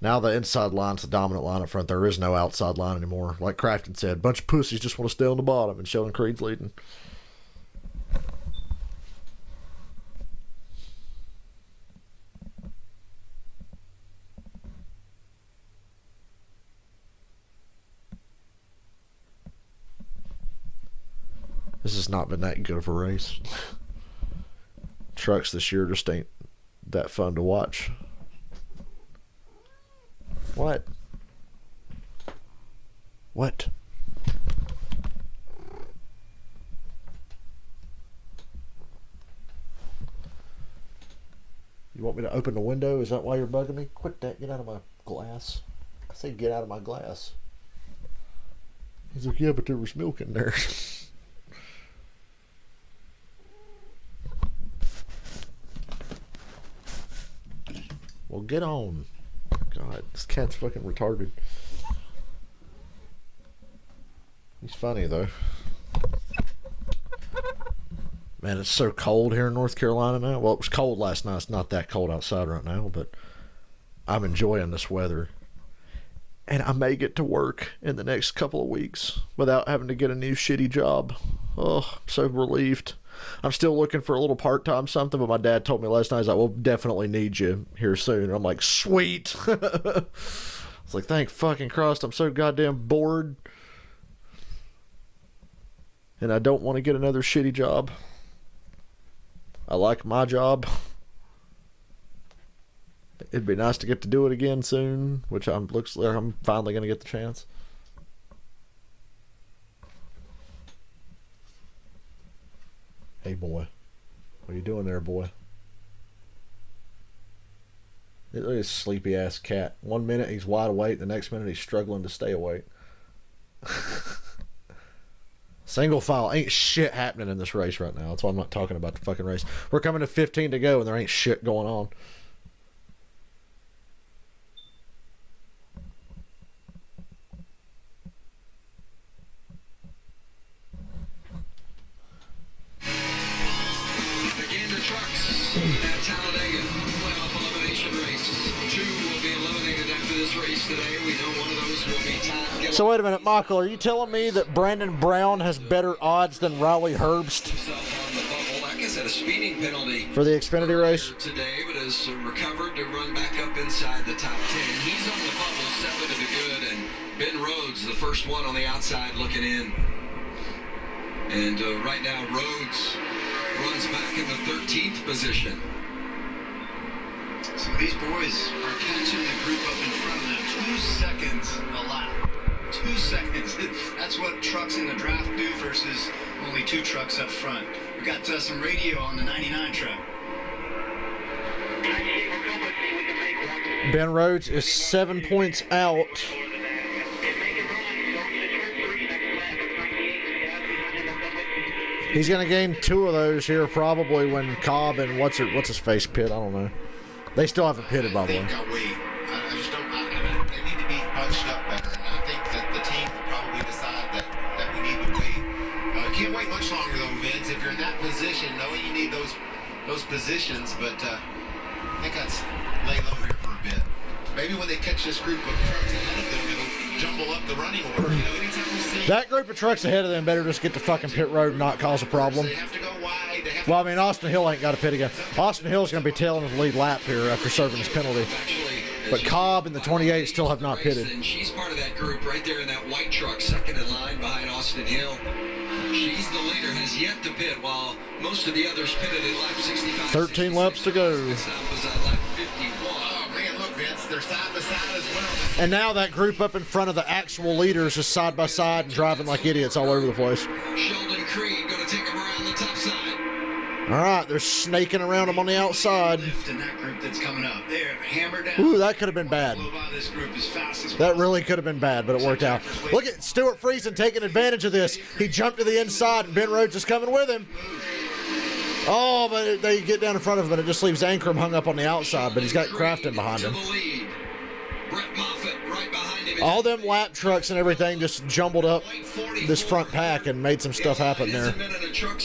Now the inside line's the dominant line up front. There is no outside line anymore. Like Crafton said, bunch of pussies just want to stay on the bottom, and Sheldon Creed's leading. This has not been that good of a race. Trucks this year just ain't that fun to watch. What? What? You want me to open the window? Is that why you're bugging me? Quit that. Get out of my glass. I said get out of my glass. He's like, yeah, but there was milk in there. Well, get on. God, this cat's fucking retarded. He's funny, though. Man, it's so cold here in North Carolina now. Well, it was cold last night. It's not that cold outside right now, but I'm enjoying this weather. And I may get to work in the next couple of weeks without having to get a new shitty job. Oh, I'm so relieved. I'm still looking for a little part-time something, but my dad told me last night, he's like, we'll definitely need you here soon. And I'm like, sweet. It's like, thank fucking Christ, I'm so goddamn bored. And I don't want to get another shitty job. I like my job. It'd be nice to get to do it again soon, which looks like I'm finally going to get the chance. Hey, boy. What are you doing there, boy? Look at this sleepy-ass cat. 1 minute he's wide awake, the next minute he's struggling to stay awake. Single file. Ain't shit happening in this race right now. That's why I'm not talking about the fucking race. We're coming to 15 to go, and there ain't shit going on. At Talladega, playoff elimination race. 2 will be eliminated after this race today. We know one of those will be Todd. So wait a minute, Michael, are you telling me that Brandon Brown has better odds than Riley Herbst I guess at a speeding penalty for the Xfinity race today, but has recovered to run back up inside the top 10. He's on the bubble, 7 to the good, and Ben Rhodes, the first one on the outside looking in. And right now, Rhodes runs back in the 13th position. So these boys are catching the group up in front of them. 2 seconds a lap. 2 seconds. That's what trucks in the draft do versus only 2 trucks up front. We got some radio on the 99 truck. Ben Rhodes is 7 points out. He's going to gain 2 of those here probably when Cobb and what's his face pit. I don't know. They still haven't pitted, by the way. I just don't. They need to be bunched up better, and I think that the team will probably decide that we need to wait. Can't wait much longer though, Vince. If you're in that position, knowing you need those positions, but I think I'd lay low here for a bit. Maybe when they catch this group of trucks ahead of them, it'll jumble up the running order. You know, anytime we see that group of trucks ahead of them better just get to fucking pit road and not cause a problem. they have to go wide. Well, I mean, Austin Hill ain't got a pit again. Austin Hill's going to be tailing his lead lap here after serving his penalty. But Cobb and the 28 still have not pitted. And she's part of that group right there in that white truck, second in line behind Austin Hill. She's the leader, has yet to pit, while most of the others pitted at lap 65. 13 laps to go. This was at lap 51. Oh man, look, Vince, they're side by side as well. And now that group up in front of the actual leaders is side by side and driving like idiots all over the place. Sheldon Creed going to take them around the top side. All right, they're snaking around them on the outside. In that group that's coming up, they're hammered down. Ooh, that could have been bad. This group as fast as That really could have been bad, but it worked out. Look at Stuart Friesen taking advantage of this. He jumped to the inside, and Ben Rhodes is coming with him. Oh, but they get down in front of him, and it just leaves Ankrum hung up on the outside, but he's got Crafton behind him. Brett Moffitt right behind him. All them lap trucks and everything just jumbled up this front pack and made some stuff happen there.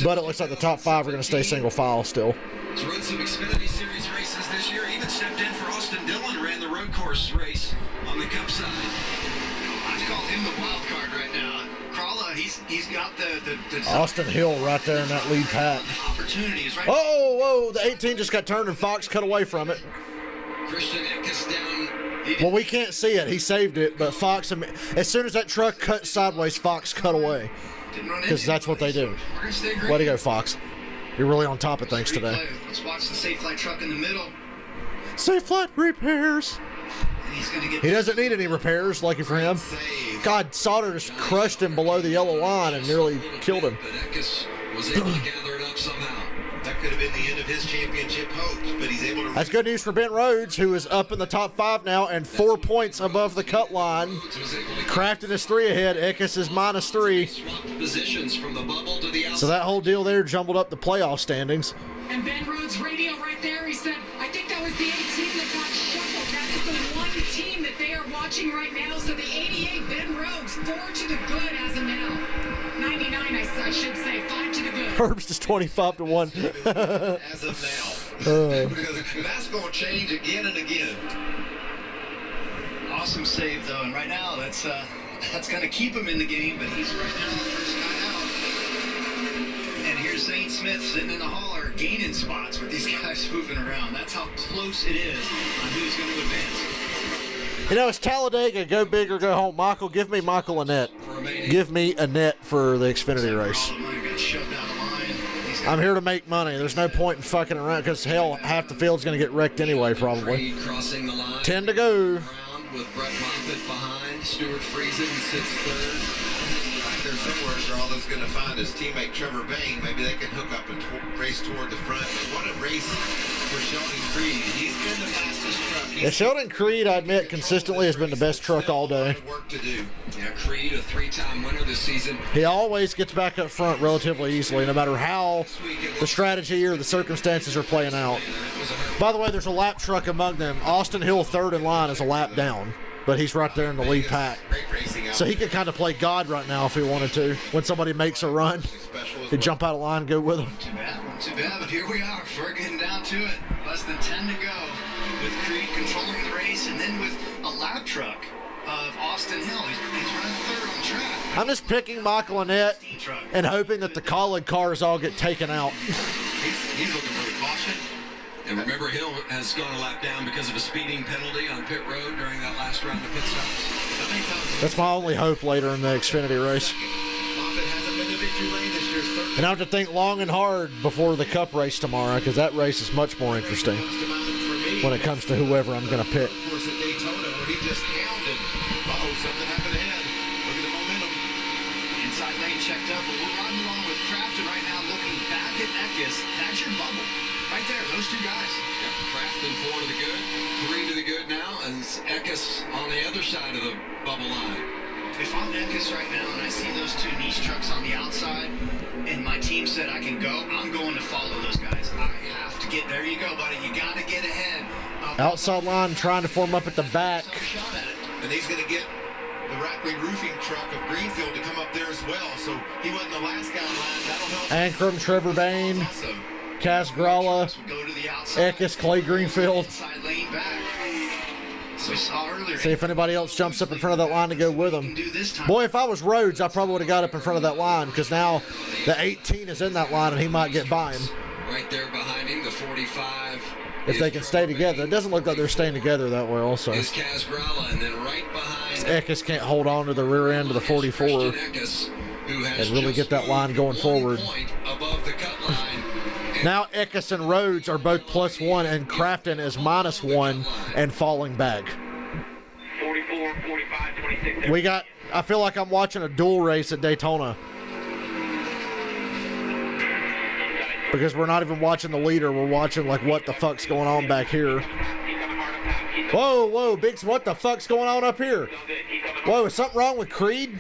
But it looks like the top 5 are going to stay single file still. He's run some Xfinity Series races this year. Even stepped in for Austin Dillon, ran the road course race on the Cup side. I'd call him the wild card right now. Crawla, he's got the Austin Hill right there in that lead pack. opportunities right. Oh, whoa, the 18 just got turned and Fox cut away from it. Christian Eckes down. Well, we can't see it. He saved it, but Fox, as soon as that truck cut sideways, Fox cut away. Because that's what they do. Way to go, Fox. You're really on top of things today. Let's watch the Safe Flight truck in the middle. Safe Flight repairs. He's gonna get. He doesn't need any repairs, lucky for him. God, Sauter just crushed him below the yellow line and nearly killed him. But Eckes was able to gather it up somehow. That could have been the end of his championship hopes, but he's able to. That's good news for Ben Rhodes, who is up in the top 5 now and 4 points above the cut line. Crafton is 3 ahead. Eckes is -3. Swapped positions from the bubble to the outside. So that whole deal there jumbled up the playoff standings. And Ben Rhodes' radio right there, he said, I think that was the 18 that got shuffled. That is the one team that they are watching right now. So the 88, Ben Rhodes, 4 to the good as of now. 99, I should say, 5 to the good. Herbst is 25-1. As of now. Because that's going to change again and again. Awesome save though, and right now that's going to keep him in the game. But he's right now the first guy out. And here's Zane Smith sitting in the hauler, gaining spots with these guys moving around. That's how close it is on who's going to advance. You know, it's Talladega. Go big or go home. Michael, give me Michael Annette. Give me Annette for the Xfinity race. I'm here to make money. There's no point in fucking around because, hell, half the field's going to get wrecked anyway, probably. Crossing the line. 10 to go. With Brett Moffitt behind. Stuart Friesen sits third. Right there somewhere, Geraldo's going to find his teammate Trevor Bain. Maybe they can hook up and race toward the front. But what a race for Sheldon Creed. He's been the fastest truck. Yeah, Sheldon Creed, I admit, consistently has been the best truck all day. Work to do. Yeah, Creed, a 3-time winner this season. He always gets back up front relatively easily, no matter how the strategy or the circumstances are playing out. By the way, there's a lap truck among them. Austin Hill, third in line, is a lap down, but he's right there in the lead pack. So he could kind of play God right now if he wanted to. When somebody makes a run, he'd jump out of line and go with them. Too bad, but here we are. We're getting down to it. Less than 10 to go with Creed controlling the race, and then with a lap truck of Austin Hill. He's running third on track. I'm just picking Michael Annette and hoping that the Collin cars all get taken out. He's looking for the caution. And remember, Hill has gone a lap down because of a speeding penalty on pit road during that last round of pit stops. That's my only hope later in the Xfinity race. Moffitt hasn't been to victory lane this year, certainly. And I have to think long and hard before the Cup race tomorrow because that race is much more interesting when it comes to whoever I'm going to pick. Of course, at Daytona, where he just hounded. Uh-oh, something happened ahead. Look at the momentum. Inside lane checked up, but we're riding along with Crafton right now, looking back at Eckes. That's your bubble. Right there, those two guys. Yep, Crafton 4 to the good, 3 to the good now, and Eckes on the other side of the bubble line. If I'm Eckes right now and I see those two niche trucks on the outside and my team said I can go, I'm going to follow those guys. I have to get, there you go, buddy. You got to get ahead. Outside line trying to form up at the back. And he's going to get the Rackley roofing truck of Greenfield to come up there as well. So he wasn't the last guy in line. That'll help. Ankrum, Trevor Bain, Kaz Gralla, Eckes, Clay Greenfield. See if anybody else jumps up in front of that line to go with them. Boy, if I was Rhodes, I probably would have got up in front of that line because now the 18 is in that line and he might get by him. Right there behind him, the 45. If they can stay together. It doesn't look like they're staying together that well. So Is Kaz Gralla, and then right behind Eckes can't hold on to the rear end of the 44 and really get that line going forward. Above the cut line. Now Eckes and Rhodes are both +1 and Crafton is -1 and falling back. 44, 45, 26. We got, I feel like I'm watching a dual race at Daytona. Because we're not even watching the leader, we're watching like what the fuck's going on back here. Whoa, Biggs, what the fuck's going on up here? Whoa, is something wrong with Creed?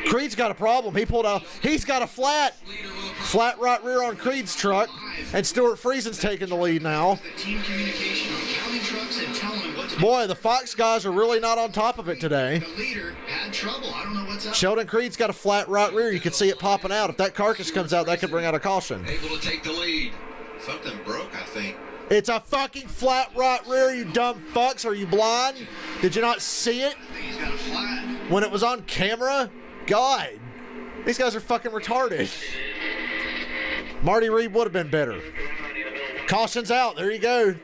Creed's got a problem. He pulled out, he's got a flat. Flat right rear on Creed's truck, and Stuart Friesen's taking the lead now. Team communication on counting trucks and telling them what to do. Boy, the Fox guys are really not on top of it today. The leader had trouble. I don't know what's up. Sheldon Creed's got a flat right rear. You can see it popping out. If that carcass comes out, that could bring out a caution. Able to take the lead. Something broke, I think. It's a fucking flat right rear, you dumb fucks. Are you blind? Did you not see it? I think he's got a flat. When it was on camera? God. These guys are fucking retarded. Marty Reed would have been better. Caution's out. There you go.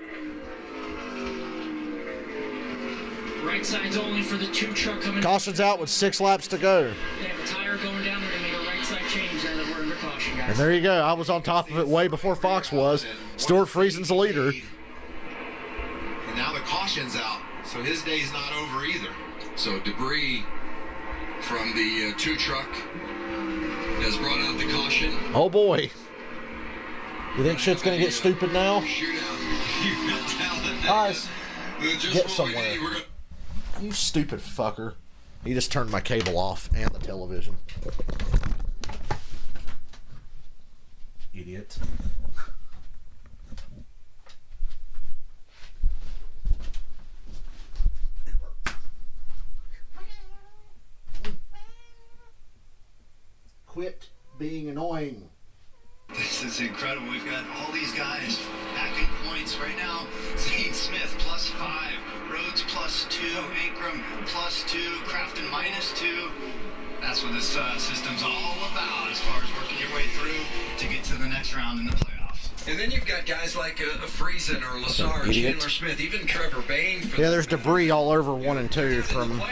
Right side's only for the 2 truck coming. Caution's out with 6 laps to go. They have a tire going down. They're going to make a right side change there. That we're under caution, guys. And there you go. I was on top of it way before Fox was. Stuart Friesen's the leader. And now the caution's out, so his day's not over either. So debris from the 2 truck has brought out the caution. Oh boy. You think shit's gonna get stupid now? Guys, get somewhere. You stupid fucker. He just turned my cable off and the television. Idiot. Quit being annoying. This is incredible. We've got all these guys backing points right now. Zane Smith +5, Rhodes +2, Ankrum +2, Crafton -2. That's what this system's all about as far as working your way through to get to the next round in the playoffs. And then you've got guys like Friesen or Lassard, Chandler Smith, even Trevor Bain. Yeah, there's debris all over 1 and 2 from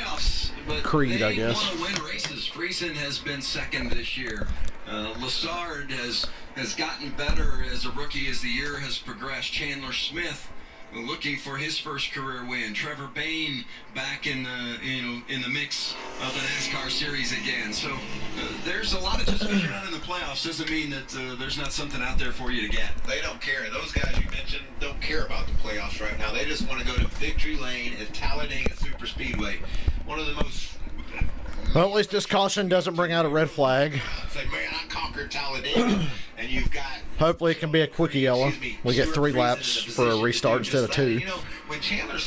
Creed, I guess. They want to win races. Friesen has been second this year. Lassard has gotten better as a rookie as the year has progressed. Chandler Smith looking for his first career win. Trevor Bain back in the mix of the NASCAR series again. So there's a lot of just because you're not in the playoffs doesn't mean that there's not something out there for you to get. They don't care. Those guys you mentioned don't care about the playoffs right now. They just want to go to Victory Lane at Talladega Super Speedway. One of the most... Well, at least this caution doesn't bring out a red flag. Say, man, I conquered Talladega, and you've got... Hopefully it can be a quickie yellow. We get 3 laps for a restart instead of 2. You know, when Chandler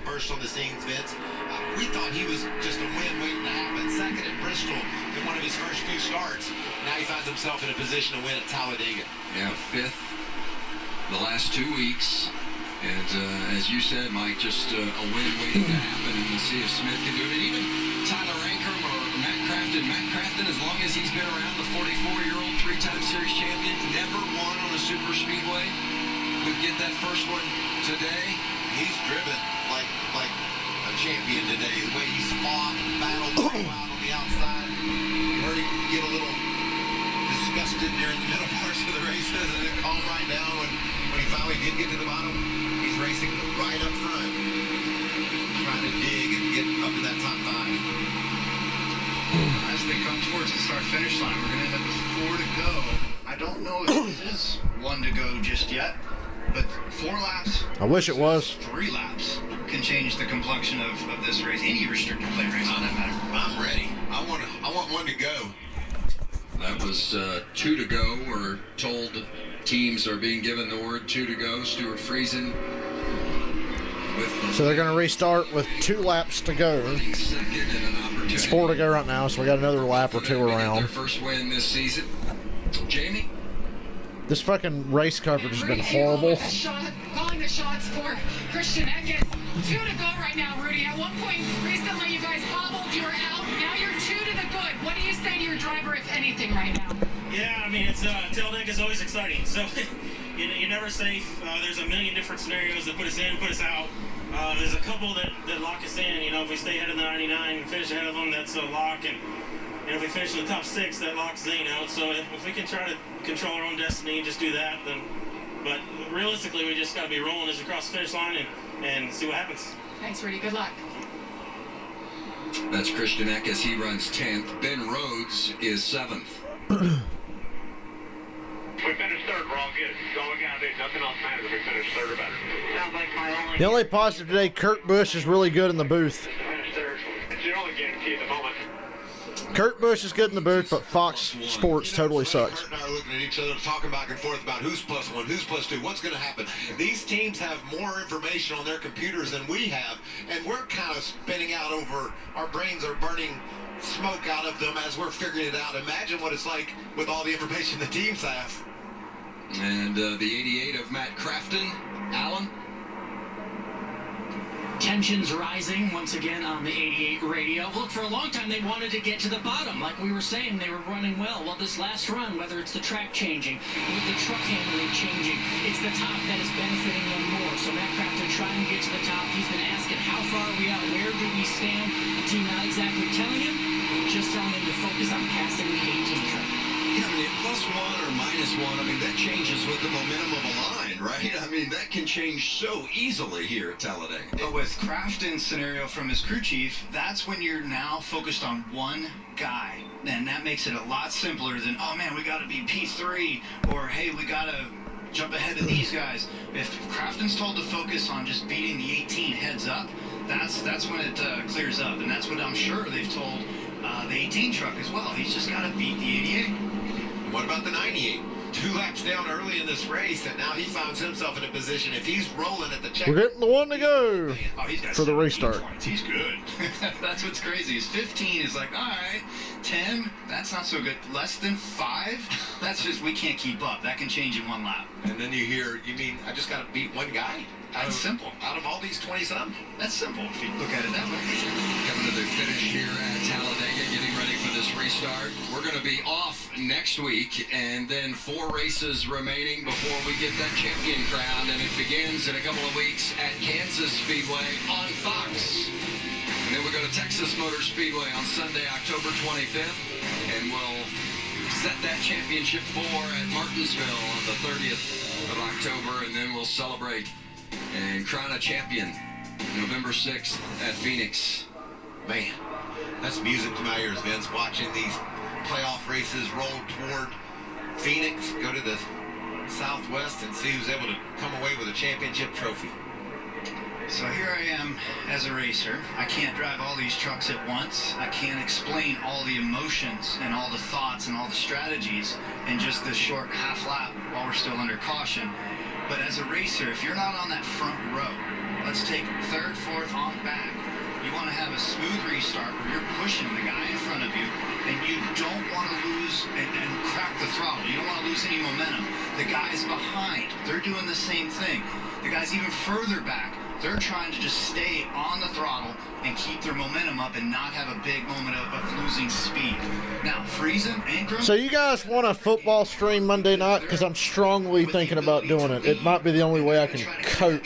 burst on the scenes, Vince, we thought he was just a win waiting to happen. Second at Bristol in one of his first few starts. Now he finds himself in a position to win at Talladega. Yeah, 5th the last 2 weeks. And as you said, Mike, just a win waiting to happen, and we'll see if Smith can do it. And even Tyler Ankrum or Matt Crafton, as long as he's been around, the 44-year-old 3-time series champion, never won on a super speedway, would get that first one today. He's driven like a champion today. The way he fought, battled, out on the outside. You heard him get a little disgusted during the middle parts of the races, and then calm right down when he finally did get to the bottom. He's racing right up front, trying to dig and get up to that top 5. As they come towards the start-finish line, we're going to end up with 4 to go. I don't know if it is 1 to go just yet, but 4 laps. I wish it was. 3 laps can change the complexion of this race, any restricted plate race for that matter. I'm ready. I want 1 to go. That was 2 to go. We're told teams are being given the word 2 to go. Stuart Friesen. So they're going to restart with 2 laps to go. It's 4 to go right now, so we got another lap or 2 around. Their first win this season. Jamie? This fucking race coverage has been horrible. Calling the shots for Christian Eckes. 2 to go right now, Rudy. At one point recently, you guys hobbled, you were out. Now you're 2 to the good. What do you say to your driver, if anything, right now? Yeah, I mean, it's Talladega is always exciting. So you're never safe. There's a million different scenarios that put us in, put us out. There's a couple that lock us in. You know, if we stay ahead of the 99 and finish ahead of them, that's a lock. And if we finish in the top 6, that locks Zane out. So if we can try to control our own destiny and just do that, then. But realistically, we just got to be rolling as we cross the finish line and see what happens. Thanks, Rudy. Good luck. That's Christian Eckes. He runs 10th. Ben Rhodes is 7th. We finished 3rd, we're all good. That's all we got to do. Nothing else matters if we finish 3rd or better. Sounds like my only... The only positive today, Kurt Busch is really good in the booth. Finish 3rd. It's your only guarantee at the moment. Kurt Busch is good in the booth, but Fox Sports totally sucks. Kurt and I are looking at each other, talking back and forth about who's +1, who's +2, what's going to happen. These teams have more information on their computers than we have, and we're kind of spinning out over, our brains are burning smoke out of them as we're figuring it out. Imagine what it's like with all the information the teams have. And the 88 of Matt Crafton, Alan. Tensions rising once again on the 88 radio. Look, for a long time they wanted to get to the bottom. Like we were saying, they were running well. Well, this last run, whether it's the track changing, with the truck handling changing, it's the top that is benefiting them more. So Matt Crafton trying to get to the top. He's been asking, how far are we out? Where do we stand? The team not exactly telling him, just telling him to focus on passing the 18 truck. Yeah, I mean, +1 or -1, I mean, that changes with the momentum of a line, right? I mean, that can change so easily here at Talladega. But with Crafton's scenario from his crew chief, that's when you're now focused on one guy. And that makes it a lot simpler than, oh man, we got to be P3, or hey, we got to jump ahead of these guys. If Crafton's told to focus on just beating the 18 heads up, that's when it clears up. And that's what I'm sure they've told the 18 truck as well. He's just got to beat the 88. What about the 98? 2 laps down early in this race, and now he finds himself in a position, if he's rolling at the check. We're getting the one to go He's got for the 17 restart. points. He's good. That's what's crazy. His 15 is like, all right, 10, that's not so good. Less than 5, that's just, we can't keep up. That can change in one lap. And then you hear, you mean, I just got to beat one guy? That's simple. Out of all these 20-some? That's simple if you look at it that way. Coming to the finish here at Talladega, getting ready for this restart. We're going to be off next week, and then 4 races remaining before we get that champion crown, and it begins in a couple of weeks at Kansas Speedway on Fox. And then we go to Texas Motor Speedway on Sunday, October 25th, and we'll set that championship 4 at Martinsville on the 30th of October, and then we'll celebrate and crown a champion November 6th at Phoenix. Man, that's music to my ears, Vince, watching these playoff races roll toward Phoenix, go to the Southwest, and see who's able to come away with a championship trophy. So here I am as a racer. I can't drive all these trucks at once. I can't explain all the emotions and all the thoughts and all the strategies in just this short half lap while we're still under caution. But as a racer, if you're not on that front row, let's take 3rd, 4th on back. You want to have a smooth restart where you're pushing the guy in front of you, and you don't want to lose and crack the throttle. You don't want to lose any momentum. The guys behind, they're doing the same thing. The guys even further back, they're trying to just stay on the throttle and keep their momentum up and not have a big moment of losing speed. Now, Friesen, Ankrum... So you guys want a football stream Monday night? Because I'm strongly thinking about doing it. It might be the only way I can cope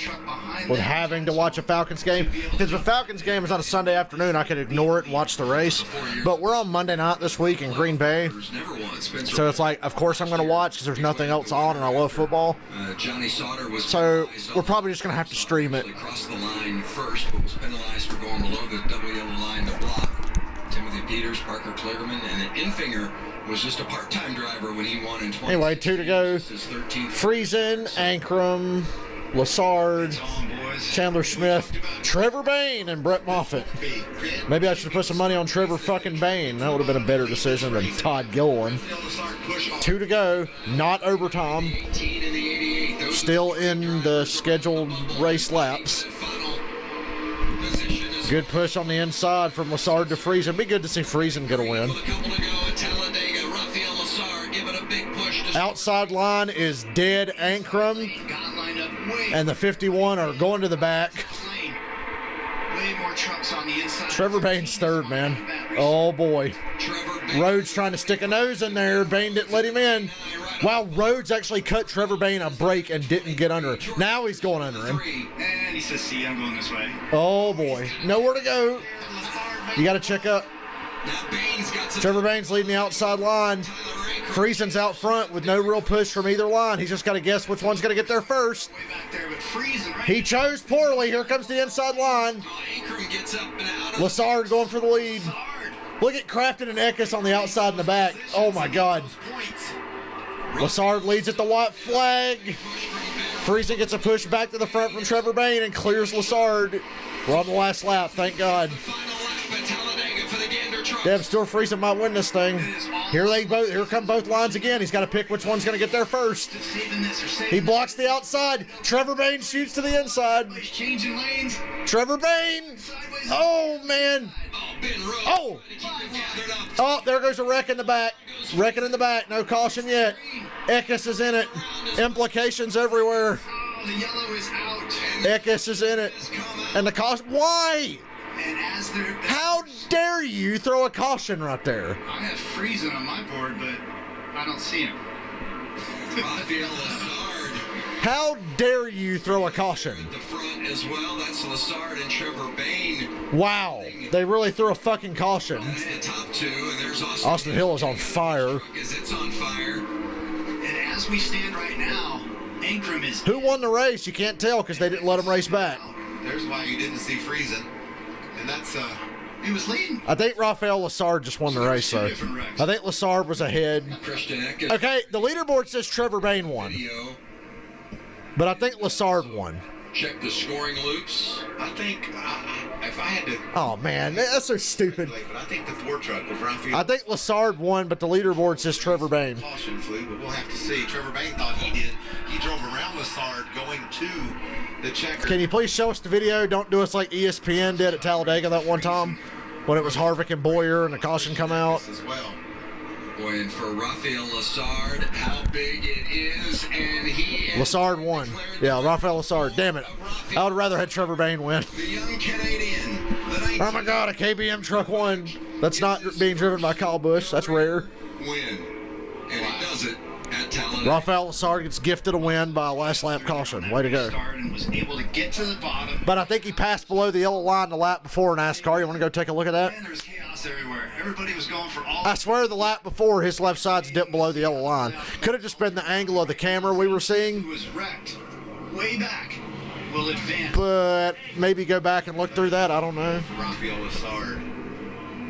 with having to watch a Falcons game. Because if the Falcons game is on a Sunday afternoon, I could ignore it and watch the race. But we're on Monday night this week in Green Bay. So it's like, of course I'm going to watch because there's nothing else on and I love football. Johnny Sauter was So we're probably just going to have to stream it. Crossed the line first, but was penalized for going below the double yellow line to block. Timothy Peters, Parker Kligerman, and Infinger was just a part-time driver when he won in 20. Anyway, 2 to go. Friesen, Ankrum, Lassard, Chandler Smith, Trevor Bayne, and Brett Moffitt. Maybe I should have put some money on Trevor fucking Bayne. That would have been a better decision than Todd Gilliland. 2 to go. Not overtime. Still in the scheduled race laps. Good push on the inside from Lassard to Friesen. Be good to see Friesen get a win. Outside line is dead Ankrum, and the 51 are going to the back. Trevor Bayne's 3rd, man. Oh boy. Rhodes trying to stick a nose in there. Bayne didn't let him in. Wow, Rhodes actually cut Trevor Bayne a break and didn't get under it. Now he's going under him. And he says, see, I'm going this way. Oh boy. Nowhere to go. You got to check up. Trevor Bayne's leading the outside line. Friesen's out front with no real push from either line. He's just got to guess which one's going to get there first. He chose poorly. Here comes the inside line. Lassard going for the lead. Look at Crafton and Eckes on the outside and the back. Oh my God. Lassard leads at the white flag. Friesen gets a push back to the front from Trevor Bayne and clears Lassard. We're on the last lap, thank God. Final lap at Talladega for the Gander truck. Damn, still Friesen might win this thing. Here come both lines again. He's got to pick which one's going to get there first. He blocks the outside. Trevor Bayne shoots to the inside. Changing lanes. Trevor Bayne. Oh, man. Oh. Oh, there goes a wreck in the back. Wrecking in the back. No caution yet. Eckes is in it. Implications everywhere. The yellow is out. Eckes is in it. And the caution. Why? How dare you throw a caution right there? I have Friesen on my board, but I don't see him. How dare you throw a caution? The front as well. That's Lassard and Trevor Bayne. Wow. They really threw a fucking caution. That's the top two, and there's Austin Hill is on fire. It's on fire. And as we stand right now, Ankrum is... Who won the race? You can't tell because they didn't let him race back. There's why you didn't see Friesen. And that's, he was leading. I think Raphael Lassard just won the race, though. I think Lassard was ahead. Okay, the leaderboard says Trevor Bayne won. But I think Lassard won. Check the scoring loops. I think if I had to... Oh, man, that's so stupid. But I think the Ford truck was Raphael. I think Lassard won, but the leaderboard says Trevor Bayne. Caution flew, but we'll have to see. Trevor Bayne thought he did. He drove around Lassard going to the checker. Can you please show us the video? Don't do us like ESPN did at Talladega that one time when it was Harvick and Boyer and the caution come out. As well. And for Raphael Lassard, how big it is, and he... Lassard won. Yeah, Raphael Lassard. Damn it. I would rather had Trevor Bayne win. The young Canadian. Oh, my God, a KBM truck won. That's not being driven by Kyle Busch. That's rare. Win. And he does it at Talladega. Raphael Lassard gets gifted a win by a last lap caution. Way to go. And was able to get to the bottom. But I think he passed below the yellow line the lap before in NASCAR. You want to go take a look at that? And there was chaos everywhere. Everybody was going for all... I swear the lap before his left side's dipped below the yellow line. Could have just been the angle of the camera we were seeing. Who was wrecked way back will advance. But maybe go back and look through that. I don't know. Raphael Lassard.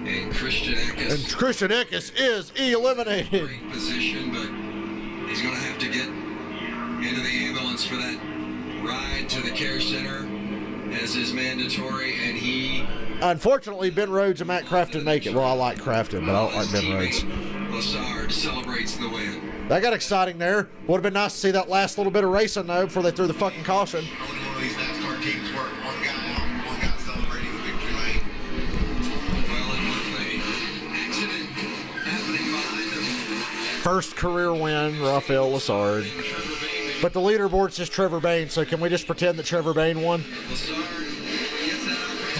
And Christian Eckes. And Christian Eckes is eliminated. Great position, but he's going to have to get into the ambulance for that ride to the care center as is mandatory, and he... Unfortunately, Ben Rhodes and Matt Crafton make it. Well, I like Crafton, but I don't like Ben Rhodes. Lassard celebrates the win. That got exciting there. Would have been nice to see that last little bit of racing, though, before they threw the fucking caution. Only one of these NASCAR teams work. One guy out, one guy celebrating the victory lane. Well, it was an accident happening behind him. First career win, Raphael Lassard. But the leaderboard says Trevor Bayne, so can we just pretend that Trevor Bayne won?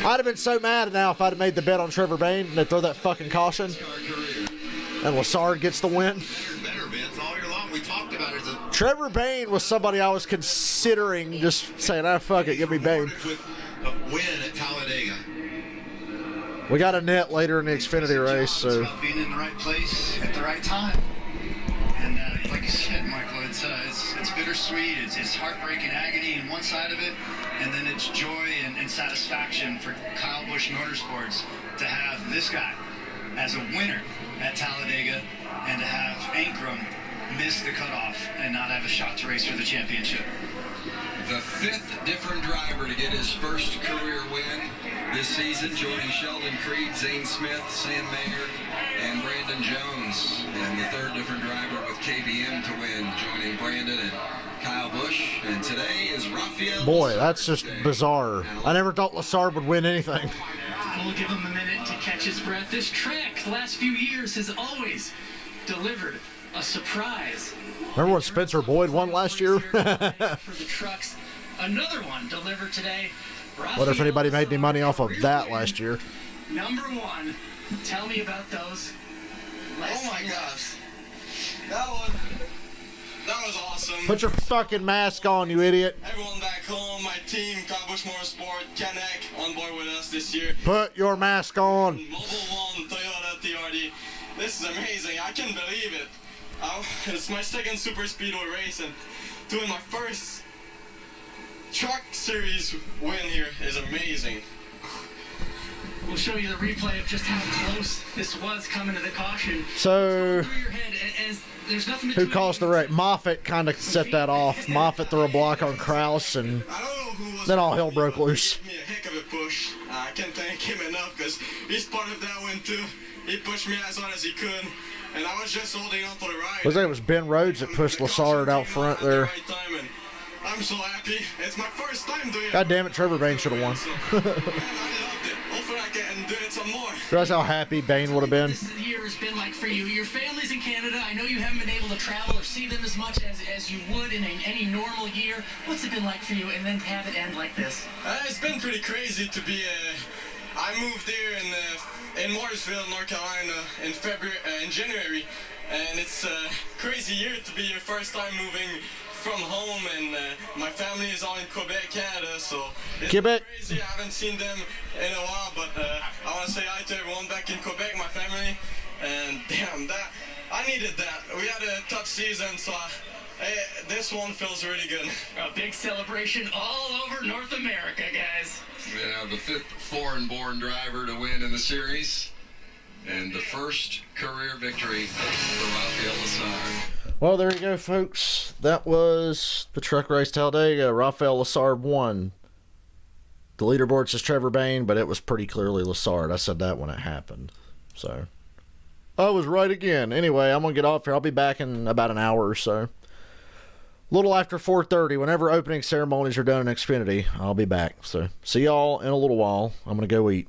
I'd have been so mad now if I'd have made the bet on Trevor Bayne and they throw that fucking caution. And Lassard gets the win. Better, Vince. All year long we talked about it. Trevor Bayne was somebody I was considering just saying, fuck it, give me Bayne. With a win at Talladega. We got a net later in the Xfinity race, so... Being in the right place at the right time. And like you said, Michael, it's bittersweet. It's heartbreaking agony on one side of it, and then it's joy and satisfaction for Kyle Busch Motorsports to have this guy as a winner at Talladega and to have Ankrum miss the cutoff and not have a shot to race for the championship. The fifth different driver to get his first career win this season, joining Sheldon Creed, Zane Smith, Sam Mayer, and Brandon Jones. And the third different driver with KBM to win, joining Brandon and Kyle Busch. And today is Raphael. Boy, that's just bizarre. I never thought Lassard would win anything. We'll give him a minute to catch his breath. This track, the last few years, has always delivered a surprise. Remember when Spencer Boyd won last year? For the trucks, another one delivered today. Wonder if anybody made any money off of that last year. Number one, tell me about those. Oh my gosh. That was awesome. Put your fucking mask on, you idiot. Everyone back home, my team, Kyle Busch Motorsport, Kanek on board with us this year. Put your mask on. Mobile One, Toyota TRD. This is amazing. I can't believe it. It's my second super speedway race, and doing my first truck series win here is amazing. We'll show you the replay of just how close this was coming to the caution. So, Through your head, as there's nothing who caused the wreck? Moffitt kind of set that off. Moffitt threw a block on Krause, and then all hell broke loose. He gave me a heck of a push. I can't thank him enough because he's part of that win too. he pushed me as hard as he could, and I was just holding on for the ride. Looks like it was Ben Rhodes that pushed Lassard out front there. Right time, and I'm so happy. It's my first time doing it. God damn it, Trevor Bayne should have won. Hopefully I can do it some more. Realize how happy Bayne would have been. This year has been like for you. Your family's in Canada. I know you haven't been able to travel or see them as much as you would in any normal year. What's it been like for you, and then to have it end like this? It's been pretty crazy to be. I moved here in Morrisville, North Carolina, in January, and it's a crazy year to be your first time moving from home, and my family is all in Quebec, Canada, so it's crazy. I haven't seen them in a while, but I want to say hi to everyone back in Quebec, my family, and damn, that I needed that. We had a tough season, so this one feels really good. A big celebration all over North America, guys. Yeah, the 5th foreign-born driver to win in the series, and the first career victory for Rafael Lassard. Well, there you go, folks. That was the truck race Talladega. Rafael Lassard won. The leaderboard says Trevor Bayne, but it was pretty clearly Lassard. I said that when it happened. So, I was right again. Anyway, I'm going to get off here. I'll be back in about an hour or so. A little after 4:30, whenever opening ceremonies are done in Xfinity, I'll be back. So, see y'all in a little while. I'm going to go eat.